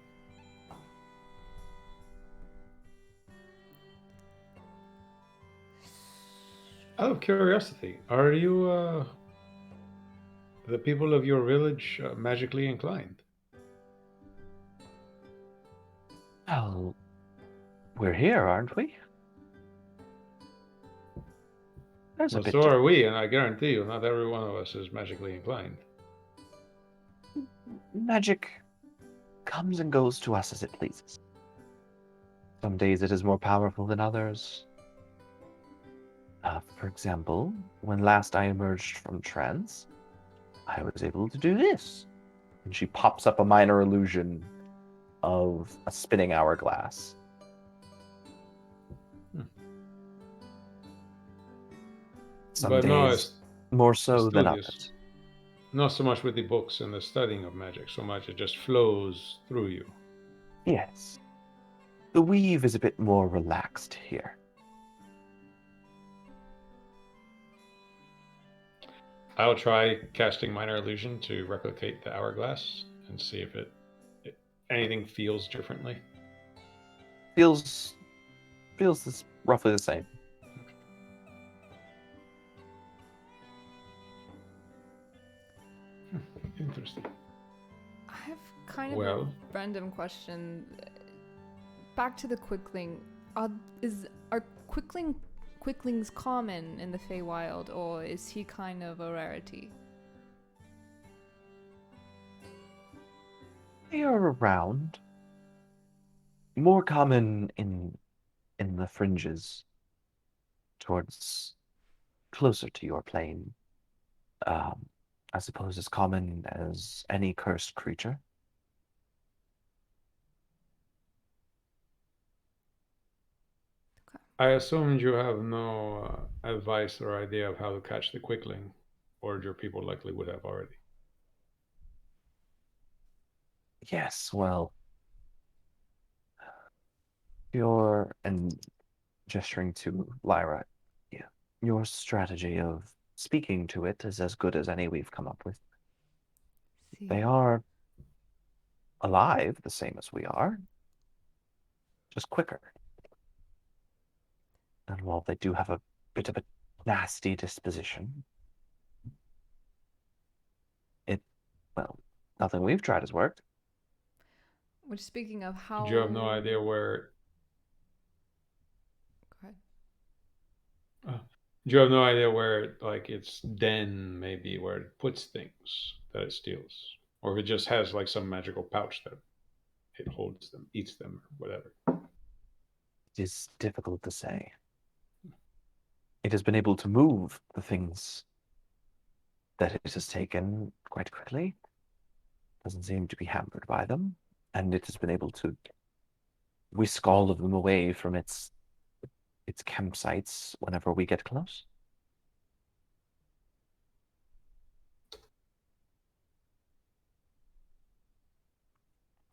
out of curiosity, are you the people of your village magically inclined? Well, we're here, aren't we? There's a Well, bit so are we, and I guarantee you, not every one of us is magically inclined. Magic comes and goes to us as it pleases. Some days it is more powerful than others. For example, when last I emerged from trance, I was able to do this. And she pops up a minor illusion of a spinning hourglass. Some But no, days it's more so than studious. others. Not so much with the books and the studying of magic, so much it just flows through you. Yes. The weave is a bit more relaxed here. I'll try casting minor illusion to replicate the hourglass and see if anything feels differently. Feels this roughly the same. Interesting. I have kind of a random question. Back to the quickling. Are quicklings common in the Feywild, or is he kind of a rarity? They are around. More common in the fringes, towards closer to your plane. I suppose as common as any cursed creature. I assumed you have no advice or idea of how to catch the quickling, or your people likely would have already. Yes, well, and gesturing to Lyra, yeah, your strategy of speaking to it is as good as any we've come up with. See. They are alive, the same as we are, just quicker. And while they do have a bit of a nasty disposition, well, nothing we've tried has worked. Which, speaking of how... You have no idea where... Go ahead. You have no idea where, like, its den maybe, where it puts things that it steals. Or if it just has, like, some magical pouch that it holds them, eats them, or whatever. It is difficult to say. It has been able to move the things that it has taken quite quickly. Doesn't seem to be hampered by them. And it has been able to whisk all of them away from its campsites whenever we get close.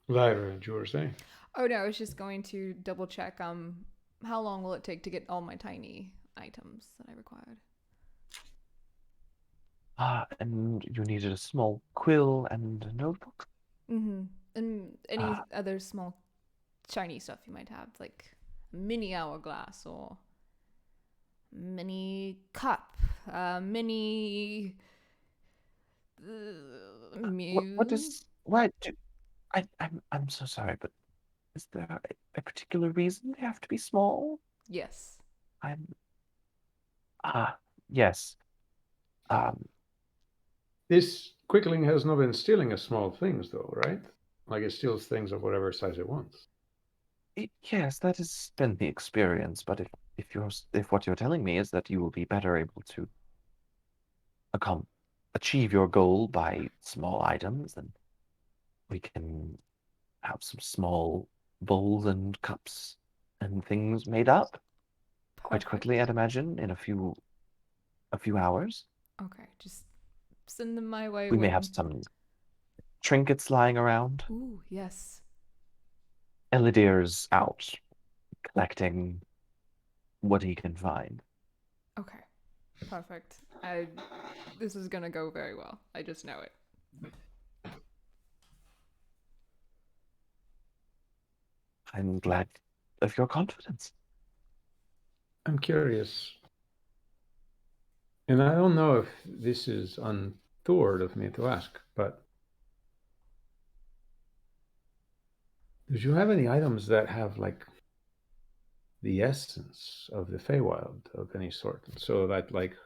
Lyra, you were saying? Oh no, I was just going to double check how long will it take to get all my tiny items that I required? And you needed a small quill and a notebook? Mm-hmm. And any other small shiny stuff you might have, like a mini hourglass or mini cup, mini... I'm so sorry, but is there a particular reason they have to be small? Yes. Yes. This quickling has not been stealing small things, though, right? Like, it steals things of whatever size it wants. Yes, that has been the experience, but if what you're telling me is that you will be better able to achieve your goal by small items, then we can have some small bowls and cups and things made up quite quickly, I'd imagine, in a few hours. Okay, just send them my way. We may have some trinkets lying around. Ooh, yes. Elidir's out collecting what he can find. Okay, perfect. This is gonna go very well. I just know it. I'm glad of your confidence. I'm curious. And I don't know if this is untoward of me to ask, but did you have any items that have, like, the essence of the Feywild of any sort? So that, like,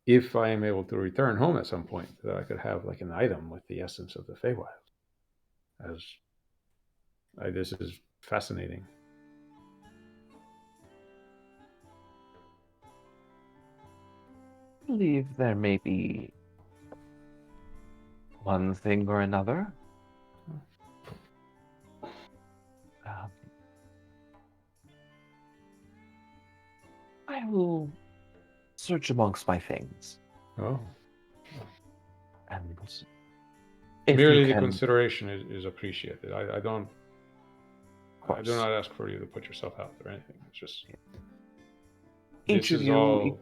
if I am able to return home at some point, that I could have, like, an item with the essence of the Feywild. This is fascinating. I believe there may be one thing or another. I will search amongst my things. Oh. And merely the consideration is appreciated. I do not ask for you to put yourself out or anything. It's just this is all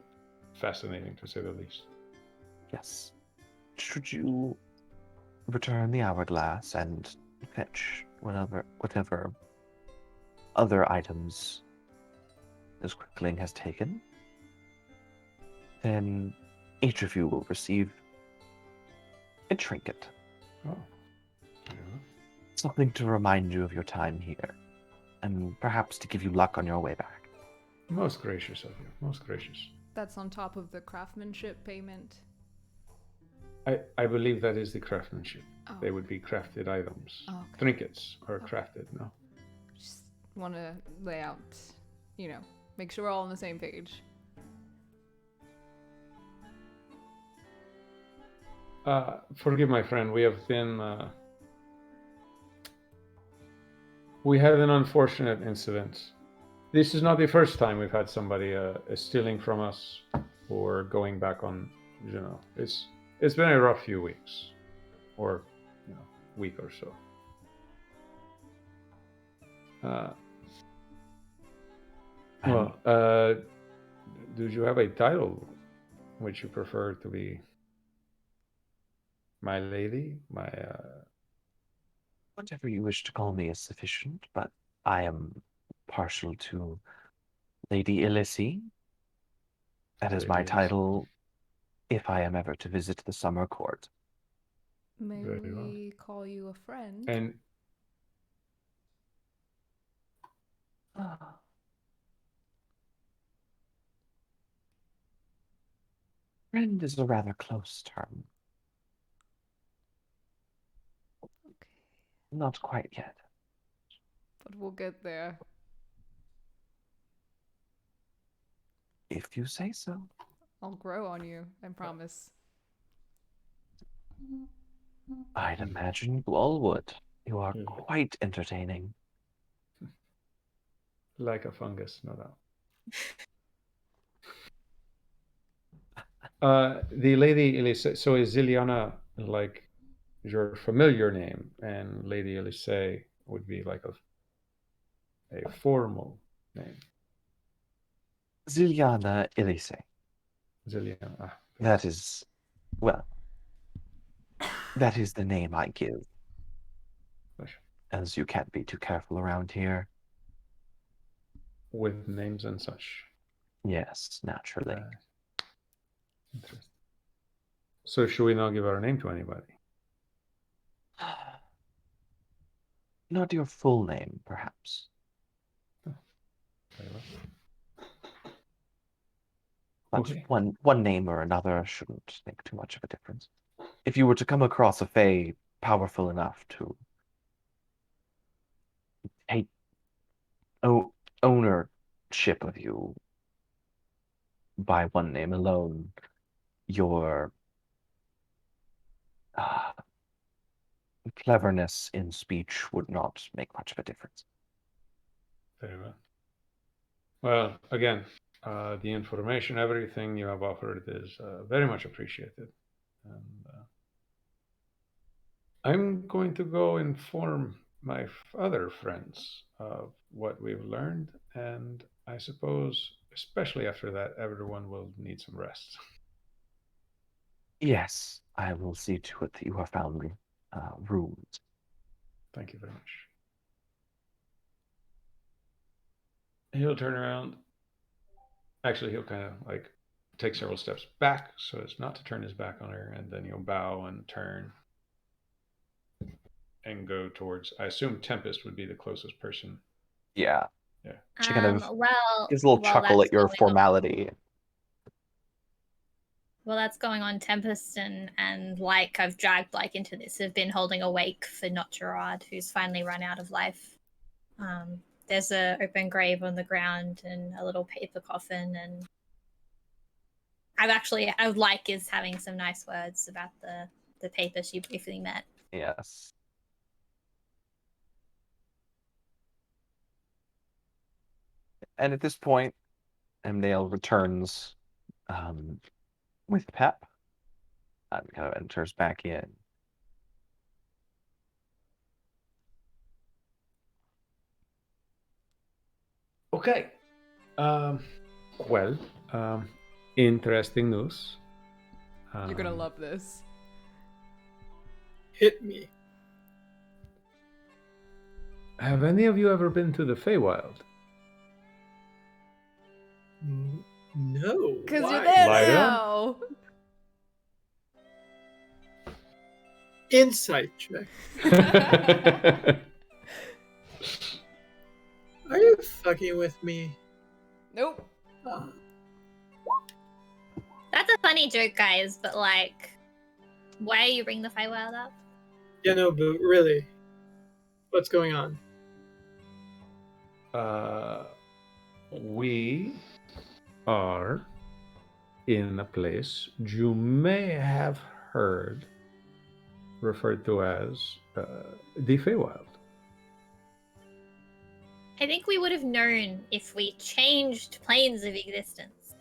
fascinating, to say the least. Yes. Should you return the hourglass and fetch whatever other items this quickling has taken, then each of you will receive a trinket. Oh. Yeah. Something to remind you of your time here, and perhaps to give you luck on your way back. Most gracious of you. Most gracious. That's on top of the craftsmanship payment. I believe that is the craftsmanship. Oh. They would be crafted items. Oh, okay. Trinkets are crafted, no? Just want to lay out, make sure we're all on the same page. Forgive my friend, we have been... we had an unfortunate incident. This is not the first time we've had somebody stealing from us or going back on, it's been a rough few weeks, or week or so. Do you have a title which you prefer to be my lady, my? Whatever you wish to call me is sufficient, but I am partial to Lady Ilisi. That is my title if I am ever to visit the summer court. May Very we call you a friend? And friend is a rather close term. Okay. Not quite yet. But we'll get there. If you say so. I'll grow on you, I promise. I'd imagine you all would. You are quite entertaining. like a fungus, no doubt. The Lady Elise, so is Ziliana like your familiar name, and Lady Elise would be like a formal name? Ziliana Elise. Ziliana. That is, well, that is the name I give. As you can't be too careful around here. With names and such. Yes, naturally. Interesting. So should we not give our name to anybody? Not your full name, perhaps. Oh, very well. But Okay. one name or another shouldn't make too much of a difference. If you were to come across a fae powerful enough to take ownership of you by one name alone, your cleverness in speech would not make much of a difference. Very well. Well, again, the information, everything you have offered is very much appreciated. And I'm going to go inform my other friends of what we've learned, and I suppose, especially after that, everyone will need some rest. Yes, I will see to it that you are found rooms. Thank you very much. He'll turn around. Actually, he'll kind of like take several steps back so as not to turn his back on her, and then he'll bow and turn and go towards, I assume Tempest would be the closest person. Yeah. Yeah. She kind of well, gives a little chuckle that's at your going formality. Well, that's going on. Tempest and I've dragged into this, have been holding a wake for Notcherad, who's finally run out of life. There's a open grave on the ground and a little paper coffin, and is having some nice words about the paper she briefly met. Yes. And at this point, Amnale returns with Pep and kind of enters back in. Okay. Interesting news. You're gonna love this. Hit me. Have any of you ever been to the Feywild? No. Because why? you're there Lyra? now. Insight check. Are you fucking with me? Nope. That's a funny joke, guys, but like, why are you bringing the Feywild up? Yeah, no, but really, what's going on? We are in a place you may have heard referred to as the Feywild. I think we would have known if we changed planes of existence.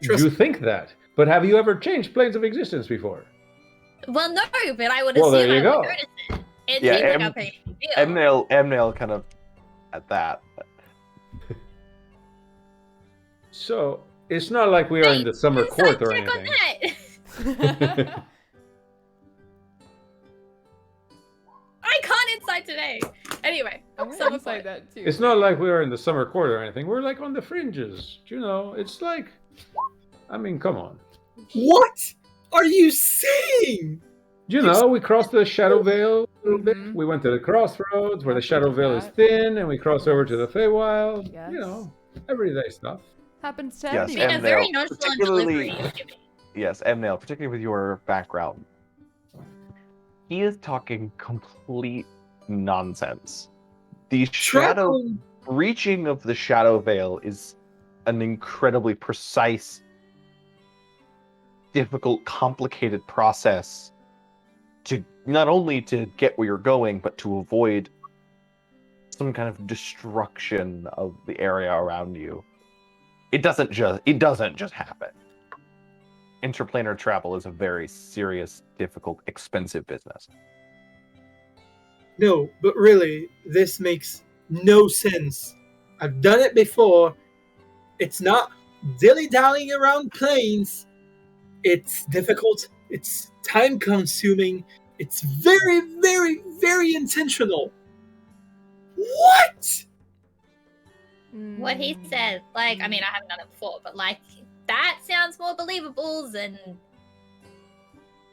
You think that, but have you ever changed planes of existence before? Well, no, but I would Well, assume there you I go. would notice it. It Yeah, seems like a pretty big deal. Amnail kind of at that. So it's not like we are in the summer court or Inside check anything. on that. I can't inside today. Anyway, I'm gonna summer inside court. that too. It's not like we are in the summer court or anything. We're like on the fringes. You know, it's like, I mean, come on. What are you saying? You know, we crossed the Shadow Veil a little bit. Mhm. We went to the crossroads where the I've Shadow heard of Veil is that. thin, and we crossed over to the Feywild. Yes. You know, everyday stuff. Happens to Yes, everyone. Been a very Amnail, nonchalant delivery particularly. you've given. Yes, Amnail, particularly with your background. He is talking complete nonsense. The shadow breaching of the Shadow Veil is an incredibly precise, difficult, complicated process to not only to get where you're going, but to avoid some kind of destruction of the area around you. It doesn't just happen. Interplanar travel is a very serious, difficult, expensive business. No, but really, this makes no sense. I've done it before. It's not dilly-dallying around planes. It's difficult. It's time-consuming. It's very, very, very intentional. What? What he said, like, I mean, I haven't done it before, but like, that sounds more believable than,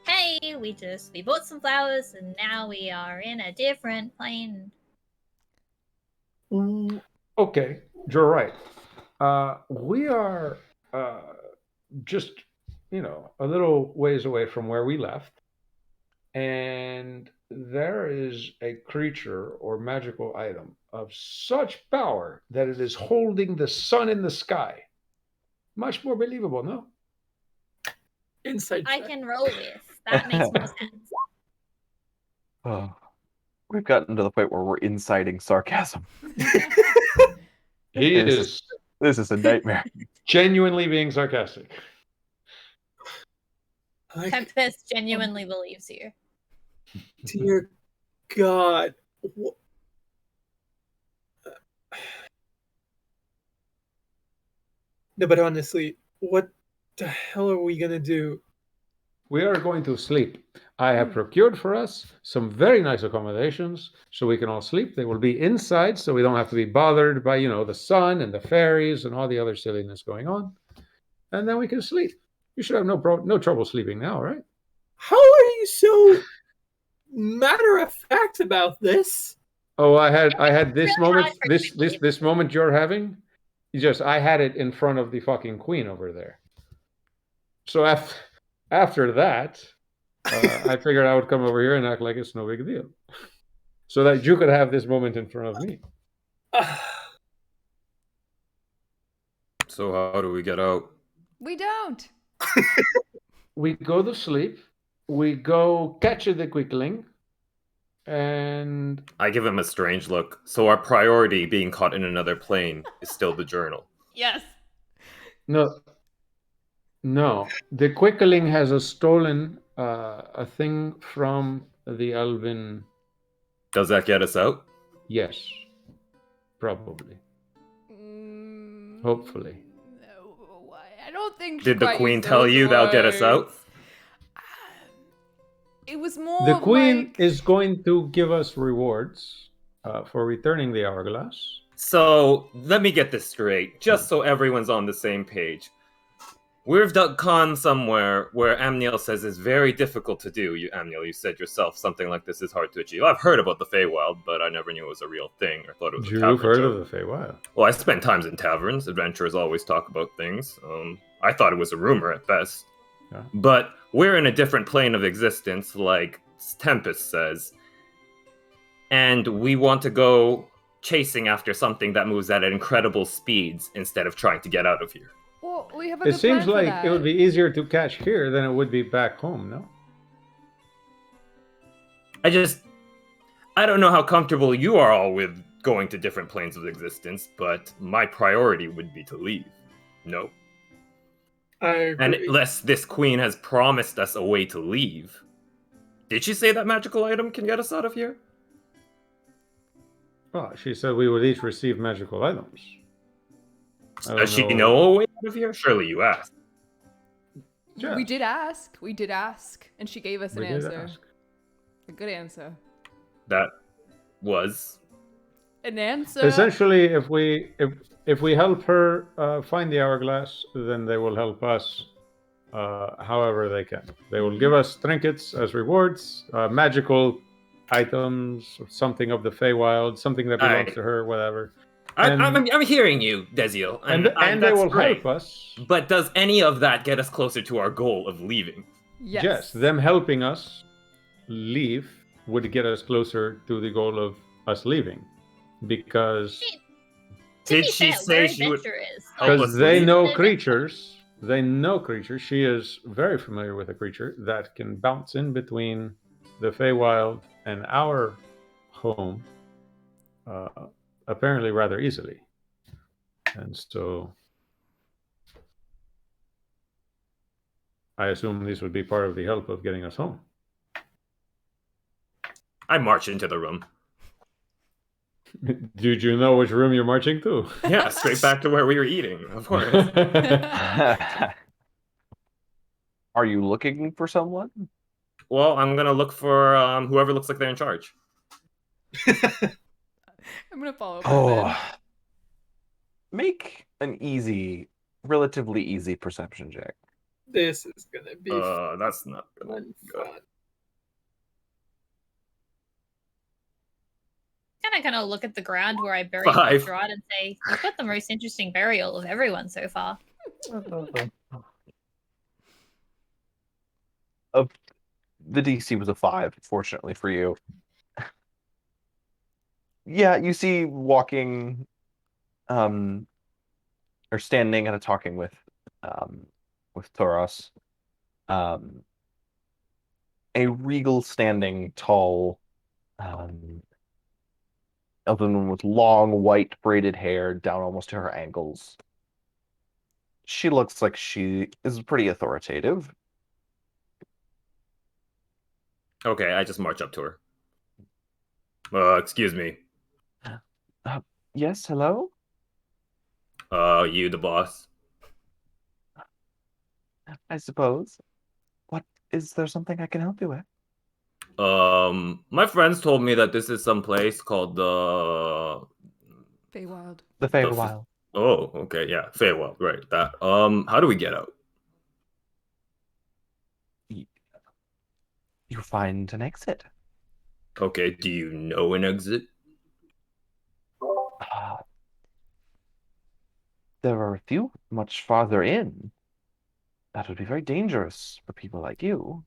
hey, we bought some flowers and now we are in a different plane. Okay, you're right. We are just, you know, a little ways away from where we left. And there is a creature or magical item of such power that it is holding the sun in the sky. Much more believable, no? Inside I check. can roll with. That makes more sense. Oh, we've gotten to the point where we're inciting sarcasm. He This is This is a nightmare. genuinely being sarcastic. Tempest genuinely believes you. Dear God. No, but honestly, what the hell are we gonna do? We are going to sleep. I have procured for us some very nice accommodations so we can all sleep. They will be inside so we don't have to be bothered by, you know, the sun and the fairies and all the other silliness going on. And then we can sleep. You should have no trouble sleeping now, right? How are you so matter of fact about this? Oh, I had this really moment, hard for this moment you're having. I had it in front of the fucking queen over there. So after that, I figured I would come over here and act like it's no big deal, so that you could have this moment in front of me. So how do we get out? We don't. We go to sleep. We go catch the quickling, and I give him a strange look. So our priority, being caught in another plane, is still the journal. Yes. No, the quickling has stolen a thing from the Elven. Does that get us out? Yes, probably. Hopefully. No, I don't think. Did the queen tell you that'll get us out? It was more. The queen like... is going to give us rewards for returning the hourglass. So let me get this straight, just so everyone's on the same page. We've done con somewhere where Amniel says it's very difficult to do. Amniel, you said yourself something like this is hard to achieve. I've heard about the Feywild, but I never knew it was a real thing or thought it was a tavern You've heard joke. of the Feywild? Well, I spent times in taverns. Adventurers always talk about things. I thought it was a rumor at best. Yeah. But we're in a different plane of existence, like Tempest says. And we want to go chasing after something that moves at incredible speeds instead of trying to get out of here. Well, we have a It good seems plan for like that. it would be easier to catch here than it would be back home, no? I don't know how comfortable you are all with going to different planes of existence, but my priority would be to leave. No. I agree. And unless this queen has promised us a way to leave. Did she say that magical item can get us out of here? Well, she said we would each receive magical items. Does she know a way out of here? Surely you asked. Yeah. We did ask, and she gave us an We did answer. ask. A good answer. That was... An answer. Essentially, if we help her find the hourglass, then they will help us however they can. They will give us trinkets as rewards, magical items, something of the Feywild, something that belongs to her, whatever. I'm hearing you, Desiel. And they will help us. But does any of that get us closer to our goal of leaving? Yes. Them helping us leave would get us closer to the goal of us leaving. Because Did she say she would help us they leave? know creatures. They know creatures. She is very familiar with a creature that can bounce in between the Feywild and our home, apparently rather easily. And so I assume this would be part of the help of getting us home. I march into the room. Did you know which room you're marching to? Yeah, straight back to where we were eating, of course. Are you looking for someone? Well, I'm gonna look for whoever looks like they're in charge. I'm gonna follow up. Make an relatively easy perception check. This is gonna be That's not gonna fun. Kind of look at the ground where I buried 5. my rod and say, "You've got the most interesting burial of everyone so far." The DC was a 5, fortunately for you. Yeah, you see walking, or standing and talking with Toros, a regal standing, tall, other than with long white braided hair down almost to her ankles. She looks like she is pretty authoritative. Okay, I just march up to her. Excuse me. Yes, hello? You the boss? I suppose. Is there something I can help you with? My friends told me that this is some place called the Feywild. The Feywild. Oh, okay, yeah, Feywild, right? That. How do we get out? You find an exit. Okay, do you know an exit? There are a few much farther in. That would be very dangerous for people like you.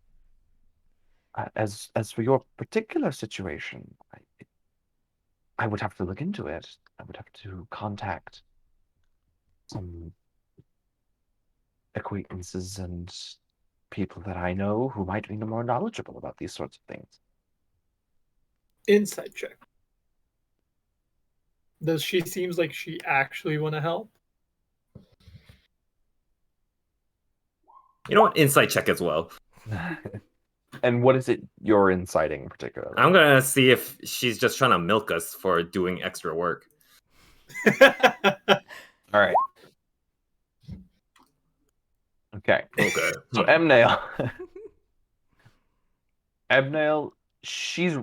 As for your particular situation, I would have to look into it. I would have to contact some acquaintances and people that I know who might be more knowledgeable about these sorts of things. Insight check. Does she seems like she actually want to help? You know what? Insight check as well. And what is it you're inciting particularly? I'm gonna see if she's just trying to milk us for doing extra work. All right. Okay. Okay. So Emnail. Emnail, she's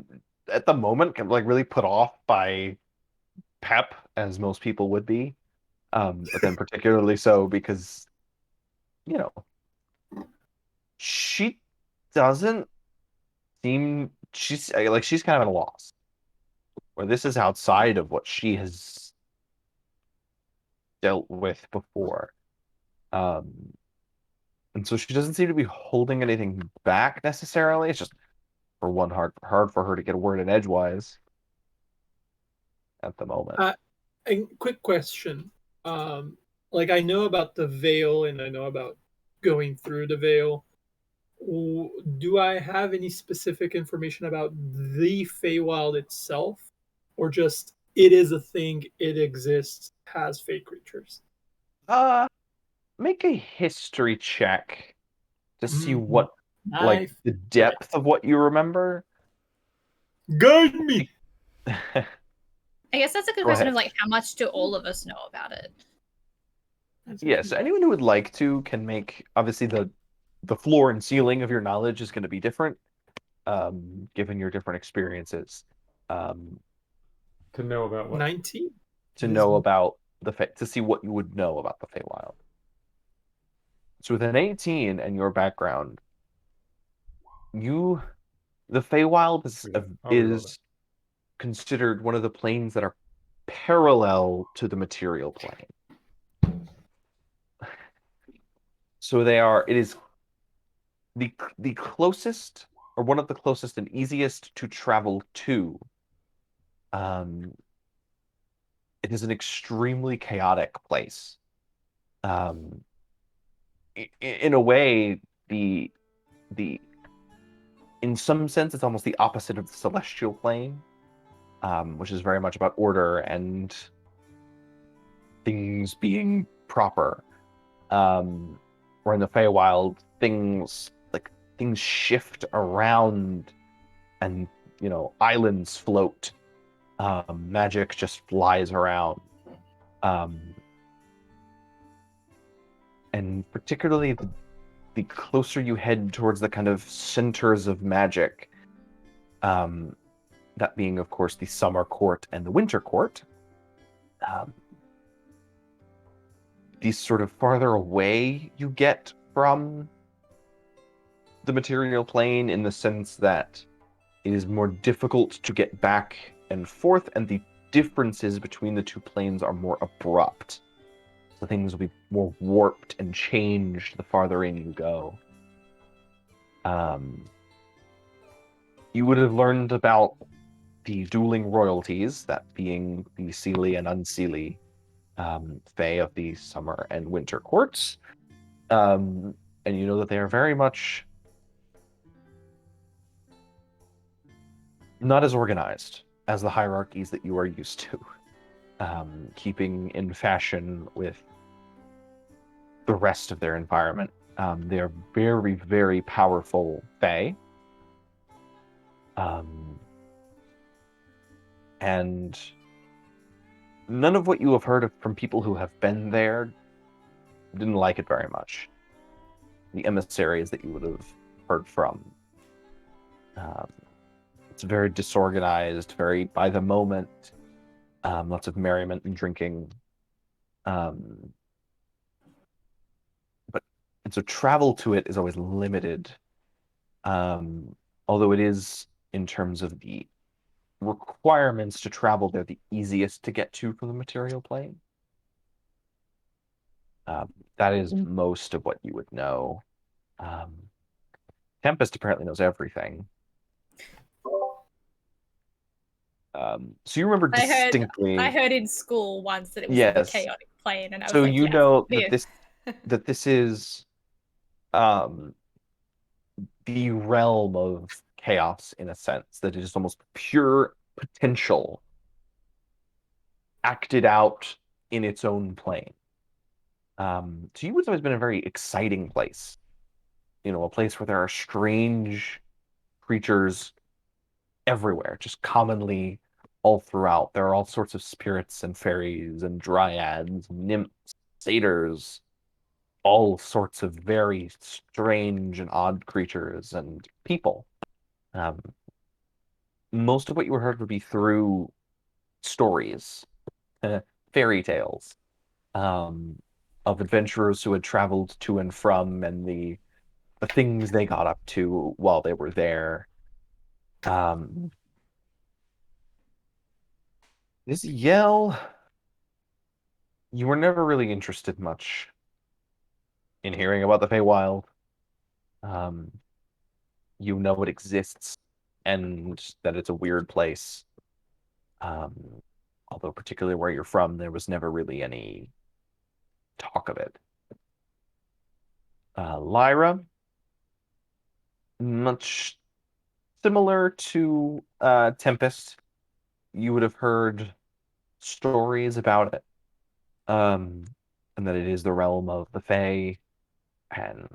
at the moment like really put off by Pep, as most people would be. But then particularly so because you know, she doesn't seem she's kind of at a loss. Where this is outside of what she has dealt with before. And so she doesn't seem to be holding anything back necessarily. It's just for one hard for her to get a word in edgewise at the moment. A quick question. Like I know about the veil and I know about going through the veil. Do I have any specific information about the Feywild itself, or just it is a thing, it exists, has fey creatures? Make a history check to see Mhm. what like the depth of what you remember. Guide me. I guess that's a good Go question ahead. of like how much do all of us know about it? Yes, anyone who would like to can make obviously the floor and ceiling of your knowledge is going to be different, given your different experiences. To know about what? 19. To know about to see what you would know about the Feywild. So with an 18 and your background, the Feywild is considered one of the planes that are parallel to the material plane. So it is the closest or one of the closest and easiest to travel to. It is an extremely chaotic place. In a way, the in some sense, it's almost the opposite of the celestial plane, which is very much about order and things being proper. Where in the Feywild, things shift around, and islands float. Magic just flies around. And particularly the closer you head towards the kind of centers of magic, that being, of course, the Summer Court and the Winter Court, the sort of farther away you get from the material plane, in the sense that it is more difficult to get back and forth, and the differences between the two planes are more abrupt. So things will be more warped and changed the farther in you go. You would have learned about the dueling royalties, that being the Seelie and Unseelie Fae of the Summer and Winter Courts. And you know that they are very much not as organized as the hierarchies that you are used to, keeping in fashion with the rest of their environment. They are very, very powerful Fae. And none of what you have heard from people who have been there didn't like it very much. The emissaries that you would have heard from. It's very disorganized, very by the moment, lots of merriment and drinking. And so travel to it is always limited. Although it is, in terms of the requirements to travel, they're the easiest to get to from the material plane. That is most of what you would know. Tempest apparently knows everything. So you remember distinctly. I heard in school once that it was Yes. the chaotic plane, and I was So like, you yes, know yes. that this is the realm of chaos, in a sense, that it is almost pure potential acted out in its own plane. To you, it's always been a very exciting place. A place where there are strange creatures everywhere, just commonly all throughout. There are all sorts of spirits and fairies and dryads, nymphs, satyrs, all sorts of very strange and odd creatures and people. Most of what you heard would be through stories, fairy tales, of adventurers who had traveled to and from, and the things they got up to while they were there. This Yell, you were never really interested much in hearing about the Feywild. You know it exists and that it's a weird place. Although particularly where you're from, there was never really any talk of it. Lyra, much similar to Tempest, you would have heard stories about it, and that it is the realm of the Fae, and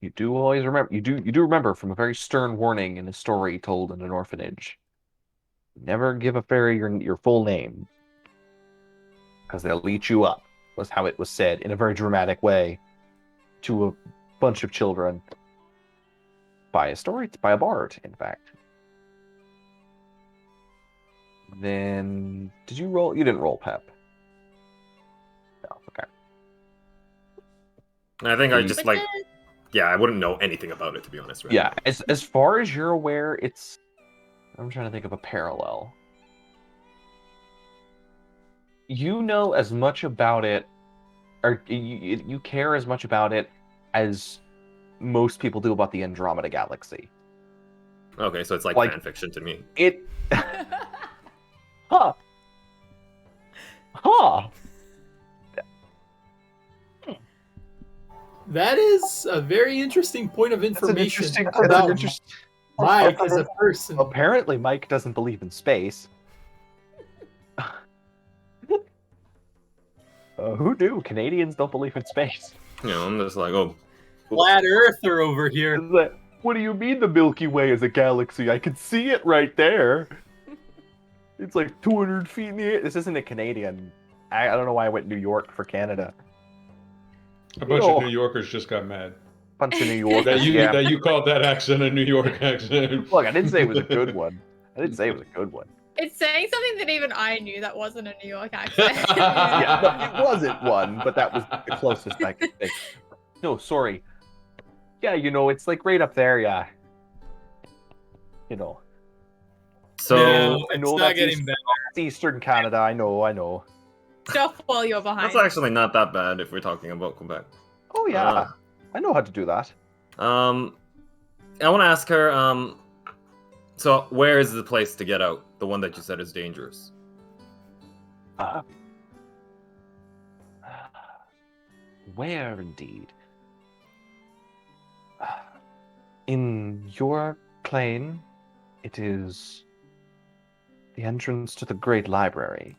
you do always remember. You do remember from a very stern warning in a story told in an orphanage. Never give a fairy your full name, because they'll eat you up. Was how it was said in a very dramatic way to a bunch of children by a bard, in fact. Then did you roll? You didn't roll Pep. No, okay. I think I just But yeah, I wouldn't know anything about it, to be honest. Right? Yeah, as far as you're aware, it's. I'm trying to think of a parallel. You know as much about it, or you care as much about it as most people do about the Andromeda Galaxy. Okay, so it's like Like- fan fiction to me. It. Huh. Huh. That is a very interesting point of That's an information interesting. about Mike as a person. Apparently, Mike doesn't believe in space. Who do? Canadians don't believe in space. You know, I'm just like, oh, Flat Earther over here. It's like, what do you mean the Milky Way is a galaxy? I can see it right there. It's like 200 feet in the air. This isn't a Canadian. I don't know why I went New York for Canada. A bunch Oh. of New Yorkers just got mad. Bunch of New Yorkers. That you called that accent a New York accent. Look, I didn't say it was a good one. it's saying something that even I knew that wasn't a New York accent. Yeah, no, it wasn't one, but that was the closest I could think. No, sorry. Yeah, it's like right up there, yeah. so No, I it's know not that's getting better. Eastern Canada. I know. Stop while you're behind. that's actually not that bad if we're talking about Quebec. Oh yeah, I know how to do that. I want to ask her. So where is the place to get out? The one that you said is dangerous. Where indeed? In your plane, it is the entrance to the Great Library.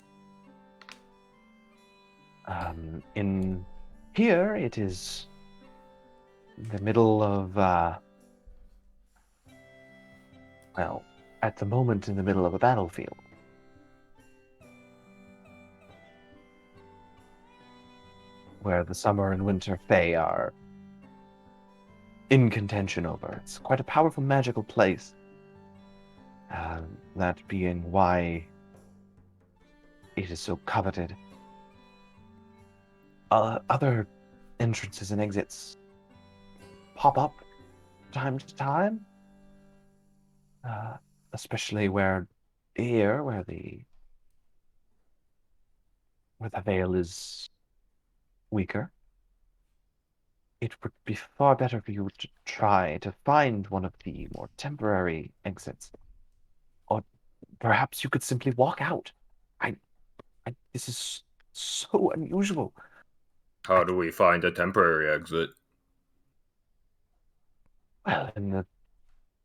In here, it is the middle of, at the moment in the middle of a battlefield. Where the summer and winter Fae are in contention over. It's quite a powerful magical place. That being why it is so coveted. Other entrances and exits pop up time to time. Especially where the veil is weaker. It would be far better for you to try to find one of the more temporary exits. Or perhaps you could simply walk out. This is so unusual. How do we find a temporary exit? Well, in the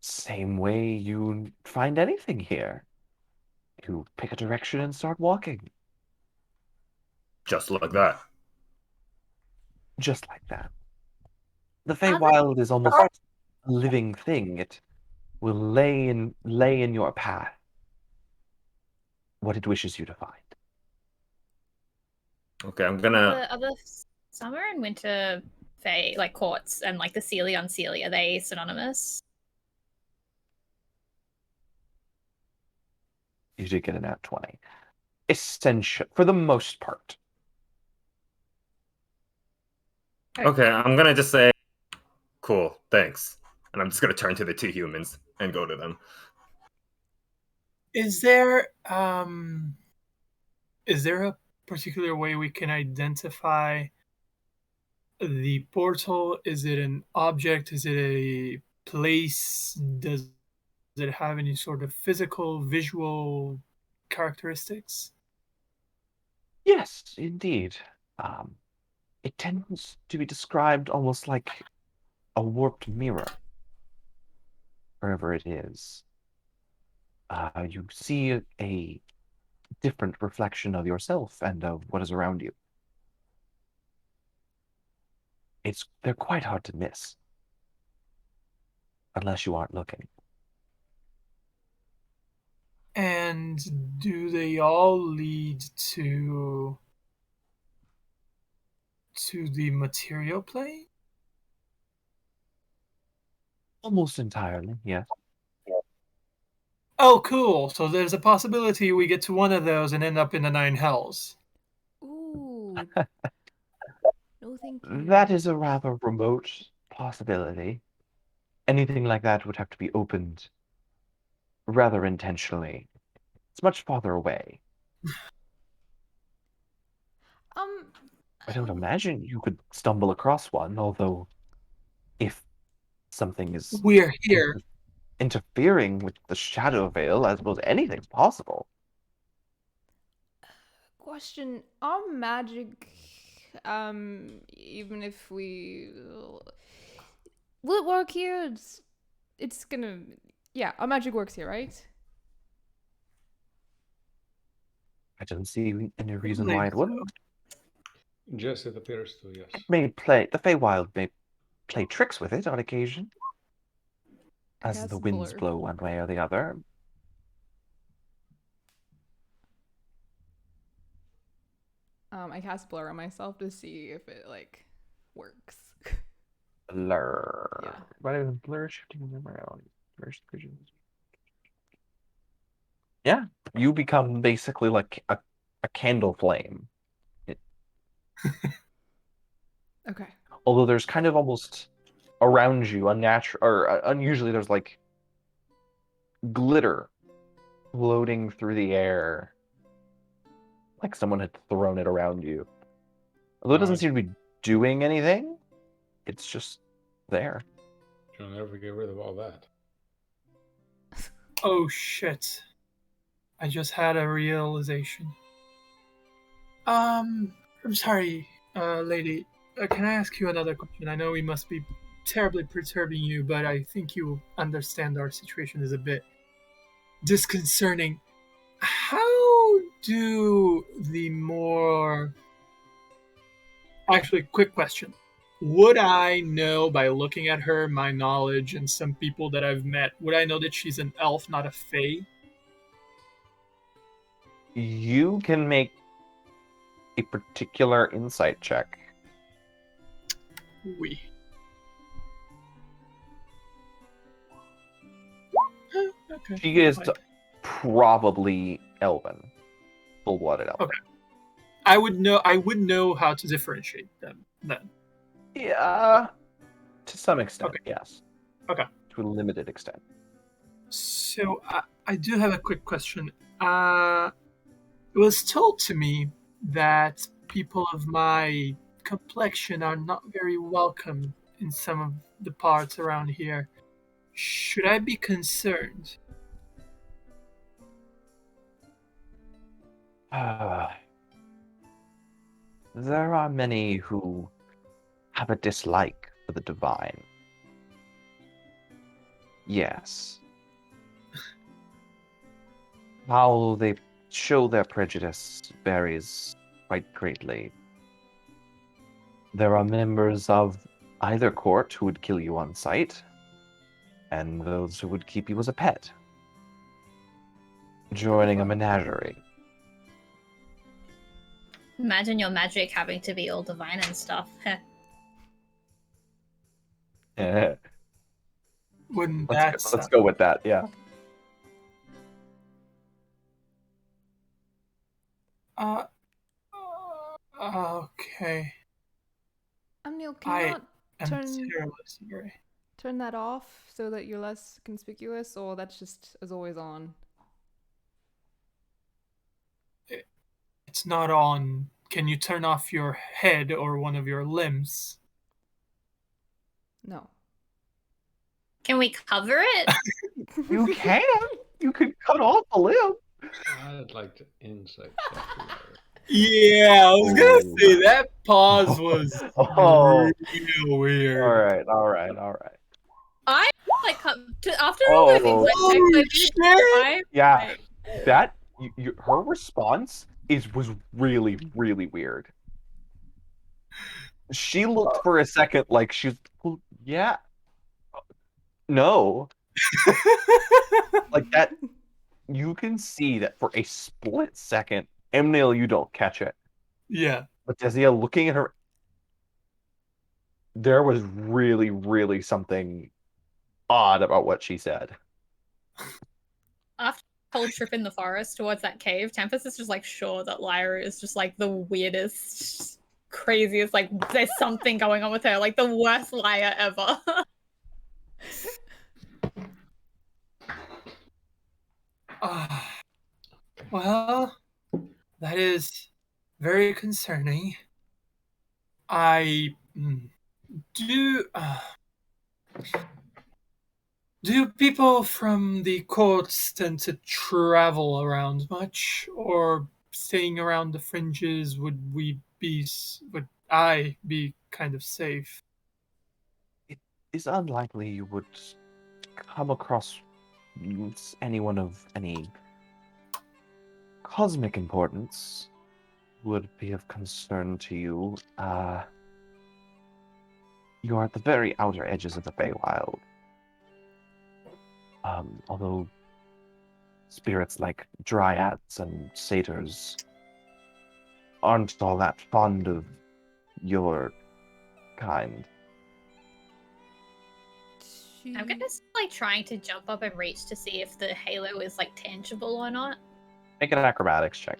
same way you find anything here. You pick a direction and start walking. Just like that. Just like that. The Feywild is almost a living thing. It will lay in your path what it wishes you to find. Okay, I'm gonna. Are the summer and winter Fae, like courts and like the Seelie Unseelie, are they synonymous? You did get an nat 20. Essential, for the most part. Okay, I'm gonna just say, cool, thanks. And I'm just gonna turn to the two humans and go to them. Is there a particular way we can identify the portal? Is it an object? Is it a place? Does it have any sort of physical, visual characteristics? Yes, indeed. It tends to be described almost like a warped mirror, wherever it is. You see a different reflection of yourself and of what is around you. They're quite hard to miss, unless you aren't looking. And do they all lead to the material plane? Almost entirely, yes. Oh, cool. So there's a possibility we get to one of those and end up in the nine hells. Ooh. No, thank you. That is a rather remote possibility. Anything like that would have to be opened rather intentionally. It's much farther away. I don't imagine you could stumble across one, although if something is We're here. interfering with the shadow veil, I suppose anything's possible. Question: our magic, even if we will it work here? It's gonna, yeah, our magic works here, right? I don't see any reason why it wouldn't. Yes, it appears to, yes. The Feywild may play tricks with it on occasion, as Cast the winds blur. blow one way or the other. I cast blur on myself to see if it like works. Blur. Yeah. Rather than blur shifting them around. Yeah, you become basically like a candle flame. Okay. Although there's kind of almost around you unnatural or unusually there's like glitter floating through the air, like someone had thrown it around you. Although it doesn't Nice. seem to be doing anything, it's just there. You'll never get rid of all that. Oh shit. I just had a realization. I'm sorry, lady. Can I ask you another question? I know we must be terribly perturbing you, but I think you understand our situation is a bit disconcerting. How do the more. Actually, quick question. Would I know by looking at her, my knowledge, and some people that I've met, would I know that she's an elf, not a fae? You can make a particular insight check. Oui. Okay. She is fine. probably elven, full-blooded elven. Okay. I would know how to differentiate them then. Yeah, to some extent, Okay. yes. Okay. To a limited extent. So I do have a quick question. It was told to me that people of my complexion are not very welcome in some of the parts around here. Should I be concerned? There are many who have a dislike for the divine. Yes. How they show their prejudice varies quite greatly. There are members of either court who would kill you on sight, and those who would keep you as a pet, joining a menagerie. Imagine your magic having to be all divine and stuff. Wouldn't Let's that go, let's suck? go with that, yeah. Okay. Neil, Amniel, can you not I'm turn terribly sorry. turn that off so that you're less conspicuous, or that's just as always on? It's not on. Can you turn off your head or one of your limbs? No. Can we cover it? You can. You could cut off a limb. I'd like to insight check. Yeah, I was Oh. gonna say that pause was Oh. real weird. All right. I like after all those Oh. insight checks I did, Yeah, that her response was really, really weird. She looked for a second like she's, well, yeah, no, like that. You can see that for a split second, Emnil, you don't catch it, Yeah. but Dezia looking at her, there was really, really something odd about what she said. After a whole trip in the forest towards that cave, Tempest is just like sure that Lyra is just like the weirdest, craziest, like there's something going on with her, like the worst liar ever. Well, that is very concerning. I do. Do people from the courts tend to travel around much, or staying around the fringes? Would I be kind of safe? It is unlikely you would come across anyone of any cosmic importance would be of concern to you. You are at the very outer edges of the Feywild. Although spirits like dryads and satyrs aren't all that fond of your kind. I'm gonna like trying to jump up and reach to see if the halo is like tangible or not. Make an acrobatics check.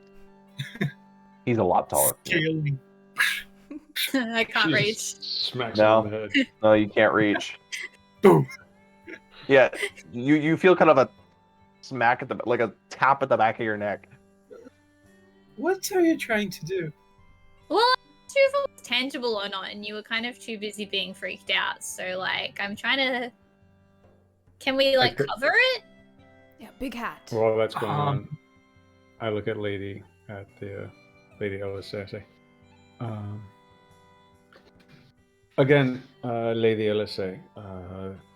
He's a lot taller. Scaling. I can't She reach. just smacks No. her on the head. No, you can't reach. Boom. Yeah, you feel kind of a smack at like a tap at the back of your neck. What are you trying to do? Well, I'm not sure if it was tangible or not, and you were kind of too busy being freaked out. So like, I'm trying to. Can we like Okay. cover it? Yeah, big hat. While that's going on, Um, I look at Lady LSA. Again, Lady LSA,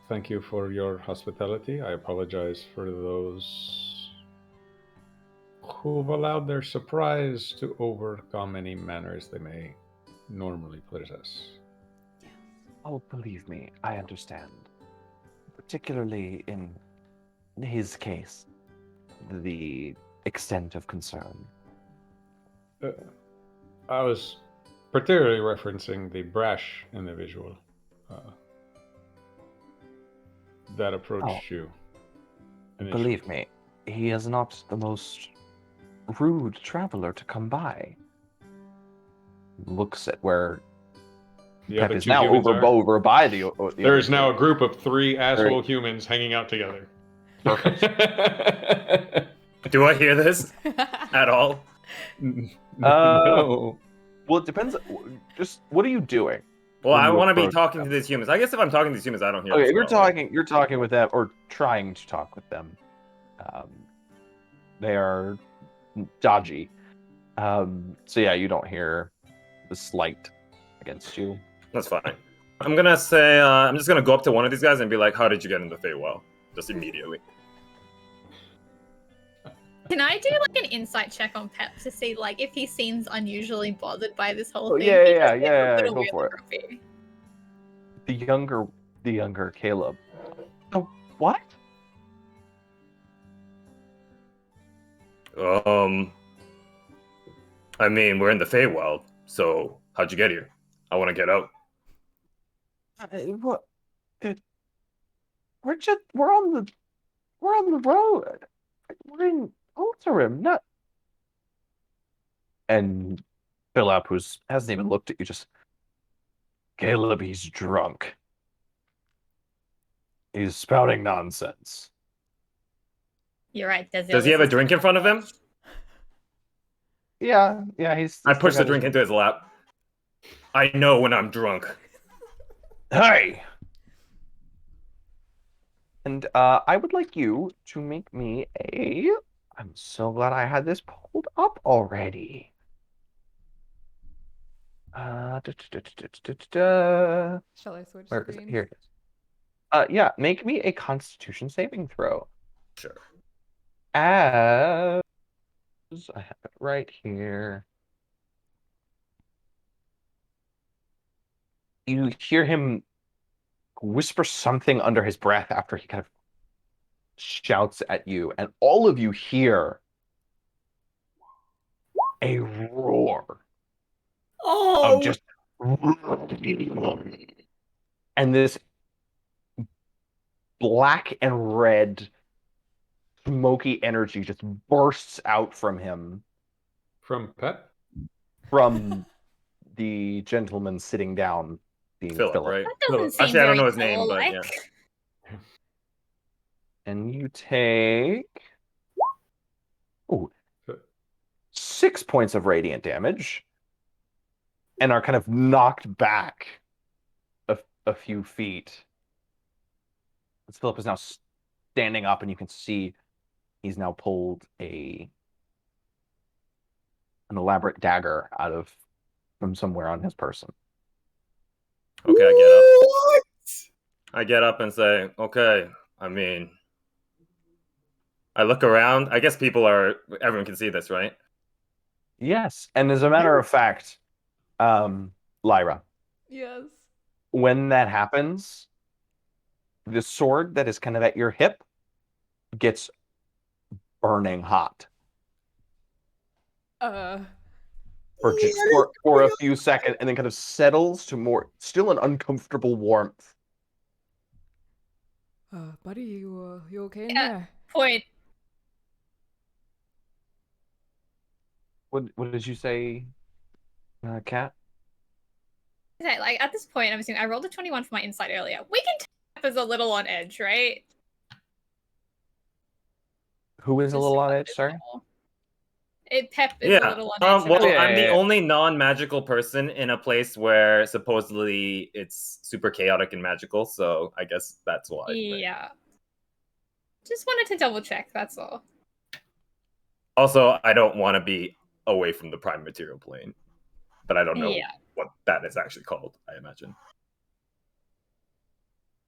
thank you for your hospitality. I apologize for those who've allowed their surprise to overcome any manners they may normally possess. Oh, believe me, I understand. Particularly in his case, the extent of concern. I was particularly referencing the brash individual that approached you. initially. Believe me, he is not the most rude traveler to come by. Looks at where The Pep other is two now humans are- over by the. There is now a group of 3 asshole humans hanging out together. Perfect. Do I hear this at all? No. Well, it depends. Just what are you doing? Well, When I you want to be approach talking them. to these humans. I guess if I'm talking to these humans, I don't hear. Okay, this if well. you're talking with them or trying to talk with them. They are dodgy. So yeah, you don't hear the slight against you. That's fine. I'm gonna say I'm just gonna go up to one of these guys and be like, "How did you get into Feywild?" Just immediately. Can I do like an insight check on Pep to see like if he seems unusually bothered by this whole Oh, thing? yeah, He yeah, does seem a yeah, little go weird for it. grumpy. The younger Caleb. Oh, what? I mean, we're in the Feywild, so how'd you get here? I want to get out. What? We're on the road. We're in Alterum, not. And Philip, who hasn't even looked at you, just Caleb, he's drunk. He's spouting nonsense. You're right. Does he have a drink in front of him? Yeah, he's I still push got the his- drink into his lap. I know when I'm drunk. Hey! And I would like you to make me a... I'm so glad I had this pulled up already. Da, da, da, da, da, da, da. Shall I switch Where is it? screens? Here it is. Yeah, make me a Constitution saving throw. Sure. As I have it right here. You hear him whisper something under his breath after he kind of shouts at you, and all of you hear a roar Oh, of just and this black and red smoky energy just bursts out from him, From Pet? from the gentleman sitting down, being Philip, right? That doesn't seem Actually, I don't know very his name, but yeah. Thor-like. And you take 6 points of radiant damage and are kind of knocked back a few feet. As Philip is now standing up, and you can see he's now pulled an elaborate dagger from somewhere on his person. Okay, I get up. What? I get up and say, okay, I mean, I look around. I guess everyone can see this, right? Yes, and as a matter of fact, Lyra, Yes. when that happens, the sword that is kind of at your hip gets burning hot for a few seconds, and then kind of settles to still an uncomfortable warmth. Buddy, you okay in Yeah. there? Point. What did you say, Kat? Okay, like at this point, I'm assuming I rolled a 21 for my insight earlier. We can tell is a little on edge, right? Who is a Just little on so edge? Sorry. Pep is a Yeah. little on edge. Well, Yeah, I'm the yeah. only non-magical person in a place where supposedly it's super chaotic and magical, so I guess that's why. Right? Yeah. Just wanted to double check, that's all. Also, I don't want to be away from the prime material plane, but I don't know Yeah. what that is actually called, I imagine.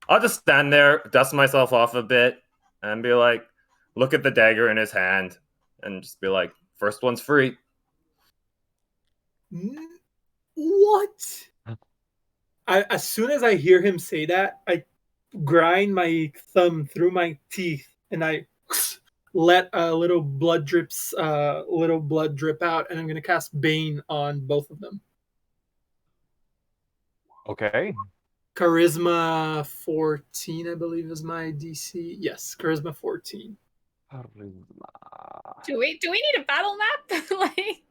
I'll just stand there, dust myself off a bit, and be like, look at the dagger in his hand, and just be like, first one's free. What? As soon as I hear him say that, I grind my thumb through my teeth and I let little blood drip out, and I'm gonna cast Bane on both of them. Okay. Charisma 14, I believe, is my DC. Yes, Charisma 14. Do we need a battle map? Like,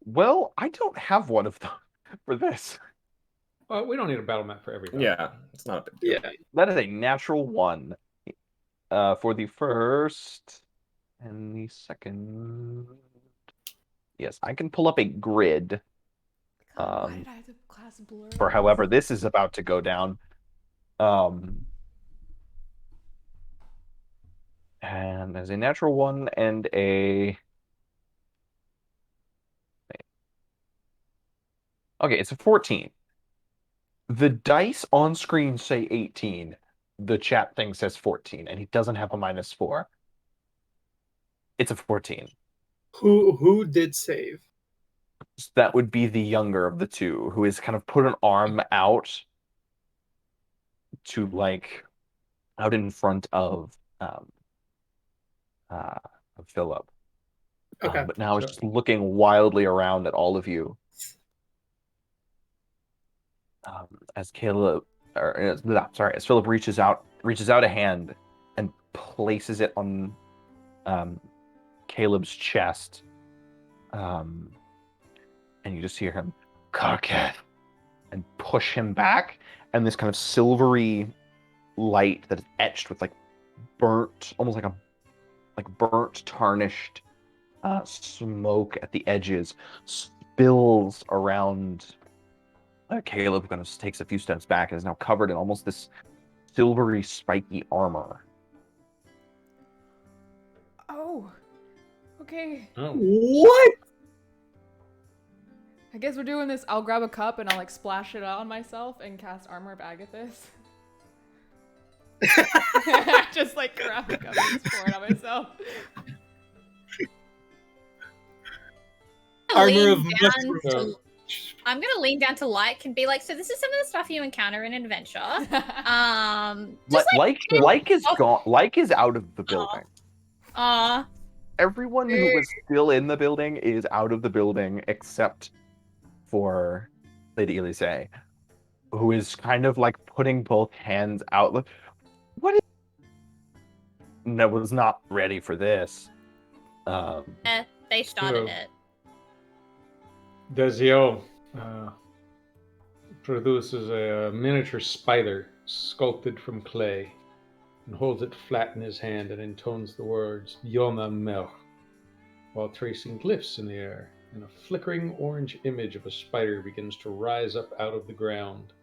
Well, I don't have one of them for this. We don't need a battle map for everything. Yeah, it's not a big deal. Yeah. That is a natural 1 for the first and the second. Yes, I can pull up a grid God, why did I have to class blur? for however this is about to go down. And there's a natural 1 and a... Okay, it's a 14. The dice on screen say 18. The chat thing says 14, and he doesn't have a -4. It's a 14. Who did save? So that would be the younger of the two, who has kind of put an arm out to out in front of Philip. Okay. But now is just looking wildly around at all of you. As Philip reaches out a hand and places it on Caleb's chest. And you just hear him, Karkath, and push him back, and this kind of silvery light that is etched with like burnt, almost like burnt, tarnished smoke at the edges spills around. Caleb kind of takes a few steps back and is now covered in almost this silvery, spiky armor. Oh. Okay. Oh, What? I guess we're doing this. I'll grab a cup and I'll like splash it on myself and cast Armor of Agathis. Just like grab a cup and pour it on myself. Armor Lean of down mushroom. to- I'm gonna lean down to Like and be like, so this is some of the stuff you encounter in adventure. Just Like is gone. Like is out of the building. Everyone who was still in the building is out of the building except for Lady Elise, who is kind of like putting both hands out. Like, what is... No, was not ready for this. They started it. Desiel produces a miniature spider sculpted from clay and holds it flat in his hand and intones the words Yoma Melch while tracing glyphs in the air, and a flickering orange image of a spider begins to rise up out of the ground.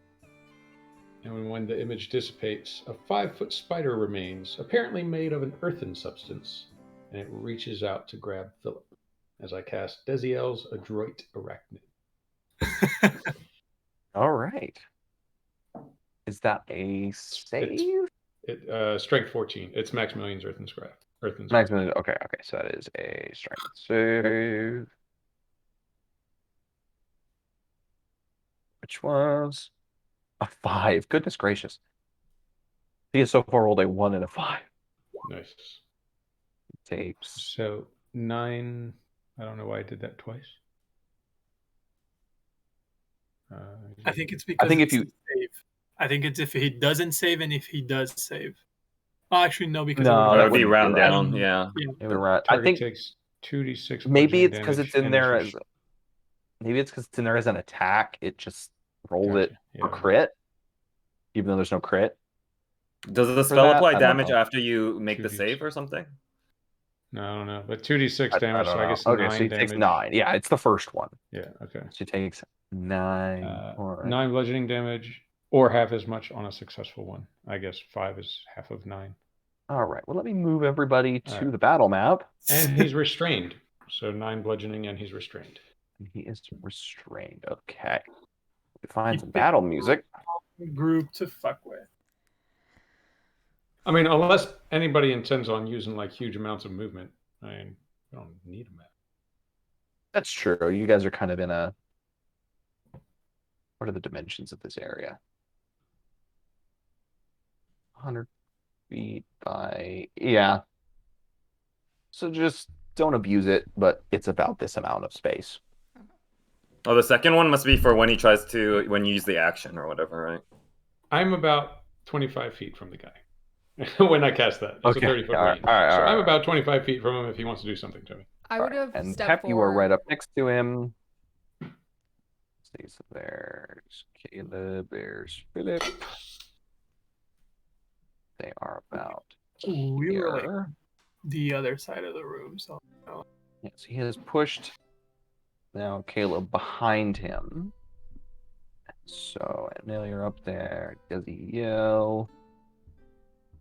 And when the image dissipates, a 5-foot spider remains, apparently made of an earthen substance, and it reaches out to grab Philip as I cast Desiel's Adroit Arachnid. All right. Is that a save? Strength 14. It's Maximilian's Earthen Scrap. Maximilian. Okay. So that is a strength save, which was a 5. Goodness gracious. He has so far rolled a 1 and a 5. Nice. Takes. So 9. I don't know why I did that twice. I think it's because if you save. I think it's if he doesn't save and if he does save. Well, actually, no, because No, That would be wouldn't be round right. down, yeah. it would I Target think takes 2d6. maybe it's bludgeoning because it's damage in and is there as maybe it's because it's in there as an attack. It just rolled it for yeah. crit, even though there's no crit. Does the For spell that, apply I don't damage know. after you make the 2d6. save or something? No, I don't know. But 2d6 I damage, don't so I know. guess Okay, 9 so he damage. takes 9. Yeah, it's the first one. Yeah, okay. She takes 9. 9 bludgeoning damage, or half as much on a successful one. I guess 5 is half of 9. All right. Well, let me move everybody to All right. the battle map. And he's restrained. So 9 bludgeoning and he's restrained. He is restrained. Okay. We find some battle music. Group to fuck with. I mean, unless anybody intends on using like huge amounts of movement, I mean, we don't need a map. That's true. You guys are kind of in a... What are the dimensions of this area? 100 feet by... Yeah. So just don't abuse it, but it's about this amount of space. Oh, the second one must be for when he tries to, when you use the action or whatever, right? I'm about 25 feet from the guy when I cast that. It's Okay. a 30-foot All right, range. all right, so all I'm right. about 25 feet from him if he wants to do something to me. I would have And stepped Pep, forward. you are right up next to him. Let's see, so there's Caleb, there's Philip. They are about We were like here. the other side of the room, so Yes, he has pushed now Caleb behind him. So, Neil, you're up there. Does he yell?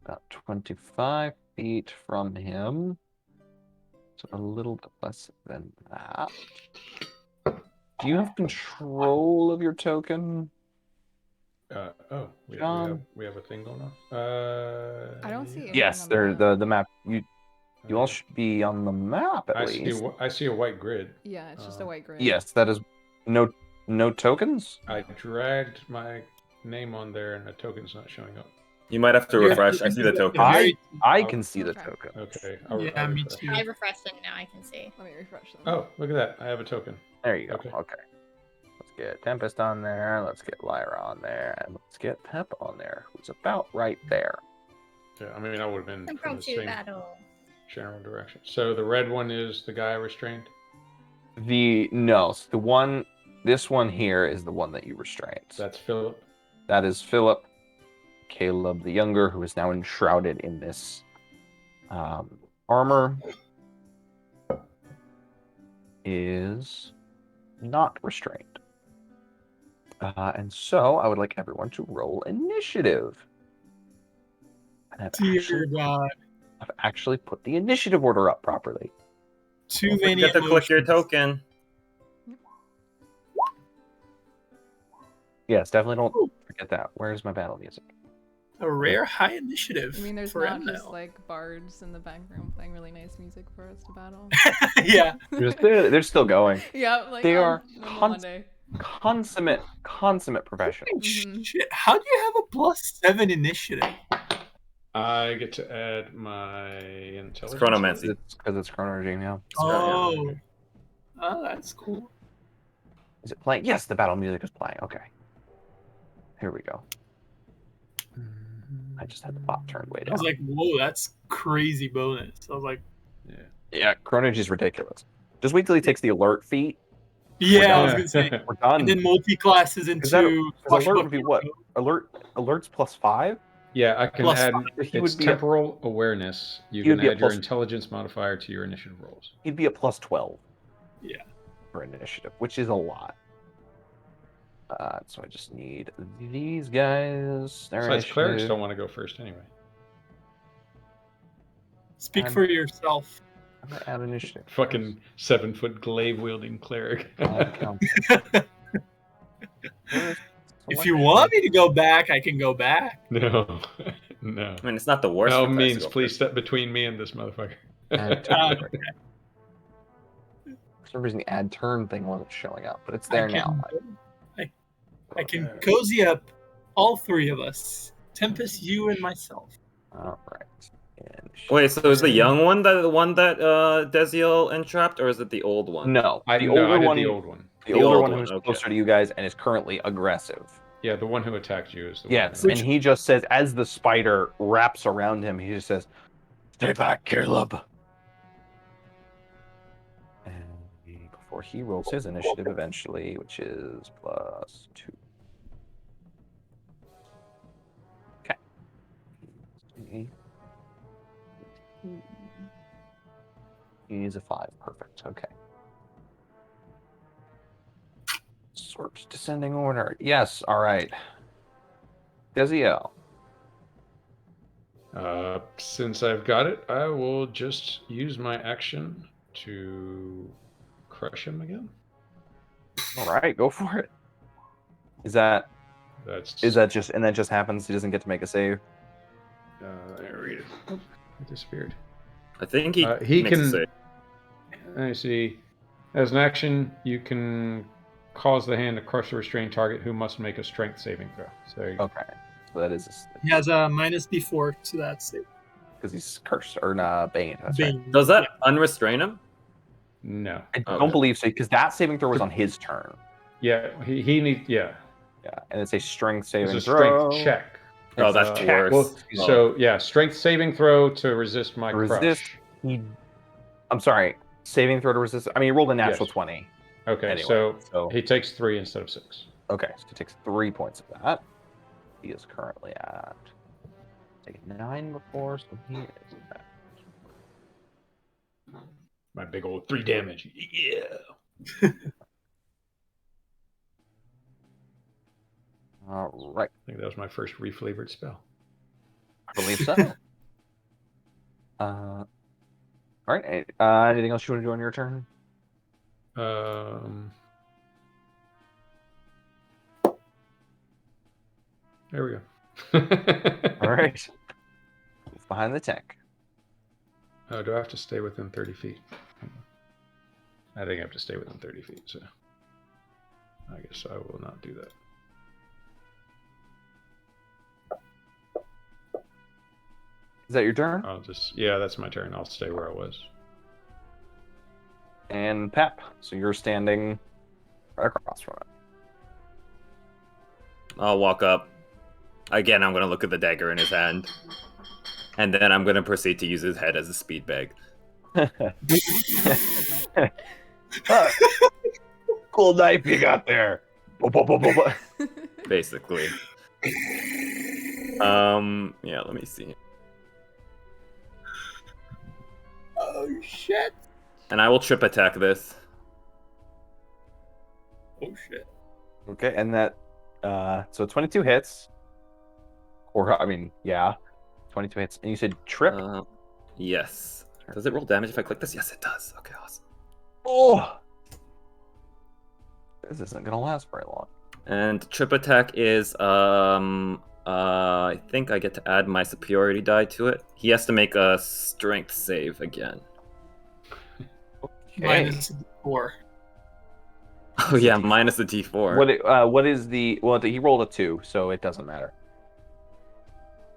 About 25 feet from him. So a little bit less than that. Do you have control of your token? We John? have a thing going on. I don't see anything Yes, on they're the the map. You all should be on the map at least. I see a white grid. Yeah, it's just a white grid. Yes, that is no tokens. I dragged my name on there and the token's not showing up. You might have to refresh. I see the token. I can see the Okay. token. Okay. Yeah, me refresh. too. I refreshed them now. I can see. Let me refresh them. Oh, look at that. I have a token. There you go. Okay. Okay. Let's get Tempest on there. Let's get Lyra on there, and let's get Pep on there, who's about right there. Yeah, I mean, I would have been from the Impromptu same battle. general direction. So the red one is the guy restrained. The one This one here is the one that you restrained. That's Philip. That is Philip. Caleb the Younger, who is now enshrouded in this armor, is not restrained. And so I would like everyone to roll initiative. And Dear God. I've actually put the initiative order up properly. Too Don't many forget to click your emotions. token. Yes, definitely don't forget that. Where's my battle music? A rare high initiative. I mean, there's for not just ML. like bards in the background playing really nice music for us to battle. Yeah. They're still going. Yeah, like They on are normal Monday. consummate professionals. Mhm. Shit. How do you have a +7 initiative? I get to add my intelligence. chronomancy. It's because it's Chrono Regime, yeah. Oh. Oh, that's cool. Is it playing? Yes, the battle music is playing. Okay. Here we go. I just had the pop turned way I was down. like, whoa, that's crazy bonus. I was like, Yeah, Chrono Regime is ridiculous. Just wait till he takes the alert feat. yeah, I was gonna say. We're done. And then multi-classes Because that- into because alert would be what? Alerts +5? Yeah, I can Plus add He would its be temporal awareness. You he would can be a add your plus- intelligence modifier to your initiative rolls. He'd be a +12. Yeah. For an initiative, which is a lot. So I just need these guys. Their Besides, clerics initiative. don't want to go first anyway. Speak I'm- for yourself. I'm gonna add initiative. Fucking 7-foot glaive wielding cleric. Count. If you want me to go back, I can go back. No, no. I mean, it's not the worst. No for Dice means, to go please first. step between me and this motherfucker. Add turn. For some reason, the add turn thing wasn't showing up, but it's there now. I can cozy up all three of us. Tempest, you, and myself. All right. Wait, so is the young one the one that Desiel entrapped, or is it the old one? No, I the no, older I did one. the old one. The The older old one one, who's okay. closer to you guys and is currently aggressive. Yeah, the one who attacked you is the Yes, one. and he just says, as the spider wraps around him, he just says, "Stay back, Caleb." And before he rolls his initiative eventually, which is +2. Okay. He's a 5. Perfect. Okay. Sort descending order. Yes. All right. Desiel. Since I've got it, I will just use my action to crush him again. All right, go for it. Is that just and that just happens? He doesn't get to make a save. I read it. Oh, it disappeared. I think he He makes a can. save. Let me see. As an action, you can cause the hand to crush the restrained target who must make a strength saving throw. So Okay, so that is He has a -B4 to that save. because he's cursed or not bane. That's right. Bane. Does that unrestrain him? no. I Okay. don't believe so because that saving throw was on his turn. Yeah, he needs. Yeah, Yeah, and it's a strength it's saving a throw. strength check. Oh, that's Check. worse. Well, Oh. so yeah, strength saving throw to resist my Resist. crush. I'm sorry. Saving throw to resist. I mean, he rolled a natural Yes. 20. Okay, Anyway, so he takes 3 instead of 6. okay, so he takes 3 points of that. He is currently at taking 9 before, so he is at My big old 3 damage. Yeah. all right. I think that was my first reflavored spell. I believe so. All right. Anything else you want to do on your turn? There we go. All right. Move behind the tank. Do I have to stay within 30 feet? I think I have to stay within 30 feet, so I guess I will not do that. Is that your turn? Yeah, that's my turn. I'll stay where I was. And Pep. So you're standing right across from it. I'll walk up. Again, I'm going to look at the dagger in his hand. And then I'm going to proceed to use his head as a speed bag. cool knife you got there. Basically. Yeah, let me see. Oh shit! And I will trip attack this. Oh shit! Okay, and that so 22 hits. Or I mean, yeah. 22 hits. And you said trip? Yes. Does it roll damage if I click this? Yes, it does. Okay, awesome. Oh! This isn't gonna last very long. And trip attack is I think I get to add my superiority die to it. He has to make a strength save again. Minus 4. Oh yeah, minus the D4. What is the he rolled a 2, so it doesn't matter.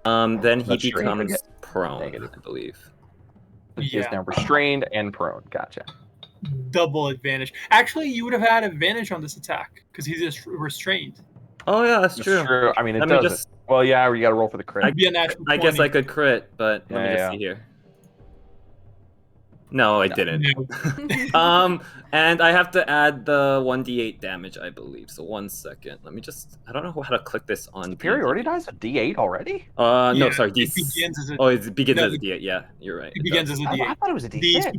Then he That's straight. becomes prone, Negative. I believe. He is now restrained and prone. Gotcha. Double advantage. Actually, you would have had advantage on this attack because he's just restrained. Oh yeah, that's That's true. true. I mean, it Let me doesn't. just- Well, yeah, you got to roll for the crit. It'd be a natural I guess 20. I could crit, but let me just Yeah. see here. No, I didn't. No. And I have to add the 1d8 damage, I believe. So 1 second. Let me just. I don't know how to click this on. Superiority dice a D8 already? No, Yeah, sorry. it begins as a- Oh, it begins no, as a D8. Yeah, you're right. It begins does. as a I D8. thought it was a D6.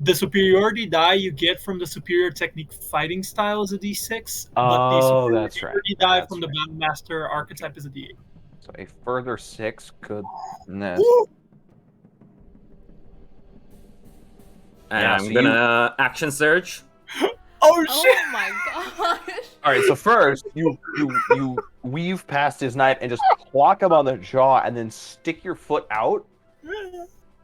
The superiority die you get from the superior technique fighting style is a D6. Oh, but the that's right. superiority die That's from the right. Battlemaster archetype is a D8. So a further 6 goodness. Woo! And Yeah, I'm so gonna action surge. Oh shit! Oh my gosh. All right, so first you weave past his knife and just clock him on the jaw, and then stick your foot out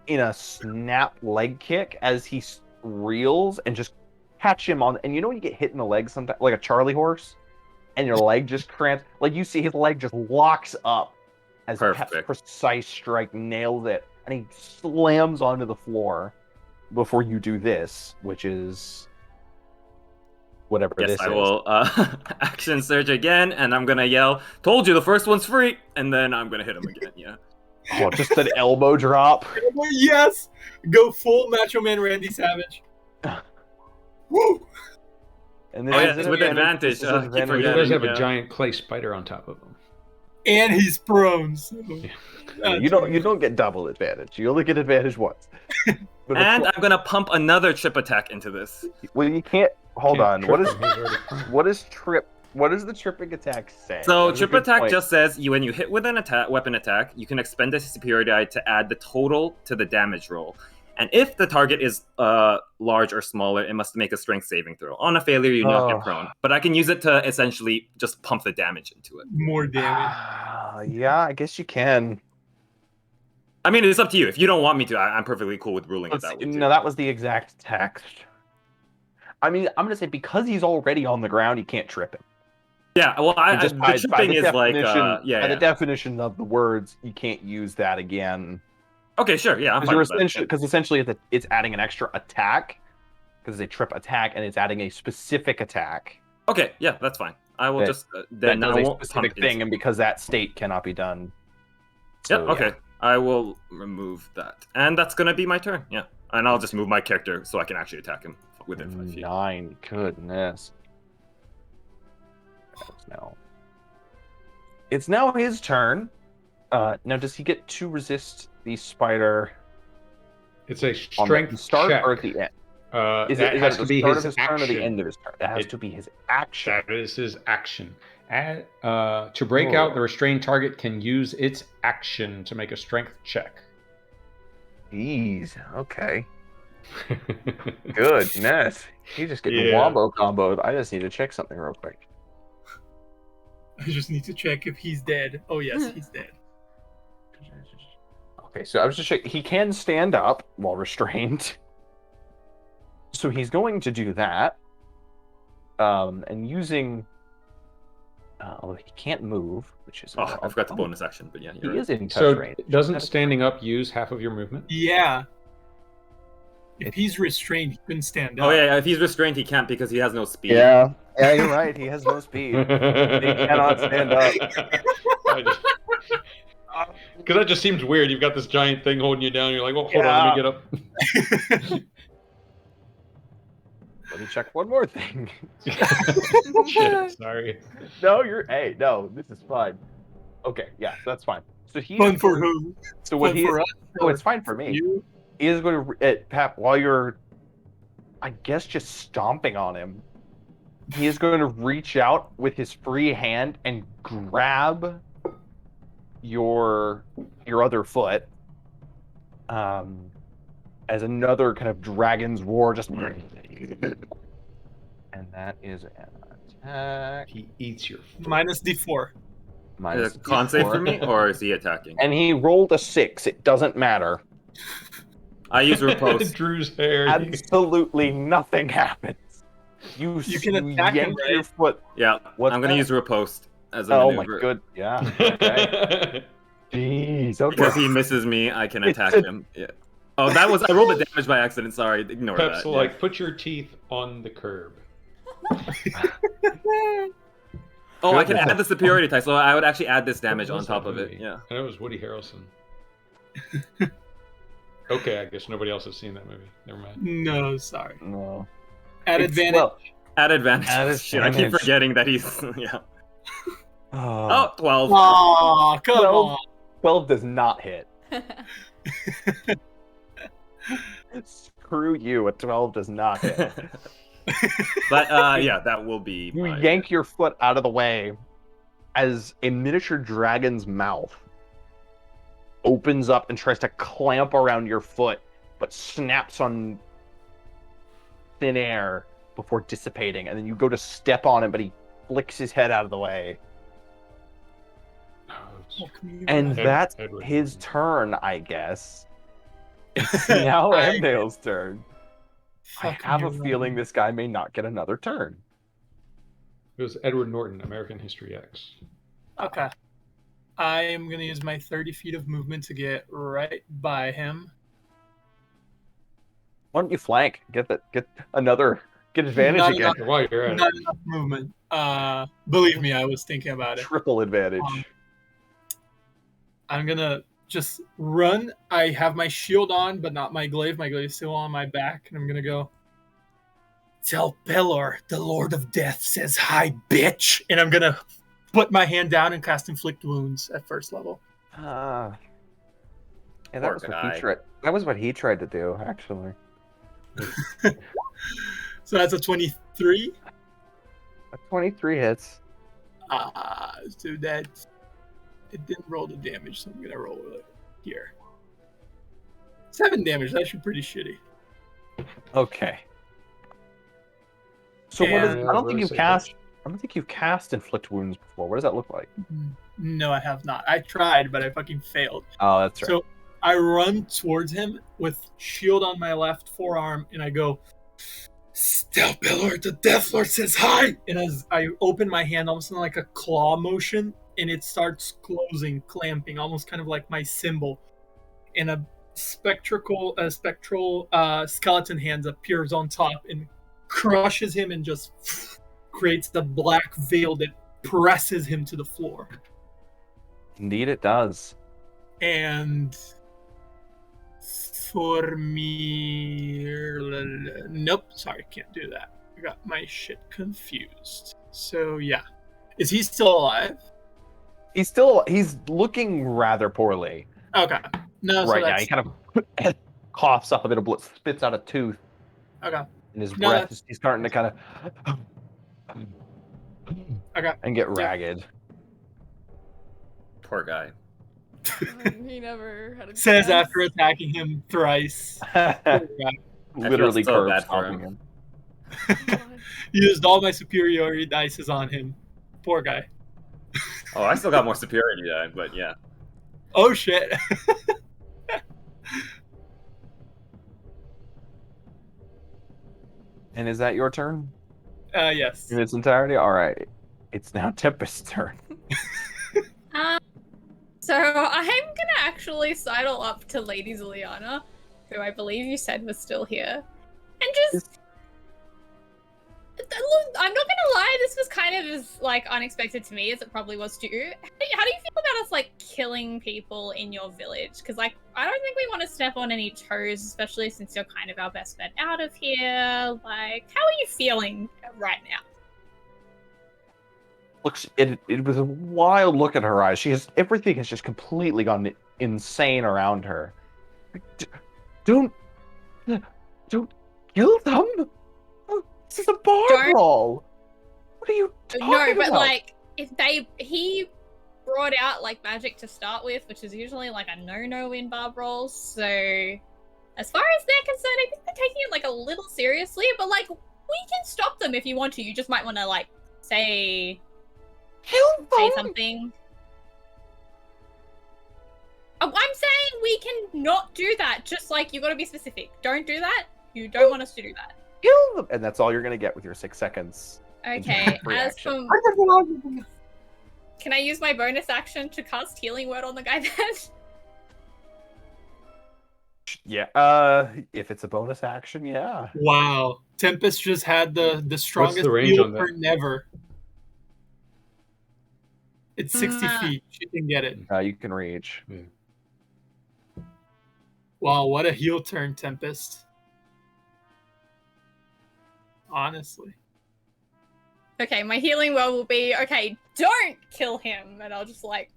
in a snap leg kick as he reels, and just catch him on. And you know when you get hit in the leg sometimes, like a Charlie horse, and your leg just cramps, like you see his leg just locks up as Pep's Perfect. precise strike nails it, and he slams onto the floor before you do this, which is whatever Yes, this I is. will action surge again, and I'm gonna yell, "Told you the first one's free!" And then I'm gonna hit him again. Yeah. Oh, just an elbow drop. Yes! Go full Macho Man Randy Savage. Woo! And this Oh, yeah, is it's an with advantage. This is Keep advantage. He forgetting. does have Yeah. a giant clay spider on top of him. And he's prone. So. You don't get double advantage. You only get advantage once. But And I'm gonna pump another trip attack into this. well, you can't. Hold Can't on. trip What is him, he's already prone. what is trip? What does the tripping attack say? So That's a trip good attack point. just says when you hit with an weapon attack, you can expend a superiority die to add the total to the damage roll. And if the target is large or smaller, it must make a strength saving throw. On a failure, you not Oh. get prone. But I can use it to essentially just pump the damage into it. More damage. Yeah, I guess you can. I mean, it's up to you. If you don't want me to, I'm perfectly cool with ruling it that way. No, that was the exact text. I mean, I'm gonna say because he's already on the ground, you can't trip him. Yeah, well, Just the tripping is like, by yeah. the definition of the words, you can't use that again. Okay, sure, yeah, I'm fine with that. Because essentially it's adding an extra attack, because it's a trip attack, and it's adding a specific attack Okay, yeah, that's fine. I will That- just that then does I a won't specific pump thing, and because that state cannot be done. Yeah, So, okay. I will remove that. And that's going to be my turn. Yeah. And I'll just move my character so I can actually attack him within 5 feet. 9, goodness. It's now his turn. Now, does he get to resist the spider It's a on strength the start check. or at the end? Is That has at to be start his of his turn or the action. end of his turn? That has to be his action. That is his action. To break out, the restrained target can use its action to make a strength check. Jeez, okay. Goodness. He just getting Yeah. wombo comboed. I just need to check something real quick. I just need to check if he's dead. Oh yes, he's dead. Okay, so I was just checking. He can stand up while restrained. So he's going to do that. And using... although he can't move, which is... Oh, I forgot the bonus action, but yeah, He you're right. is in touch So range. doesn't standing up use half of your movement? Yeah. If he's restrained, he couldn't stand up. Oh, yeah, if he's restrained, he can't because he has no speed. Yeah, you're right. He has no speed. He cannot stand up. Because that just seems weird. You've got this giant thing holding you down. You're like, well, hold on, let me get up. Let me check one more thing. Shit, sorry. No, no, this is fine. Okay, yeah, that's fine. So he Fun for who? So what Fun he for us? Oh, it's fine for me. You? He is going to Pap, while you're, I guess, just stomping on him. He is going to reach out with his free hand and grab your other foot, as another kind of dragon's roar just, and that is an attack. He eats your foot. Minus D4. Is Minus it a con save D4. for me, or is he attacking? And he rolled a 6. It doesn't matter. I use riposte. Drew's hair. Absolutely nothing happens. You can attack him, yank right? your foot. Yeah, What's I'm gonna that? use riposte as a Oh my maneuver. good, yeah. Okay. Jeez. Okay. Because he misses me, I can attack him. Yeah. Oh, I rolled the damage by accident. Sorry, ignore Pep's that. like, put your teeth on the curb. Oh, I can Goodness. add the superiority die, so I would actually add this damage What on was top that of it. movie? Yeah. And it was Woody Harrelson. Okay, I guess nobody else has seen that movie. Never mind. No, sorry. No. At It's- advantage. well, Add advantage. Add Shit, I keep advantage. forgetting that he's yeah. oh, Oh, 12. Aw, come Well- on. 12 does not hit. Screw you. A 12 does not hit. But yeah, that will be You my- yank your foot out of the way as a miniature dragon's mouth opens up and tries to clamp around your foot, but snaps on thin air before dissipating. And then you go to step on him, but he flicks his head out of the way. And Ed- that's Edward. his turn, I guess. It's now Emdale's turn. I have a feeling this guy may not get another turn. It was Edward Norton, American History X. Okay. I am going to use my 30 feet of movement to get right by him. Why don't you flank? Get advantage Not again. While you're at Not it. enough movement. Believe me, I was thinking about it. Triple advantage. I'm going to just run. I have my shield on, but not my glaive. My glaive is still on my back. And I'm going to go, tell Pelor, the Lord of Death says hi, bitch. And I'm going to put my hand down and cast Inflict Wounds at first level. Yeah, that Poor was what guy. he tried. That was what he tried to do, actually. So that's a 23. A 23 hits. So that it didn't roll the damage, so I'm gonna roll it here. 7 damage. That's actually pretty shitty. Okay. So what is? And- I don't think you've cast. I don't think you've cast inflict wounds before. What does that look like? No, I have not. I tried, but I fucking failed. Oh, that's right. So I run towards him with shield on my left forearm, and I go, "Tell Pelor, the Death Lord says hi!" And as I open my hand, almost in like a claw motion, and it starts closing, clamping, almost kind of like my symbol. And a spectral skeleton hand appears on top and crushes him and just creates the black veil that presses him to the floor. Indeed, it does. And for me, nope, sorry, can't do that. I got my shit confused. So yeah, is he still alive? He's looking rather poorly Okay, no, so right now. that's He kind of coughs up a bit of blood, spits out a tooth, okay. and his No, breath that's- he's starting to kind of Okay. and get Yeah. ragged. Poor guy. He never had a Says chance. after attacking him thrice. Poor guy. Literally so curb bad for stomping him. him. Used all my superiority dices on him. Poor guy. Oh, I still got more superiority die, but yeah. Oh shit. And is that your turn Yes. in its entirety? All right. It's now Tempest's turn. So I'm gonna actually sidle up to Lady Ziliana, who I believe you said was still here, and just. Look, I'm not gonna lie, this was kind of as like unexpected to me as it probably was to you. How do you feel about us like killing people in your village? Because, like, I don't think we want to step on any toes, especially since you're kind of our best bet out of here. Like, how are you feeling right now? Looks, it was a wild look in her eyes. Everything has just completely gone insane around her. Don't kill them. This is a bar brawl. What are you talking about? No, but like, he brought out like magic to start with, which is usually like a no-no in bar brawls. So, as far as they're concerned, I think they're taking it like a little seriously. But like, we can stop them if you want to. You just might want to like say something. I'm saying we can not do that. Just like, you got to be specific. Don't do that. You don't want us to do that. Kill them, and that's all you're gonna get with your 6 seconds. Okay. Can I use my bonus action to cast Healing Word on the guy then? Yeah. If it's a bonus action, yeah. Wow. Tempest just had the strongest range heal on that? turn ever. It's 60 feet. She can get it. You can reach. Yeah. Wow, what a heal turn, Tempest. Honestly. Okay, my healing word will be, okay, don't kill him. And I'll just like,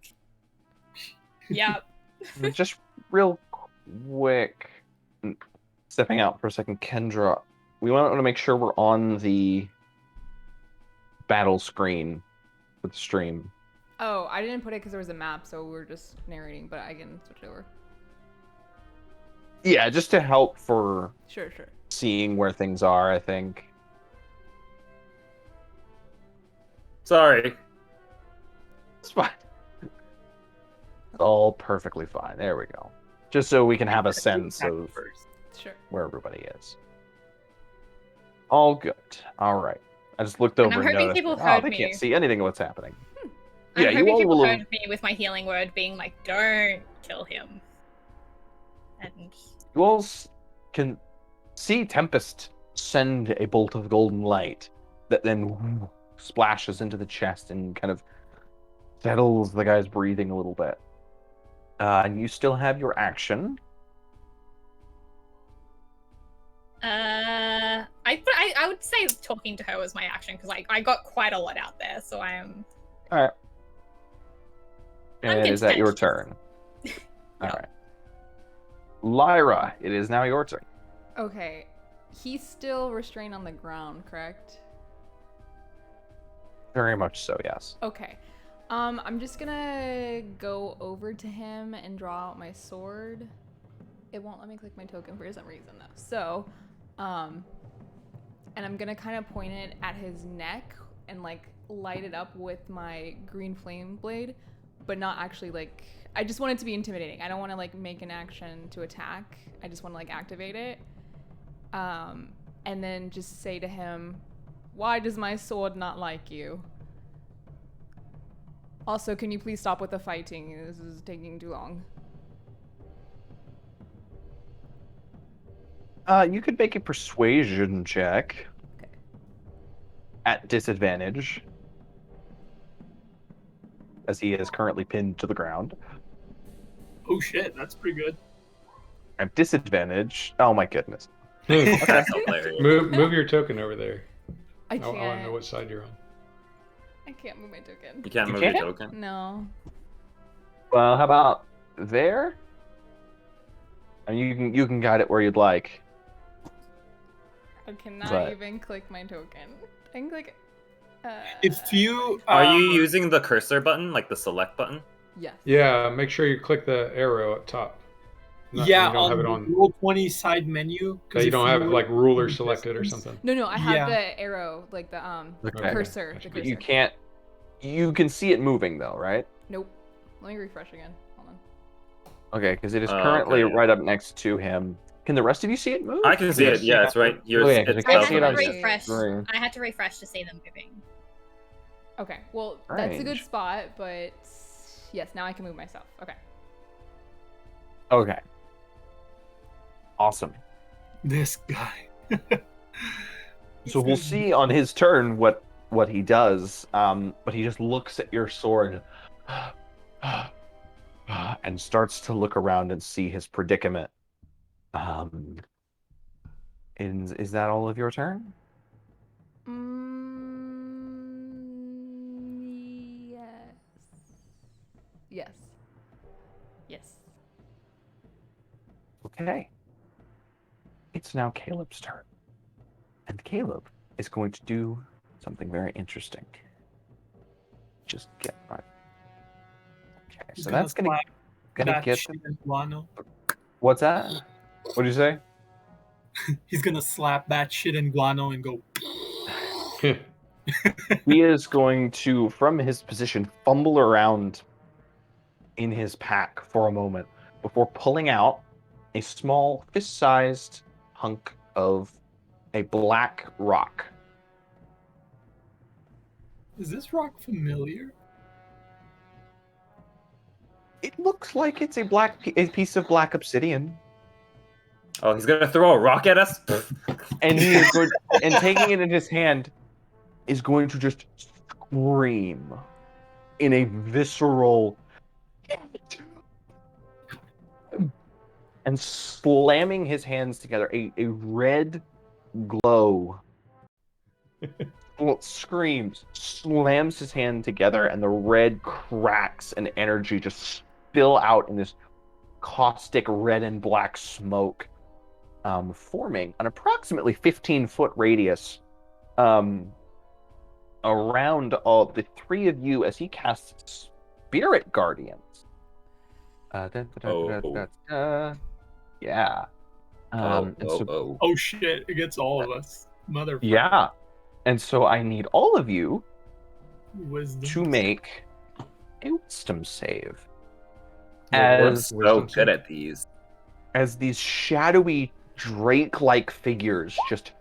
yep. Just real quick, stepping out for a second, Kendra, we want to make sure we're on the battle screen with the stream. Oh, I didn't put it because there was a map, so we're just narrating, but I can switch it over. Yeah, just to help for Sure. seeing where things are, I think. Sorry. It's fine. It's all perfectly fine. There we go. Just so we can have a sense of Sure. where everybody is. All good. All right. I just looked over I'm and hoping noticed, people oh, heard they me. can't see anything of what's happening. I'm Yeah, you hoping all people will heard me with my healing word being like, don't kill him. And You all can see Tempest send a bolt of golden light that then splashes into the chest and kind of settles the guy's breathing a little bit. And you still have your action. I would say talking to her was my action because I got quite a lot out there, so I am. All right. I'm And is that your content. turn? All right. Lyra, it is now your turn. Okay. He's still restrained on the ground, correct? Very much so, yes. Okay. I'm just gonna go over to him and draw out my sword. It won't let me click my token for some reason though. So, and I'm gonna kind of point it at his neck and like light it up with my green flame blade, but not actually like, I just want it to be intimidating. I don't want to like make an action to attack. I just want to like activate it. And then just say to him, why does my sword not like you? Also, can you please stop with the fighting? This is taking too long. You could make a persuasion check. Okay. At disadvantage. As he is currently pinned to the ground. Oh shit, that's pretty good. At disadvantage. Oh my goodness. That's hilarious. Move your token over there. I I want to know can't. what side you're on. I can't move my token. You can't You move can't? your token. No. Well, how about there? And you can guide it where you'd like. I cannot But- even click my token. I can click. If you Are you using the cursor button, like the select button? Yes. Yeah, make sure you click the arrow up top. yeah, you don't have it the on. roll 20 side menu. 'cause You if don't have it were like ruler in selected or distance- something. No, I have Yeah. the arrow, like the Okay. cursor. Gotcha. The But you cursor. can't. You can see it moving though, right? Nope. Let me refresh again. Hold on. Okay, because it is Oh, currently okay. right up next to him. Can the rest of you see it move? I can see it. Yeah, it's right. Yours. Oh, yeah, 'cause it's I I can't had see it to on your refresh. screen. I had to refresh to see them moving. Okay. Well, that's a good Strange. spot, but yes, now I can move myself. Okay. Okay. Awesome. This guy. So we'll see on his turn what he does. But he just looks at your sword. and starts to look around and see his predicament. Is that all of your turn? Yes. Yes. Yes. Okay. It's now Caleb's turn. And Caleb is going to do something very interesting. Just get right. Okay, He's so that's gonna that get shit in guano. what's that? What'd you say? He's gonna slap that shit in guano and go. He is going to, from his position, fumble around in his pack for a moment before pulling out a small fist-sized hunk of a black rock. Is this rock familiar? It looks like it's a piece of black obsidian, Oh, he's gonna throw a rock at us. and he is going and taking it in his hand is going to just scream in a visceral and slamming his hands together. A red glow screams, slams his hand together, and the red cracks and energy just spill out in this caustic red and black smoke, forming an approximately 15-foot radius around all the three of you as he casts Spirit Guardians. Yeah. Oh shit! It gets all of us, motherfucker. Yeah. And so I need all of you Wisdom. to make a wisdom save. We're As so good at these. as these shadowy Drake-like figures just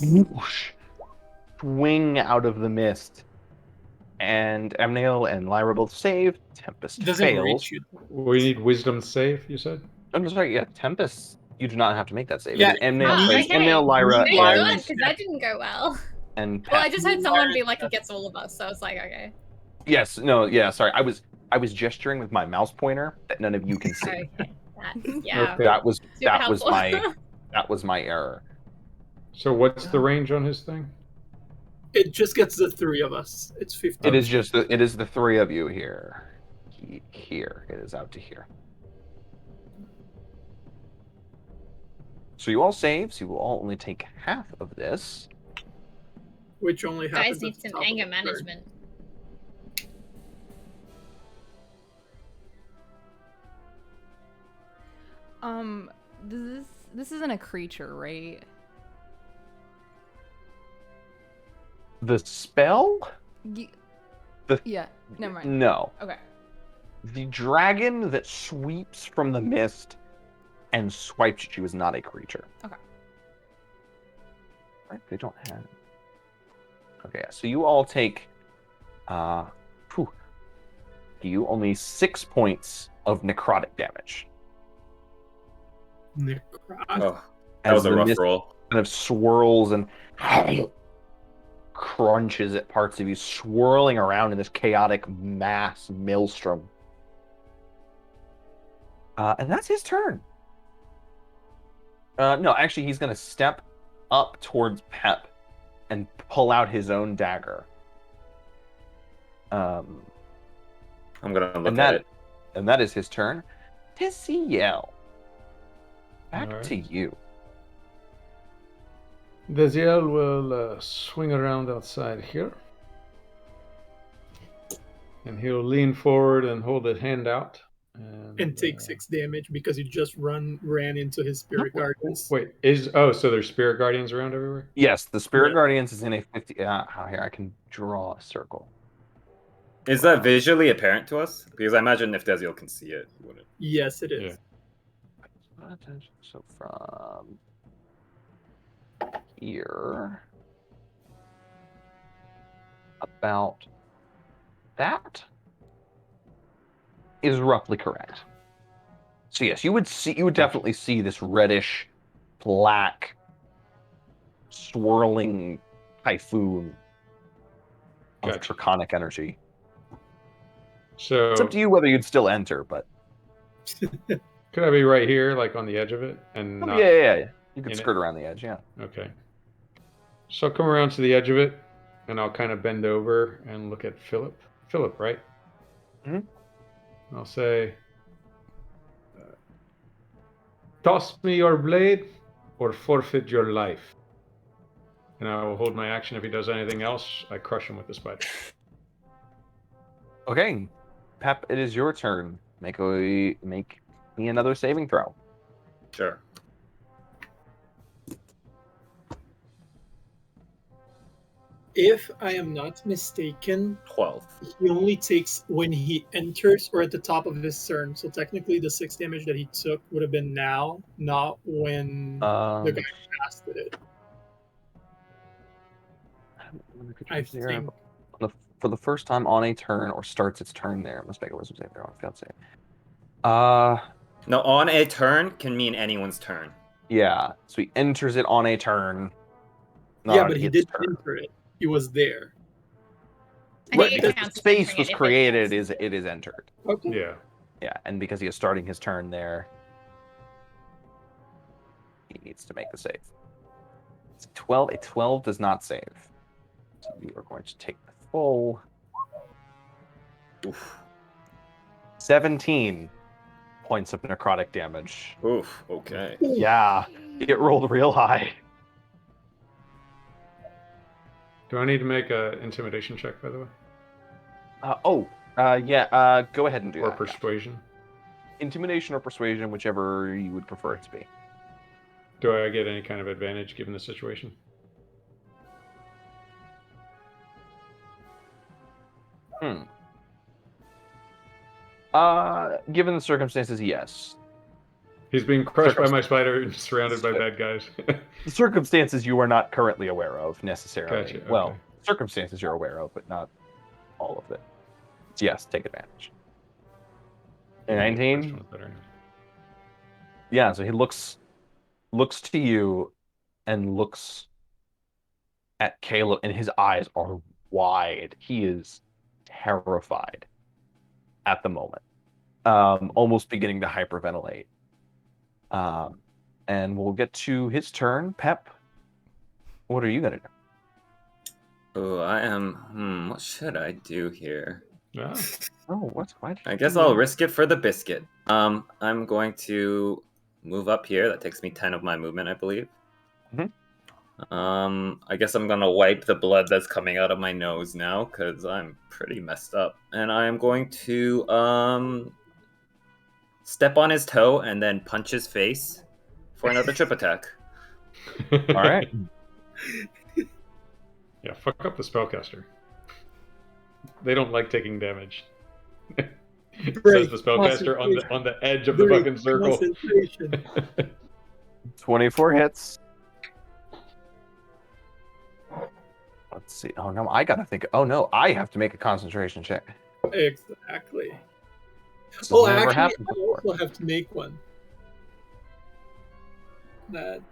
whoosh, swing out of the mist. And Amnail and Lyra both save. Tempest Doesn't fails. reach you. We need wisdom save, you said? I'm sorry, yeah, Tempest, you do not have to make that save. Yeah, It is Amnail, Oh, so it's okay. Amnail, Lyra, Thank Lyra. God, and, because that didn't go well. and Well, I Pat. just heard someone be like, it gets all of us, so I was like, okay. Yes, no, yeah, sorry. I was gesturing with my mouse pointer that none of you can see. Okay. Yeah. Okay. That was Super helpful. that was my error. So what's the range on his thing? It just gets the three of us. It's 15. It is the three of you here. Here. It is out to here. So you all save, so you will all only take half of this. Which only You guys happens. need at the some top of anger the turn. management. This isn't a creature, right? The spell? Yeah, never mind. No. Okay. The dragon that sweeps from the mist and swipes at you is not a creature. Okay. Right? They don't have. Okay, so you all take you only 6 points of necrotic damage. Necrotic. Oh, that As was a the rough mist roll. kind of swirls and crunches at parts of you, swirling around in this chaotic mass maelstrom. And that's his turn. No, actually, he's going to step up towards Pep and pull out his own dagger. I'm gonna look at it. And that is his turn. Tiziel, back All right. to you. Deziel will swing around outside here. And he'll lean forward and hold his hand out. And take 6 damage because you just ran into his spirit guardians. Wait, so there's spirit guardians around everywhere? Yes, the Spirit Yeah. Guardians is in a 50. Here, I can draw a circle. Is that visually apparent to us? Because I imagine if Deziel can see it, he wouldn't. Yes, it is. So from here, about that is roughly correct. So yes, you would definitely see this reddish, black, swirling typhoon of Gotcha. draconic energy. So It's up to you whether you'd still enter, but Could I be right here, like on the edge of it, and not? Yeah. You could in skirt it? around the edge, yeah. Okay. So I'll come around to the edge of it, and I'll kind of bend over and look at Philip. Philip, right? Mhm. I'll say, toss me your blade or forfeit your life. And I will hold my action. If he does anything else, I crush him with the spider. Okay, Pep, it is your turn. Make me another saving throw. Sure. If I am not mistaken, 12. he only takes when he enters or at the top of his turn. So technically, the 6 damage that he took would have been now, not when the guy casted it. I think. For the first time on a turn or starts its turn there. Must make a wisdom saving throw. I forgot to say. No, on a turn can mean anyone's turn. Yeah. So he enters it on a turn. Yeah, but he didn't enter it. He was there. I Right, think it because counts the as space entering was it if it created, counts. it is entered. Okay. Yeah. Yeah, and because he is starting his turn there, he needs to make the save. It's 12. A 12 does not save. So you are going to take the full Oof. 17 points of necrotic damage. Oof. Okay. Yeah, it rolled real high. Do I need to make a intimidation check, by the way? Go ahead and do Or that. persuasion? Intimidation or persuasion, whichever you would prefer it to be. Do I get any kind of advantage given the situation? Given the circumstances, yes. He's being crushed by my spider and surrounded by bad guys. The circumstances you are not currently aware of, necessarily. Gotcha, okay. Well, circumstances you're aware of, but not all of it. So yes, take advantage. A 19? Yeah, so he looks to you and looks at Caleb, and his eyes are wide. He is terrified at the moment. Almost beginning to hyperventilate. And we'll get to his turn. Pep, what are you gonna do? Oh, I am. What should I do here? Yeah. Oh, what? I guess I'll risk it for the biscuit. I'm going to move up here. That takes me 10 of my movement, I believe. I guess I'm gonna wipe the blood that's coming out of my nose now because I'm pretty messed up, and I am going to step on his toe and then punch his face for another trip attack. All right. Yeah, fuck up the spellcaster. They don't like taking damage. Says the spellcaster on the edge of the fucking circle. 24 hits. Let's see. Oh no, I gotta think. Oh no, I have to make a concentration check. Exactly. This Oh, has never actually, happened I before. also have to make one.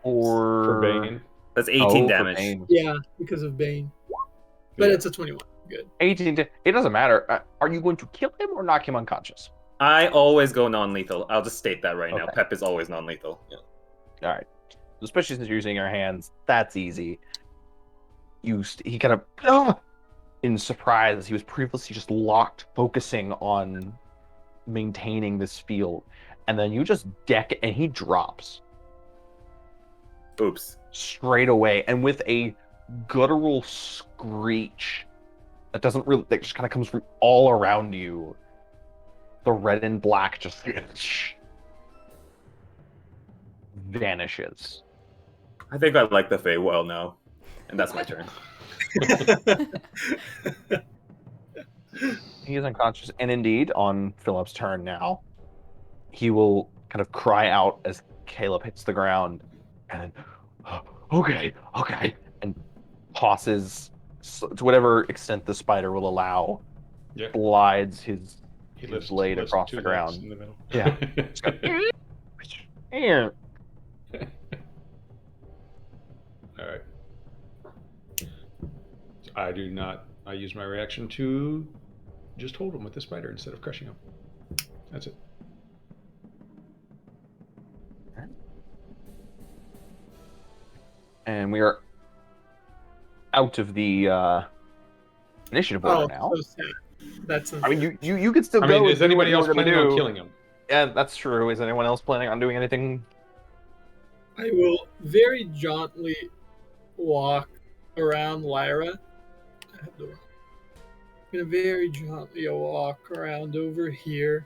For Bane. That's 18 damage. Bane. Yeah, because of Bane. But Yeah. it's a 21. Good. 18. It doesn't matter. Are you going to kill him or knock him unconscious? I always go non-lethal. I'll just state that right now. Okay. Pep is always non-lethal. Yeah. All right. Especially since you're using your hands, that's easy. He kind of in surprise as he was previously just locked, focusing on maintaining this field, and then you just deck it, and he drops. Oops. Straight away, and with a guttural screech that just kind of comes from all around you. The red and black just vanishes. I think I like the Fae well now. And that's my turn. He is unconscious, and indeed, on Philip's turn now, he will kind of cry out as Caleb hits the ground, and then, okay, and tosses, to whatever extent the spider will allow, glides his blade across the ground. In the middle. Yeah. All right. I use my reaction to just hold him with the spider instead of crushing him. That's it. And we are out of the initiative order now. So sad. That's I mean, you could still I go. mean, and is do what anybody you else were gonna planning on do. killing him? Yeah, that's true. Is anyone else planning on doing anything? I will very jauntily walk around Lyra. I'm gonna very gently walk around over here.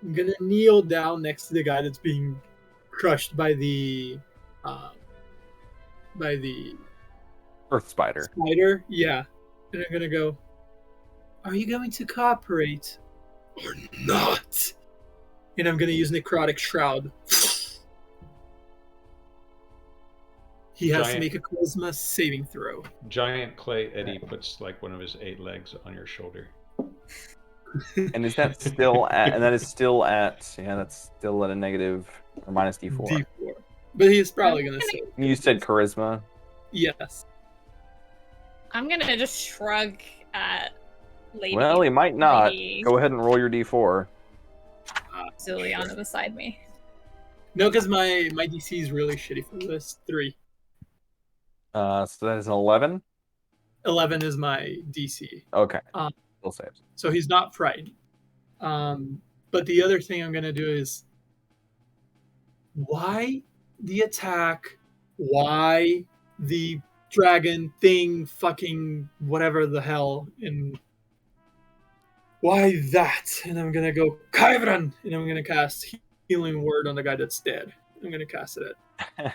I'm gonna kneel down next to the guy that's being crushed by the Earth spider. spider. Yeah, and I'm gonna go. Are you going to cooperate or not? And I'm gonna use necrotic shroud. He has to Giant- make a charisma saving throw. Giant clay Eddie puts like one of his 8 legs on your shoulder. And is that still at? And that is still at. Yeah, that's still at a negative or minus D4. D4. But he's probably gonna save. You said charisma. Yes. I'm gonna just shrug at Lady. Well, he might not. Lady Go ahead and roll your D4. Zuliana beside me. No, because my DC is really shitty for this. 3. So that is an 11. 11 is my DC. Okay. Um, Still saves. So he's not frightened. But the other thing I'm gonna do is why the attack? Why the dragon thing? Fucking whatever the hell. And why that? And I'm gonna go Kyvran, and I'm gonna cast Healing Word on the guy that's dead. I'm gonna cast it at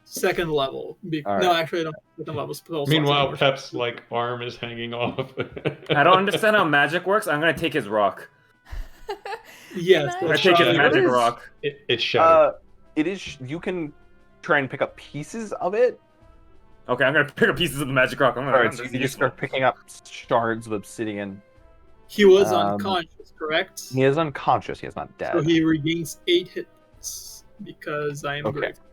second level. All right. No, actually, I don't. Second level spell slots Meanwhile, anymore. Pep's like arm is hanging off. I don't understand how magic works. I'm gonna take his rock. Yes, I that's take his right. magic is- rock. It's shattered. It is. You can try and pick up pieces of it. Okay, I'm gonna pick up pieces of the magic rock. I'm gonna. All right, so you can just start picking up shards of obsidian. He was Um, unconscious, correct? He is unconscious. He is not dead. So he regains 8 hits because I am Okay. grateful.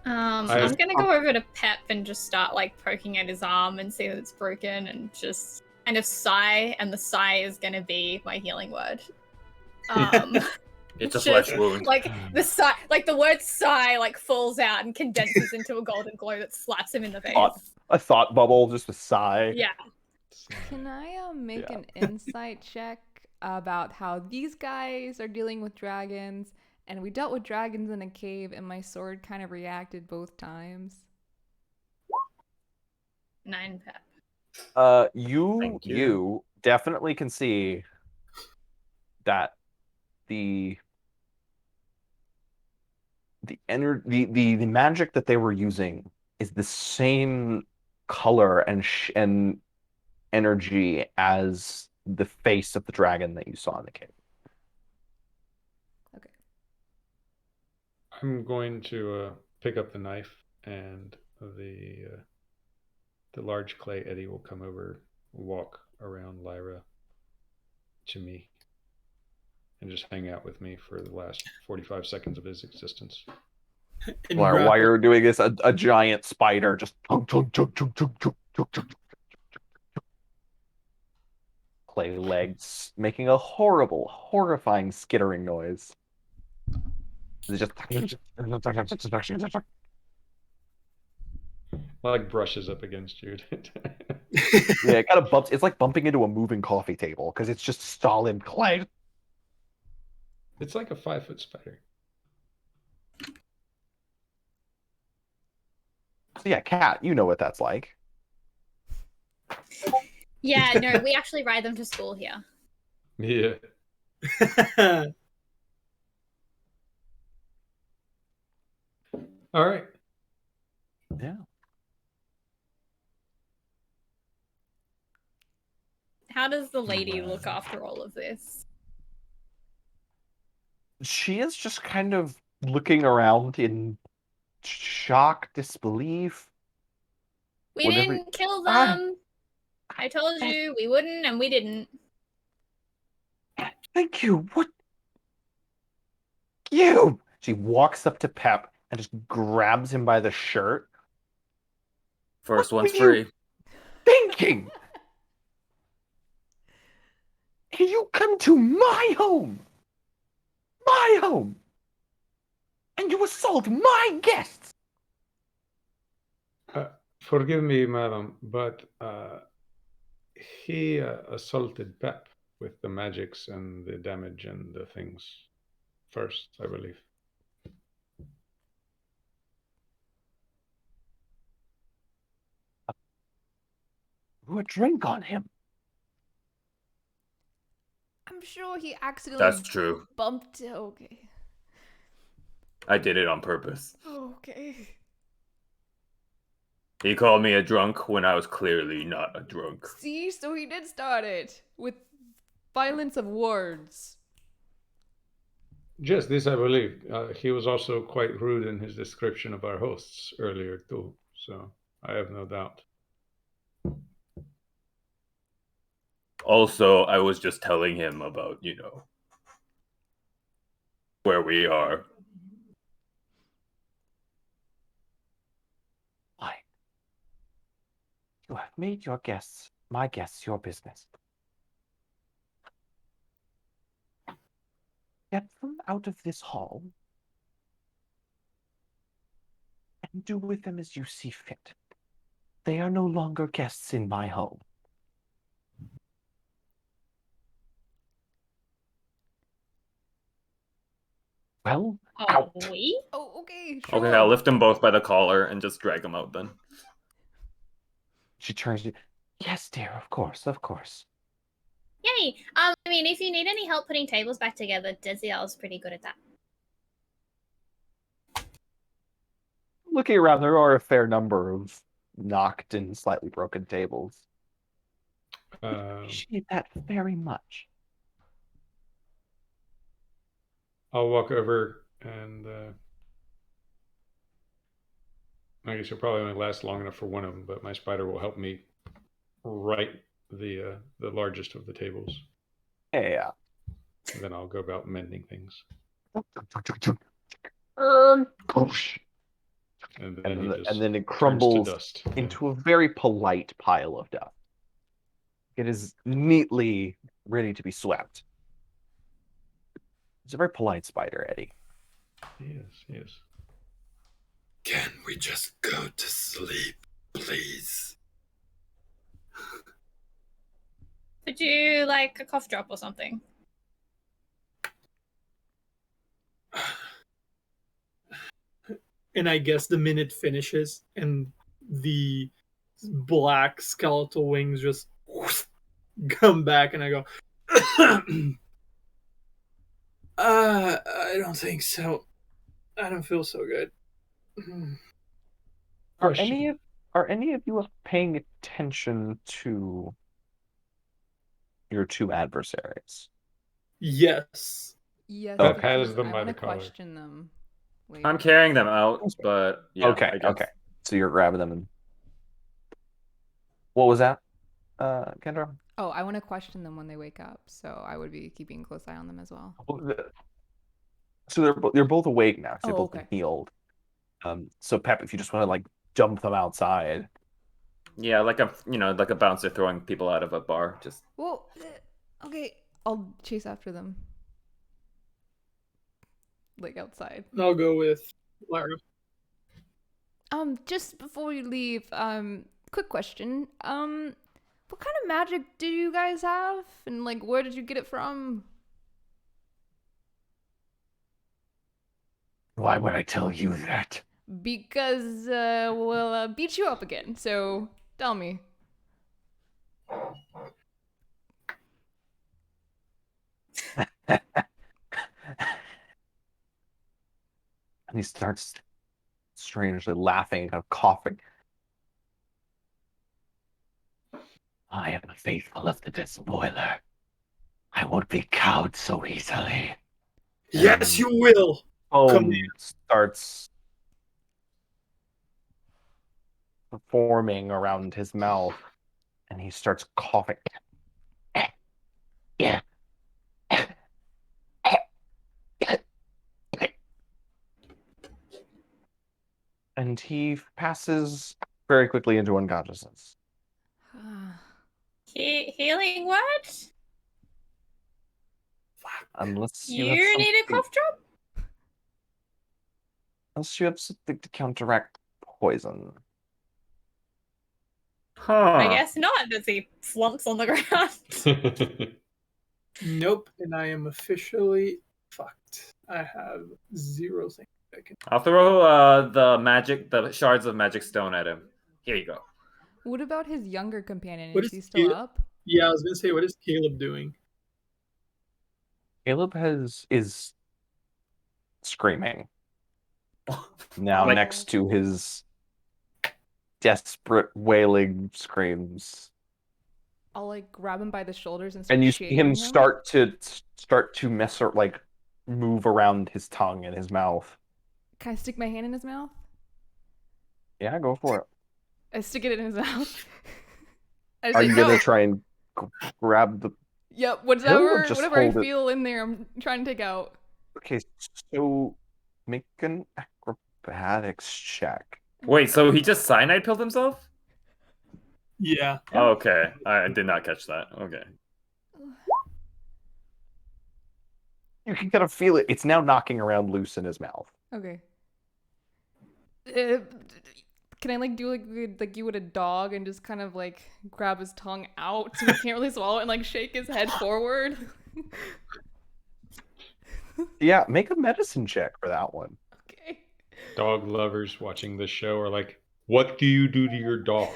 I'm gonna go over to Pep and just start like poking at his arm and see that it's broken and just kind of sigh, and the sigh is gonna be my healing word. It's a just, flesh wound. Like the sigh, like the word sigh, like falls out and condenses into a golden glow that slaps him in the face. A thought bubble, just a sigh. Yeah. Can I make Yeah. an insight check about how these guys are dealing with dragons? And we dealt with dragons in a cave, and my sword kind of reacted both times. 9 Pep. You Thank you. definitely can see that the magic that they were using is the same color and energy as the face of the dragon that you saw in the cave. Okay. I'm going to pick up the knife, and the large clay Eddie will come over, walk around Lyra to me, and just hang out with me for the last 45 seconds of his existence. And While you're doing this, a giant spider just chunk, chunk, chunk, chunk, chunk, chunk, chunk, chunk, chunk, clay legs making a horrible, horrifying skittering noise. It's just Like brushes up against you. yeah, it kind of bumps. It's like bumping into a moving coffee table because it's just solid clay. It's like a 5-foot spider. So yeah, Cat, you know what that's like. Yeah, no, we actually ride them to school here. Yeah. All right. Yeah. How does the lady look after all of this? She is just kind of looking around in shock, disbelief. We Whatever- didn't kill Ah. them. I told you we wouldn't, and we didn't. Thank you. What? You. She walks up to Pep and just grabs him by the shirt. First What one's were you free. thinking? Can you come to my home? My home. And you assault my guests. Forgive me, madam, but he assaulted Pep with the magics and the damage and the things first, I believe. Threw a drink on him. I'm sure he accidentally That's true. bumped. Okay. I did it on purpose. Okay. He called me a drunk when I was clearly not a drunk. See, so he did start it with violence of words. Just this, I believe. He was also quite rude in his description of our hosts earlier, too. So I have no doubt. Also, I was just telling him about, where we are. Why? You have made my guests, your business. Get them out of this hall and do with them as you see fit. They are no longer guests in my home. Well, out. We? Oh, okay, sure. Okay, I'll lift them both by the collar and just drag them out then. She turns to you. Yes, dear, of course, of course. Yay! If you need any help putting tables back together, Desiel's pretty good at that. Looking around, there are a fair number of knocked and slightly broken tables. I appreciate that very much. I'll walk over and I guess it'll probably only last long enough for one of them, but my spider will help me right the largest of the tables. Yeah. And then I'll go about mending things. And then it crumbles to dust. into a very polite pile of dust. It is neatly ready to be swept. It's a very polite spider, Eddie. Yes. Can we just go to sleep, please? Would you like a cough drop or something? And I guess the minute finishes and the black skeletal wings just come back and I go, I don't think so. I don't feel so good. Are any of you paying attention to your two adversaries? Yes. Yes, Okay. because Has them I by want the to collar. question them. Wait. I'm carrying them out, but yeah. Okay, I guess. okay. So you're grabbing them and... What was that, Kendra? Oh, I want to question them when they wake up, so I would be keeping a close eye on them as well. So they're both awake now. So they're both okay. healed. So Pep, if you just want to like dump them outside. Yeah, like a bouncer throwing people out of a bar. Just Well, okay, I'll chase after them. Like outside. I'll go with Lara. Just before you leave, quick question. What kind of magic do you guys have? And like where did you get it from? Why would I tell you that? Because we'll beat you up again. So tell me. And he starts strangely laughing, kind of coughing. I am faithful of the despoiler. I won't be cowed so easily. Yes, you will. Foam starts forming around his mouth, and he starts coughing. Yeah. And he passes very quickly into unconsciousness. Healing what? Unless You have need a cough drop? Unless you have something to counteract poison. I guess not, as he flumps on the ground. Nope, and I am officially fucked. I have 0 things I can. I'll throw the shards of magic stone at him. Here you go. What about his younger companion? What Is is he still Caleb? up? Yeah, I was gonna say, what is Caleb doing? Caleb is screaming now Like- next to his desperate wailing screams. I'll like grab him by the shoulders and start And you see shaking him start to mess or like move around his tongue and his mouth. Can I stick my hand in his mouth? Yeah, go for it. I stick it in his mouth. I Are say, you no. gonna try and grab the? Yep, Or whatever just I hold it? feel in there, I'm trying to take out. Okay, so make an acrobatics check. Wait, so he just cyanide pilled himself? Yeah. Oh, okay. I did not catch that. Okay. You can kind of feel it. It's now knocking around loose in his mouth. Okay. Can I like do like you would a dog and just kind of like grab his tongue out so he can't really swallow it and like shake his head forward? Yeah, make a medicine check for that one. Okay. Dog lovers watching this show are like, what do you do to your dog?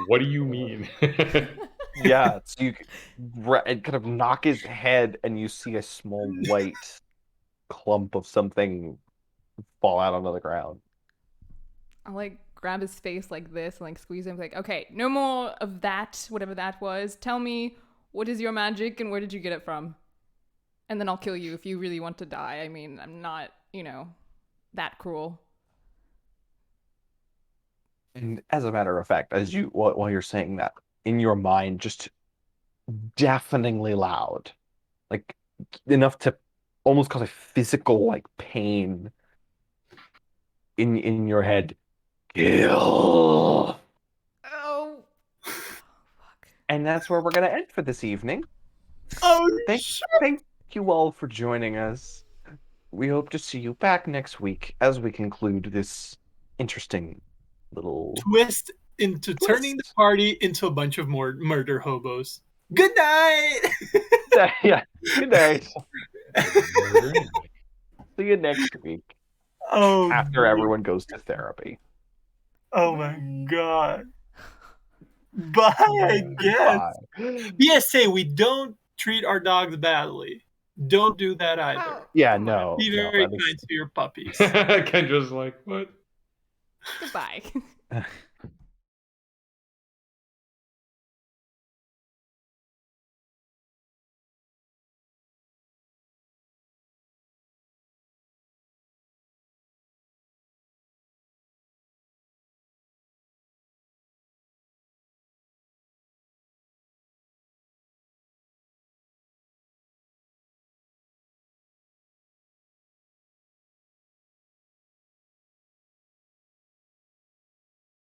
What do you mean? Yeah, so you kind of knock his head, and you see a small white clump of something fall out onto the ground. I'll like grab his face like this and like squeeze him like, okay, no more of that, whatever that was. Tell me, what is your magic and where did you get it from? And then I'll kill you if you really want to die. I mean, I'm not, that cruel. And as a matter of fact, while you're saying that, in your mind, just deafeningly loud, like enough to almost cause a physical like pain in your head. Kill. Oh. Fuck. And that's where we're gonna end for this evening. Oh, Thank you all for joining us. We hope to see you back next week as we conclude this interesting little twist into turning the party into a bunch of more murder hobos. Good night. Yeah. Good night. See you next week. Oh, After everyone goes to therapy. Oh my god. Bye, I guess. Bye. PSA, we don't treat our dogs badly. Don't do that either. Oh, Yeah, come on. no. Be very that is- kind to your puppies. Kendra's like, what? Goodbye.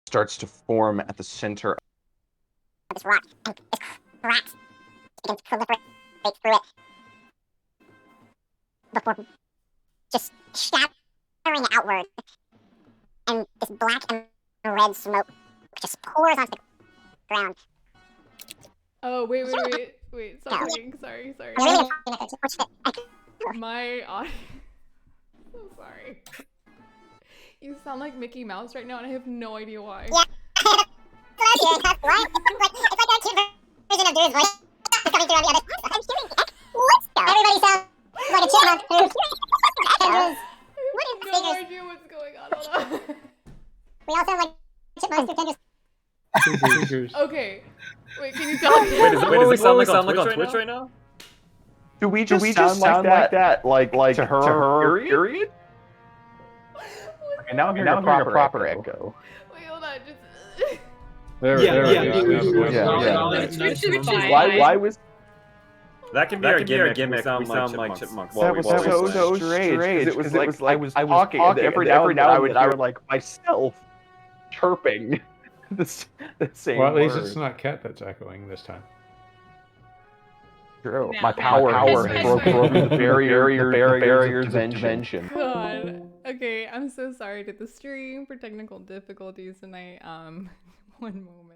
Starts to form at the center of this rock, and this crack begins to proliferate through it before just shattering outward, and this black and red smoke just pours onto the ground. Oh, wait, stop talking. Sorry. I'm really unfortunate. My audio. So sorry. You sound like Mickey Mouse right now, and I have no idea why. Yeah. What? It's like a cute version of Drew's voice coming through on the other. I'm hearing Let's go. Everybody sounds like a chipmunk. Kendra's. What is No figures? idea what's going on. Hold on. We all sound like chipmunks through Kendra's. Okay. Wait, can you tell me? Wait, does it sound like on Twitch right now? Do we just sound like that? Like to her period? Okay, now I'm hearing a proper echo. Wait, hold on. Just. Why was That can be our gimmick. We sound like chipmunks. that was so strange? It was like I was talking, and every now and then I would hear like myself chirping the same Well, at least word. it's not Cat that's echoing this time. True. No. My power Power broke through the barriers of dimension. God. Okay, I'm so sorry to the stream for technical difficulties tonight. One moment.